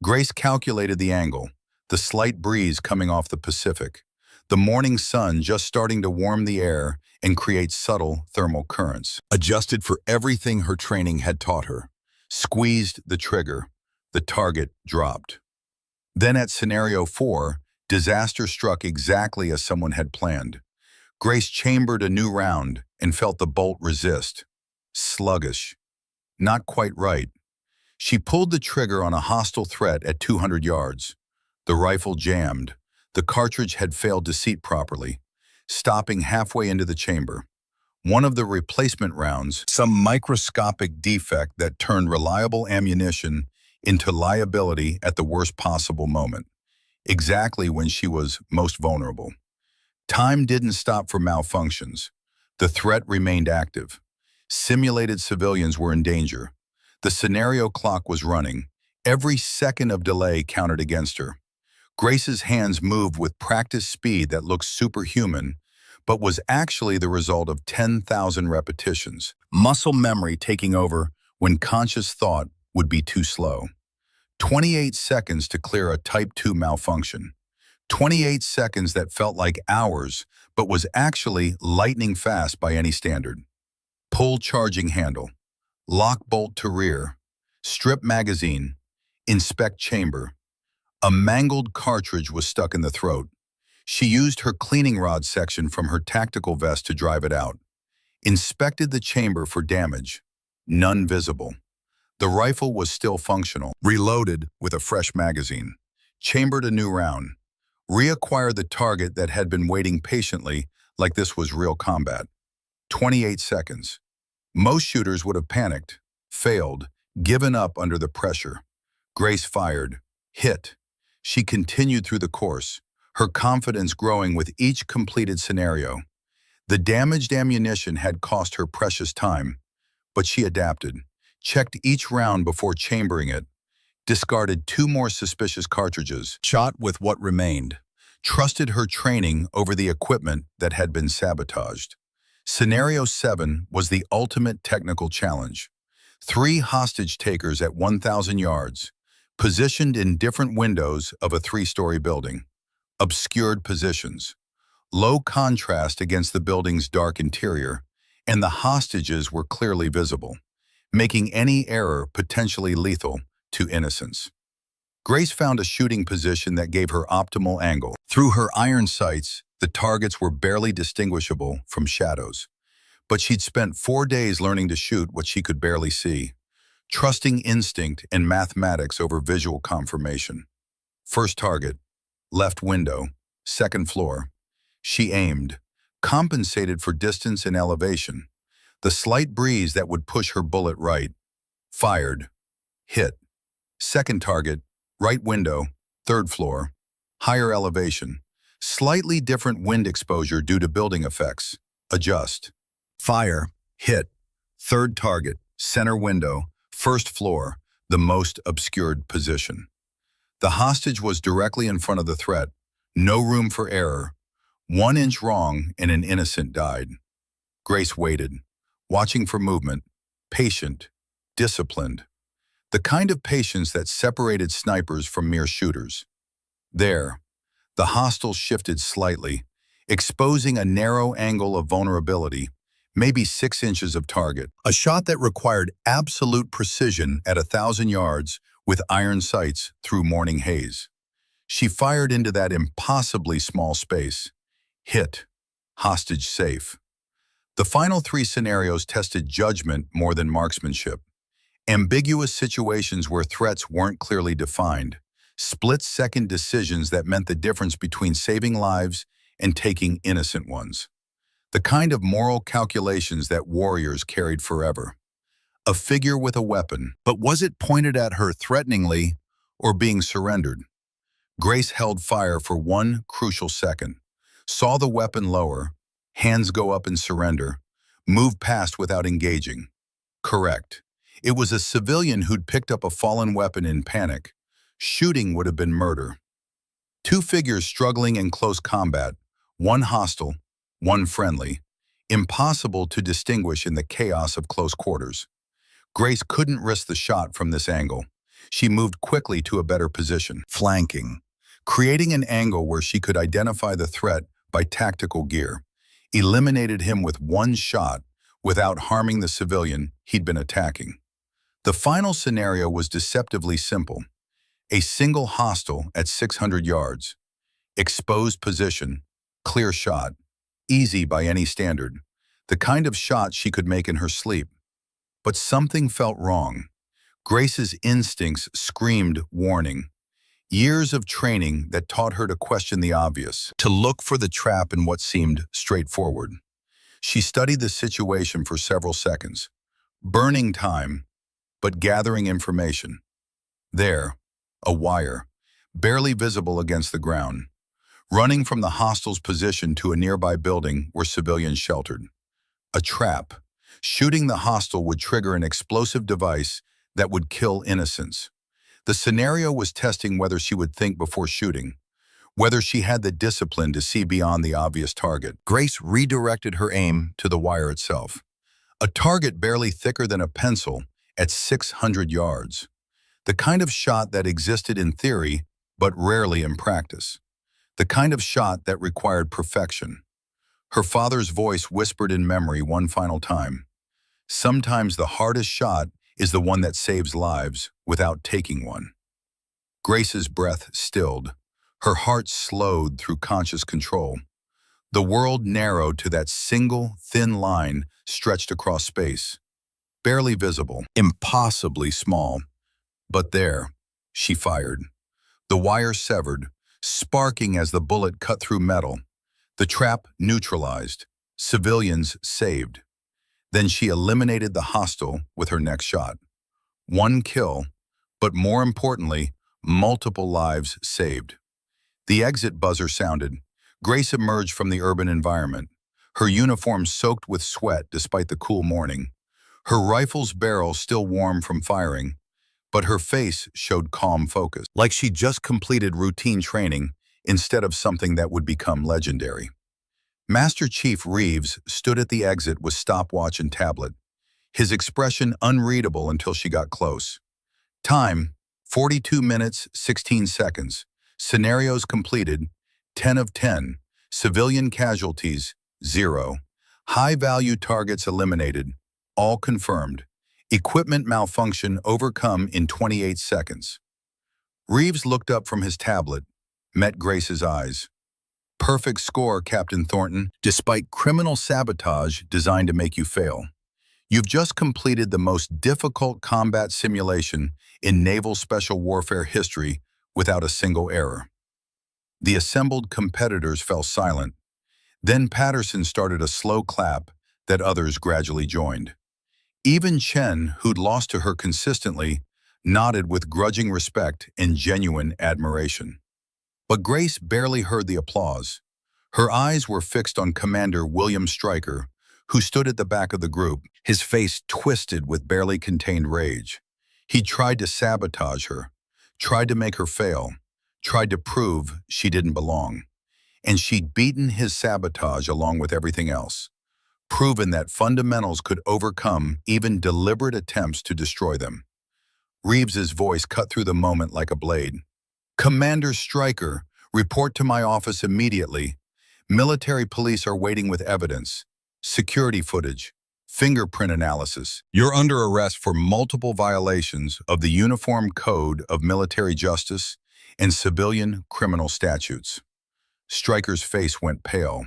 Grace calculated the angle, the slight breeze coming off the Pacific, the morning sun just starting to warm the air and create subtle thermal currents. Adjusted for everything her training had taught her. Squeezed the trigger. The target dropped. Then at scenario 4, disaster struck exactly as someone had planned. Grace chambered a new round and felt the bolt resist. Sluggish. Not quite right. She pulled the trigger on a hostile threat at 200 yards. The rifle jammed. The cartridge had failed to seat properly, stopping halfway into the chamber. One of the replacement rounds, some microscopic defect that turned reliable ammunition into liability at the worst possible moment, exactly when she was most vulnerable. Time didn't stop for malfunctions. The threat remained active. Simulated civilians were in danger. The scenario clock was running. Every second of delay counted against her. Grace's hands moved with practiced speed that looked superhuman, but was actually the result of 10,000 repetitions. Muscle memory taking over when conscious thought would be too slow. 28 seconds to clear a Type 2 malfunction. 28 seconds that felt like hours, but was actually lightning fast by any standard. Pull charging handle. Lock bolt to rear. Strip magazine. Inspect chamber. A mangled cartridge was stuck in the throat. She used her cleaning rod section from her tactical vest to drive it out. Inspected the chamber for damage. None visible. The rifle was still functional. Reloaded with a fresh magazine. Chambered a new round. Reacquired the target that had been waiting patiently like this was real combat. 28 seconds. Most shooters would have panicked, failed, given up under the pressure. Grace fired, hit. She continued through the course, her confidence growing with each completed scenario. The damaged ammunition had cost her precious time, but she adapted, checked each round before chambering it, discarded 2 more suspicious cartridges, shot with what remained, trusted her training over the equipment that had been sabotaged. Scenario 7 was the ultimate technical challenge. 3 hostage takers at 1,000 yards, positioned in different windows of a 3-story building. Obscured positions. Low contrast against the building's dark interior, and the hostages were clearly visible, making any error potentially lethal to innocents. Grace found a shooting position that gave her optimal angle. Through her iron sights, the targets were barely distinguishable from shadows. But she'd spent 4 days learning to shoot what she could barely see, trusting instinct and mathematics over visual confirmation. First target, left window, 2nd floor. She aimed, compensated for distance and elevation, the slight breeze that would push her bullet right. Fired, hit. Second target, right window, 3rd floor, higher elevation, slightly different wind exposure due to building effects. Adjust. Fire, hit. Third target, center window, 1st floor, the most obscured position. The hostage was directly in front of the threat. No room for error. 1 inch wrong and an innocent died. Grace waited, watching for movement, patient, disciplined. The kind of patience that separated snipers from mere shooters. There, the hostile shifted slightly, exposing a narrow angle of vulnerability, maybe 6 inches of target. A shot that required absolute precision at 1,000 yards with iron sights through morning haze. She fired into that impossibly small space. Hit. Hostage safe. The final 3 scenarios tested judgment more than marksmanship. Ambiguous situations where threats weren't clearly defined. Split-second decisions that meant the difference between saving lives and taking innocent ones. The kind of moral calculations that warriors carried forever. A figure with a weapon, but was it pointed at her threateningly or being surrendered? Grace held fire for 1 crucial second, saw the weapon lower, hands go up in surrender, move past without engaging. Correct. It was a civilian who'd picked up a fallen weapon in panic. Shooting would have been murder. 2 figures struggling in close combat, 1 hostile, 1 friendly. Impossible to distinguish in the chaos of close quarters. Grace couldn't risk the shot from this angle. She moved quickly to a better position, flanking, creating an angle where she could identify the threat by tactical gear, eliminated him with 1 shot without harming the civilian he'd been attacking. The final scenario was deceptively simple. A single hostile at 600 yards. Exposed position, clear shot, easy by any standard, the kind of shot she could make in her sleep. But something felt wrong. Grace's instincts screamed warning. Years of training that taught her to question the obvious, to look for the trap in what seemed straightforward. She studied the situation for several seconds, burning time, but gathering information. There, a wire, barely visible against the ground, running from the hostile's position to a nearby building where civilians sheltered. A trap. Shooting the hostile would trigger an explosive device that would kill innocents. The scenario was testing whether she would think before shooting, whether she had the discipline to see beyond the obvious target. Grace redirected her aim to the wire itself. A target barely thicker than a pencil at 600 yards. The kind of shot that existed in theory, but rarely in practice. The kind of shot that required perfection. Her father's voice whispered in memory one final time. Sometimes the hardest shot is the one that saves lives without taking one. Grace's breath stilled. Her heart slowed through conscious control. The world narrowed to that single, thin line stretched across space. Barely visible, impossibly small. But there, she fired. The wire severed, sparking as the bullet cut through metal. The trap neutralized. Civilians saved. Then she eliminated the hostile with her next shot. One kill, but more importantly, multiple lives saved. The exit buzzer sounded. Grace emerged from the urban environment, her uniform soaked with sweat despite the cool morning. Her rifle's barrel still warm from firing, but her face showed calm focus, like she just completed routine training instead of something that would become legendary. Master Chief Reeves stood at the exit with stopwatch and tablet, his expression unreadable until she got close. Time, 42 minutes, 16 seconds. Scenarios completed, 10 of 10. Civilian casualties, 0. High-value targets eliminated, all confirmed. Equipment malfunction overcome in 28 seconds. Reeves looked up from his tablet, met Grace's eyes. Perfect score, Captain Thornton, despite criminal sabotage designed to make you fail. You've just completed the most difficult combat simulation in naval special warfare history without a single error. The assembled competitors fell silent. Then Patterson started a slow clap that others gradually joined. Even Chen, who'd lost to her consistently, nodded with grudging respect and genuine admiration. But Grace barely heard the applause. Her eyes were fixed on Commander William Stryker, who stood at the back of the group, his face twisted with barely contained rage. He tried to sabotage her, tried to make her fail, tried to prove she didn't belong. And she'd beaten his sabotage along with everything else, proven that fundamentals could overcome even deliberate attempts to destroy them. Reeves's voice cut through the moment like a blade. Commander Stryker, report to my office immediately. Military police are waiting with evidence, security footage, fingerprint analysis. You're under arrest for multiple violations of the Uniform Code of Military Justice and civilian criminal statutes. Stryker's face went pale,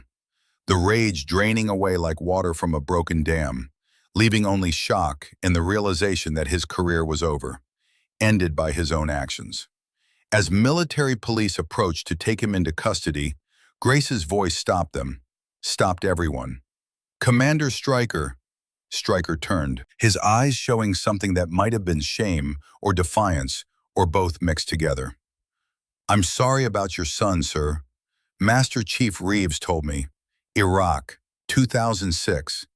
the rage draining away like water from a broken dam, leaving only shock and the realization that his career was over, ended by his own actions. As military police approached to take him into custody, Grace's voice stopped them, stopped everyone. Commander Stryker. Stryker turned, his eyes showing something that might have been shame or defiance or both mixed together. I'm sorry about your son, sir. Master Chief Reeves told me. Iraq, 2006.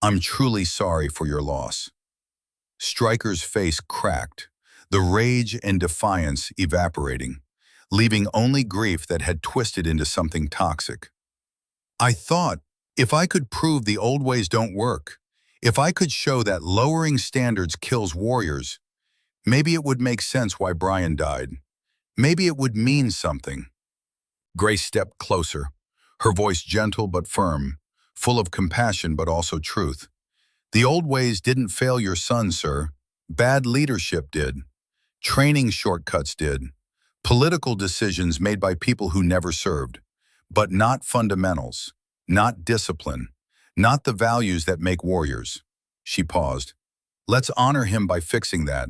I'm truly sorry for your loss. Stryker's face cracked, the rage and defiance evaporating, leaving only grief that had twisted into something toxic. I thought, if I could prove the old ways don't work, if I could show that lowering standards kills warriors, maybe it would make sense why Brian died. Maybe it would mean something. Grace stepped closer, her voice gentle but firm, full of compassion but also truth. The old ways didn't fail your son, sir. Bad leadership did. Training shortcuts did. Political decisions made by people who never served. But not fundamentals, not discipline, not the values that make warriors. She paused. Let's honor him by fixing that,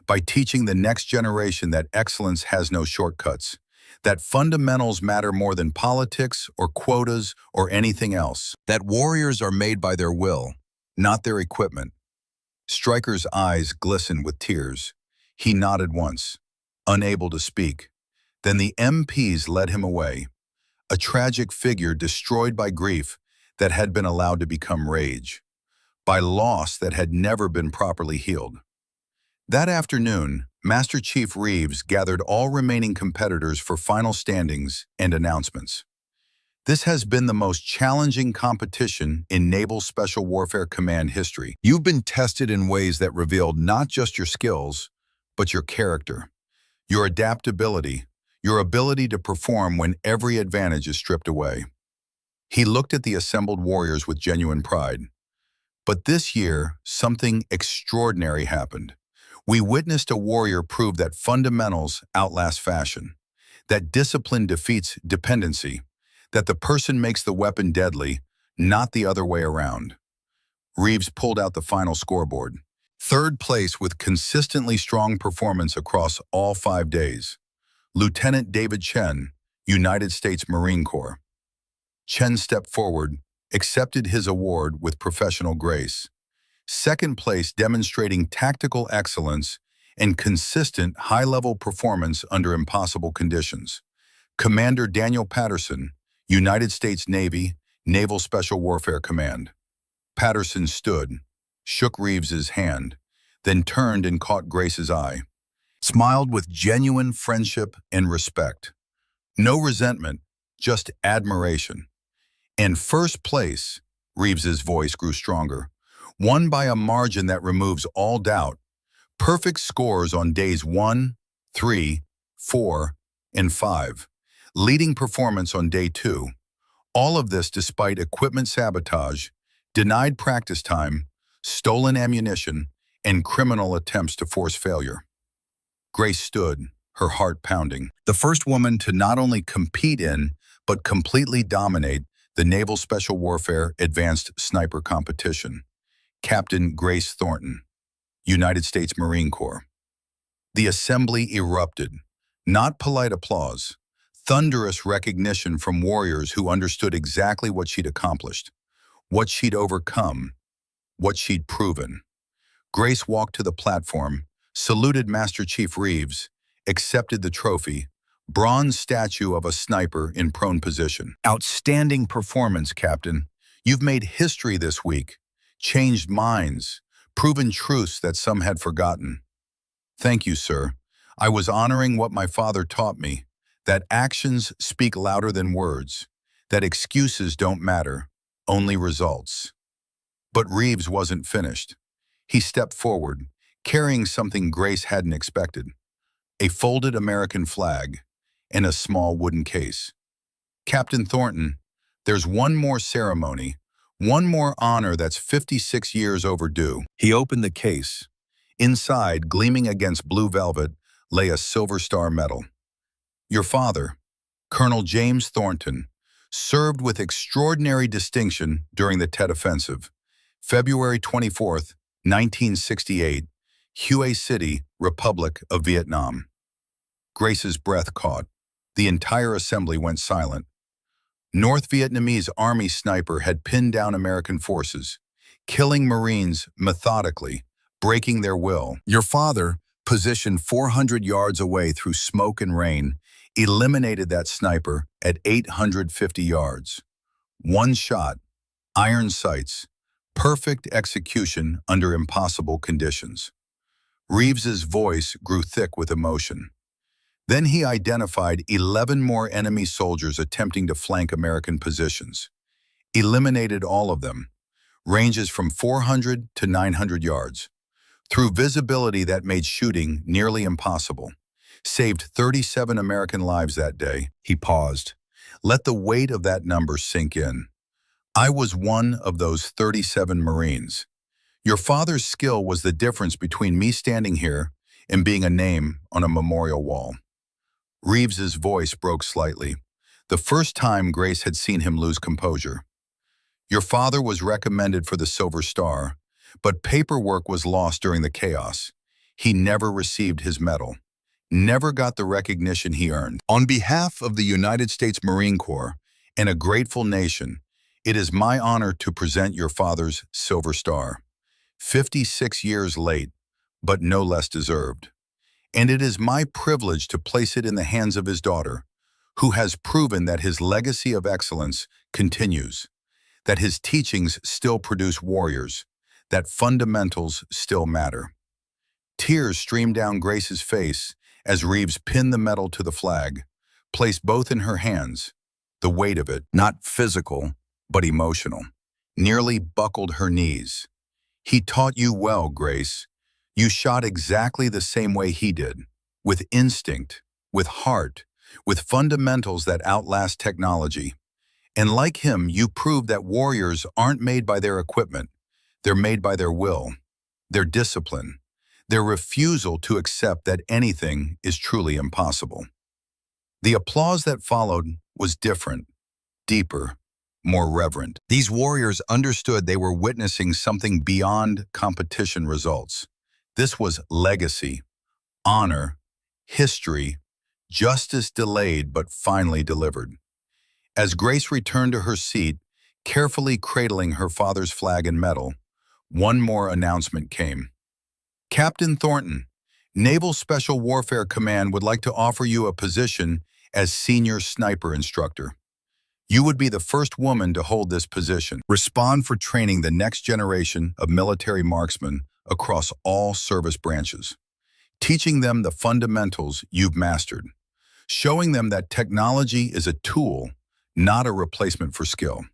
by teaching the next generation that excellence has no shortcuts, that fundamentals matter more than politics or quotas or anything else, that warriors are made by their will, not their equipment. Stryker's eyes glistened with tears. He nodded once, unable to speak. Then the MPs led him away, a tragic figure destroyed by grief that had been allowed to become rage, by loss that had never been properly healed. That afternoon, Master Chief Reeves gathered all remaining competitors for final standings and announcements. This has been the most challenging competition in Naval Special Warfare Command history. You've been tested in ways that revealed not just your skills, but your character, your adaptability, your ability to perform when every advantage is stripped away. He looked at the assembled warriors with genuine pride. But this year, something extraordinary happened. We witnessed a warrior prove that fundamentals outlast fashion, that discipline defeats dependency, that the person makes the weapon deadly, not the other way around. Reeves pulled out the final scoreboard. Third place with consistently strong performance across all 5 days. Lieutenant David Chen, United States Marine Corps. Chen stepped forward, accepted his award with professional grace. Second place demonstrating tactical excellence and consistent high-level performance under impossible conditions. Commander Daniel Patterson, United States Navy, Naval Special Warfare Command. Patterson stood, shook Reeves's hand, then turned and caught Grace's eye. Smiled with genuine friendship and respect. No resentment, just admiration. In first place, Reeves's voice grew stronger, won by a margin that removes all doubt. Perfect scores on days 1, 3, 4, and 5. Leading performance on day 2. All of this despite equipment sabotage, denied practice time, stolen ammunition, and criminal attempts to force failure. Grace stood, her heart pounding. The first woman to not only compete in, but completely dominate the Naval Special Warfare Advanced Sniper Competition. Captain Grace Thornton, United States Marine Corps. The assembly erupted. Not polite applause, thunderous recognition from warriors who understood exactly what she'd accomplished, what she'd overcome, what she'd proven. Grace walked to the platform, saluted Master Chief Reeves, accepted the trophy, bronze statue of a sniper in prone position. Outstanding performance, Captain. You've made history this week, changed minds, proven truths that some had forgotten. Thank you, sir. I was honoring what my father taught me, that actions speak louder than words, that excuses don't matter, only results. But Reeves wasn't finished. He stepped forward, carrying something Grace hadn't expected. A folded American flag in a small wooden case. Captain Thornton, there's one more ceremony, one more honor that's 56 years overdue. He opened the case. Inside, gleaming against blue velvet, lay a Silver Star medal. Your father, Colonel James Thornton, served with extraordinary distinction during the Tet Offensive, February 24th, 1968, Hue City, Republic of Vietnam. Grace's breath caught. The entire assembly went silent. North Vietnamese Army sniper had pinned down American forces, killing Marines methodically, breaking their will. Your father, positioned 400 yards away through smoke and rain, eliminated that sniper at 850 yards. One shot, iron sights, perfect execution under impossible conditions. Reeves's voice grew thick with emotion. Then he identified 11 more enemy soldiers attempting to flank American positions. Eliminated all of them, ranges from 400 to 900 yards. Through visibility that made shooting nearly impossible. Saved 37 American lives that day. He paused. Let the weight of that number sink in. I was one of those 37 Marines. Your father's skill was the difference between me standing here and being a name on a memorial wall. Reeves's voice broke slightly, the first time Grace had seen him lose composure. Your father was recommended for the Silver Star, but paperwork was lost during the chaos. He never received his medal, never got the recognition he earned. On behalf of the United States Marine Corps and a grateful nation, it is my honor to present your father's Silver Star. 56 years late, but no less deserved. And it is my privilege to place it in the hands of his daughter, who has proven that his legacy of excellence continues, that his teachings still produce warriors, that fundamentals still matter. Tears streamed down Grace's face as Reeves pinned the medal to the flag, placed both in her hands. The weight of it, not physical, but emotional, nearly buckled her knees. He taught you well, Grace. You shot exactly the same way he did, with instinct, with heart, with fundamentals that outlast technology. And like him, you proved that warriors aren't made by their equipment. They're made by their will, their discipline, their refusal to accept that anything is truly impossible. The applause that followed was different, deeper, more reverent. These warriors understood they were witnessing something beyond competition results. This was legacy, honor, history, justice delayed but finally delivered. As Grace returned to her seat, carefully cradling her father's flag and medal, one more announcement came. Captain Thornton, Naval Special Warfare Command would like to offer you a position as Senior Sniper Instructor. You would be the first woman to hold this position. Respond for training the next generation of military marksmen across all service branches, teaching them the fundamentals you've mastered, showing them that technology is a tool, not a replacement for skill.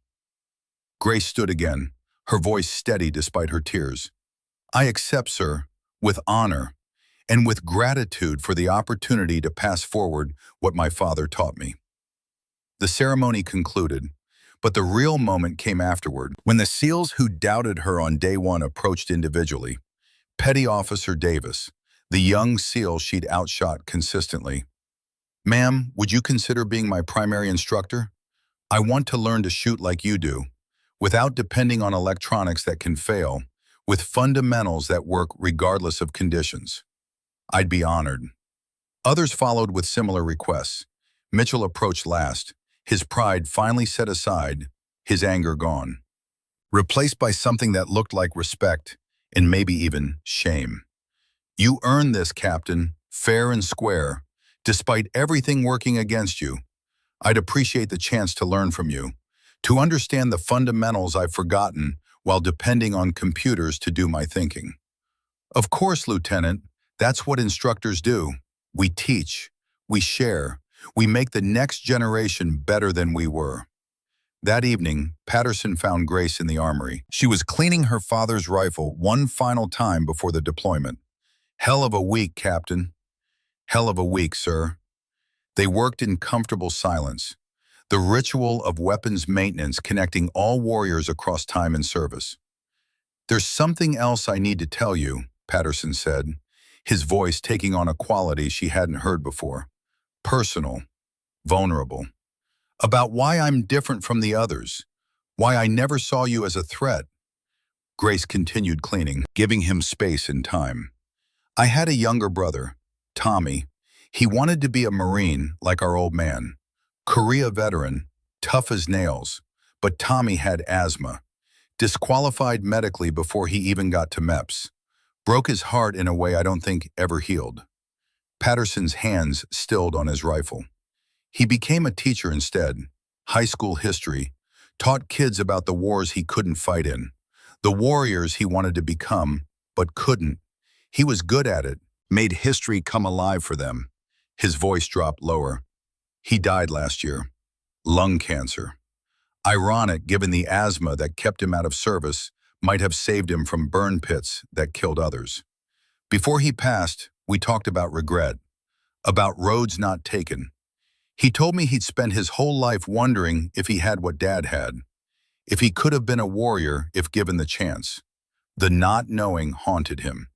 Grace stood again, her voice steady despite her tears. I accept, sir, with honor and with gratitude for the opportunity to pass forward what my father taught me. The ceremony concluded, but the real moment came afterward, when the SEALs who doubted her on day one approached individually. Petty Officer Davis, the young SEAL she'd outshot consistently. Ma'am, would you consider being my primary instructor? I want to learn to shoot like you do, without depending on electronics that can fail, with fundamentals that work regardless of conditions. I'd be honored. Others followed with similar requests. Mitchell approached last, his pride finally set aside, his anger gone, replaced by something that looked like respect and maybe even shame. You earned this, Captain, fair and square, despite everything working against you. I'd appreciate the chance to learn from you, to understand the fundamentals I've forgotten while depending on computers to do my thinking. Of course, Lieutenant, that's what instructors do. We teach, we share, we make the next generation better than we were. That evening, Patterson found Grace in the armory. She was cleaning her father's rifle one final time before the deployment. Hell of a week, Captain. Hell of a week, sir. They worked in comfortable silence, the ritual of weapons maintenance connecting all warriors across time and service. There's something else I need to tell you, Patterson said, his voice taking on a quality she hadn't heard before. Personal, vulnerable. About why I'm different from the others, why I never saw you as a threat. Grace continued cleaning, giving him space and time. I had a younger brother, Tommy. He wanted to be a Marine like our old man. Korea veteran, tough as nails, but Tommy had asthma. Disqualified medically before he even got to MEPS. Broke his heart in a way I don't think ever healed. Patterson's hands stilled on his rifle. He became a teacher instead, high school history, taught kids about the wars he couldn't fight in, the warriors he wanted to become, but couldn't. He was good at it, made history come alive for them. His voice dropped lower. He died last year. Lung cancer. Ironic given the asthma that kept him out of service might have saved him from burn pits that killed others. Before he passed, we talked about regret, about roads not taken. He told me he'd spent his whole life wondering if he had what Dad had, if he could have been a warrior if given the chance. The not knowing haunted him.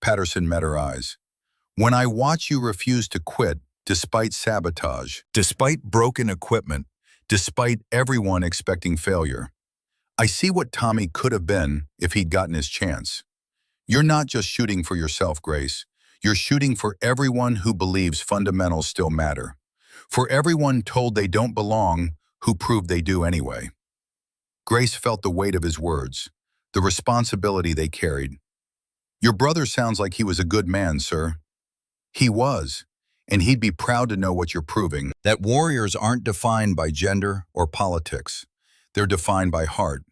Patterson met her eyes. When I watch you refuse to quit, despite sabotage, despite broken equipment, despite everyone expecting failure, I see what Tommy could have been if he'd gotten his chance. You're not just shooting for yourself, Grace. You're shooting for everyone who believes fundamentals still matter. For everyone told they don't belong who proved they do anyway. Grace felt the weight of his words, the responsibility they carried. Your brother sounds like he was a good man, sir. He was, and he'd be proud to know what you're proving. That warriors aren't defined by gender or politics. They're defined by heart,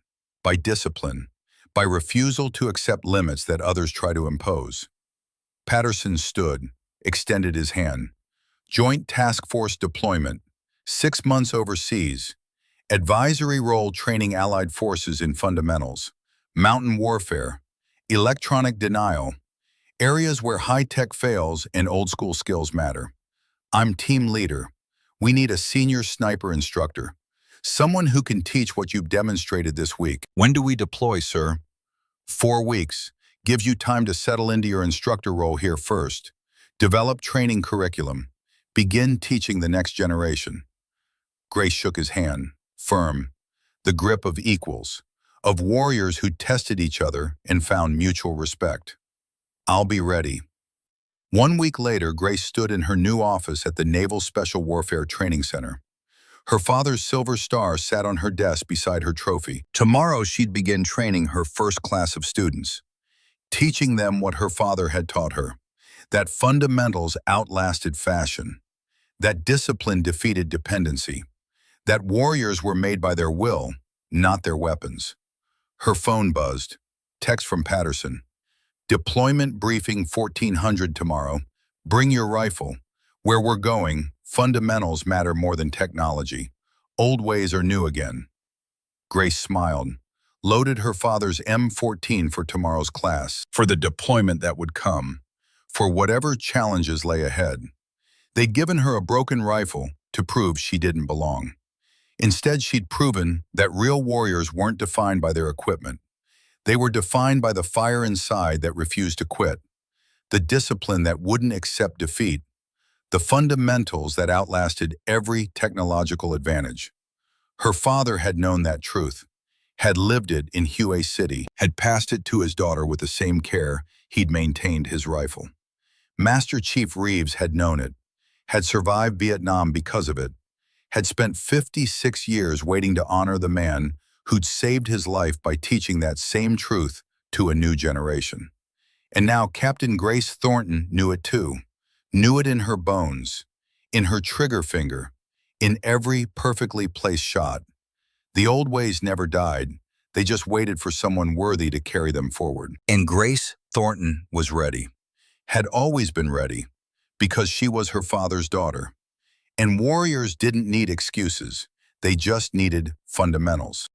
by discipline, by refusal to accept limits that others try to impose. Patterson stood, extended his hand. Joint Task Force deployment, 6 months overseas, advisory role training allied forces in fundamentals, mountain warfare, electronic denial, Areas where high-tech fails and old-school skills matter. I'm team leader. We need a senior sniper instructor. Someone who can teach what you've demonstrated this week. When do we deploy, sir? 4 weeks. Gives you time to settle into your instructor role here first. Develop training curriculum. Begin teaching the next generation. Grace shook his hand, firm, the grip of equals, of warriors who tested each other and found mutual respect. I'll be ready. 1 week later, Grace stood in her new office at the Naval Special Warfare Training Center. Her father's silver star sat on her desk beside her trophy. Tomorrow, she'd begin training her first class of students, teaching them what her father had taught her, that fundamentals outlasted fashion, that discipline defeated dependency, that warriors were made by their will, not their weapons. Her phone buzzed. Text from Patterson. Deployment briefing 1400 tomorrow. Bring your rifle. Where we're going, fundamentals matter more than technology. Old ways are new again. Grace smiled, loaded her father's M14 for tomorrow's class, for the deployment that would come, for whatever challenges lay ahead. They'd given her a broken rifle to prove she didn't belong. Instead, she'd proven that real warriors weren't defined by their equipment. They were defined by the fire inside that refused to quit, the discipline that wouldn't accept defeat, the fundamentals that outlasted every technological advantage. Her father had known that truth, had lived it in Hue City, had passed it to his daughter with the same care he'd maintained his rifle. Master Chief Reeves had known it, had survived Vietnam because of it, had spent 56 years waiting to honor the man who'd saved his life by teaching that same truth to a new generation. And now Captain Grace Thornton knew it too, knew it in her bones, in her trigger finger, in every perfectly placed shot. The old ways never died, they just waited for someone worthy to carry them forward. And Grace Thornton was ready, had always been ready, because she was her father's daughter. And warriors didn't need excuses, they just needed fundamentals.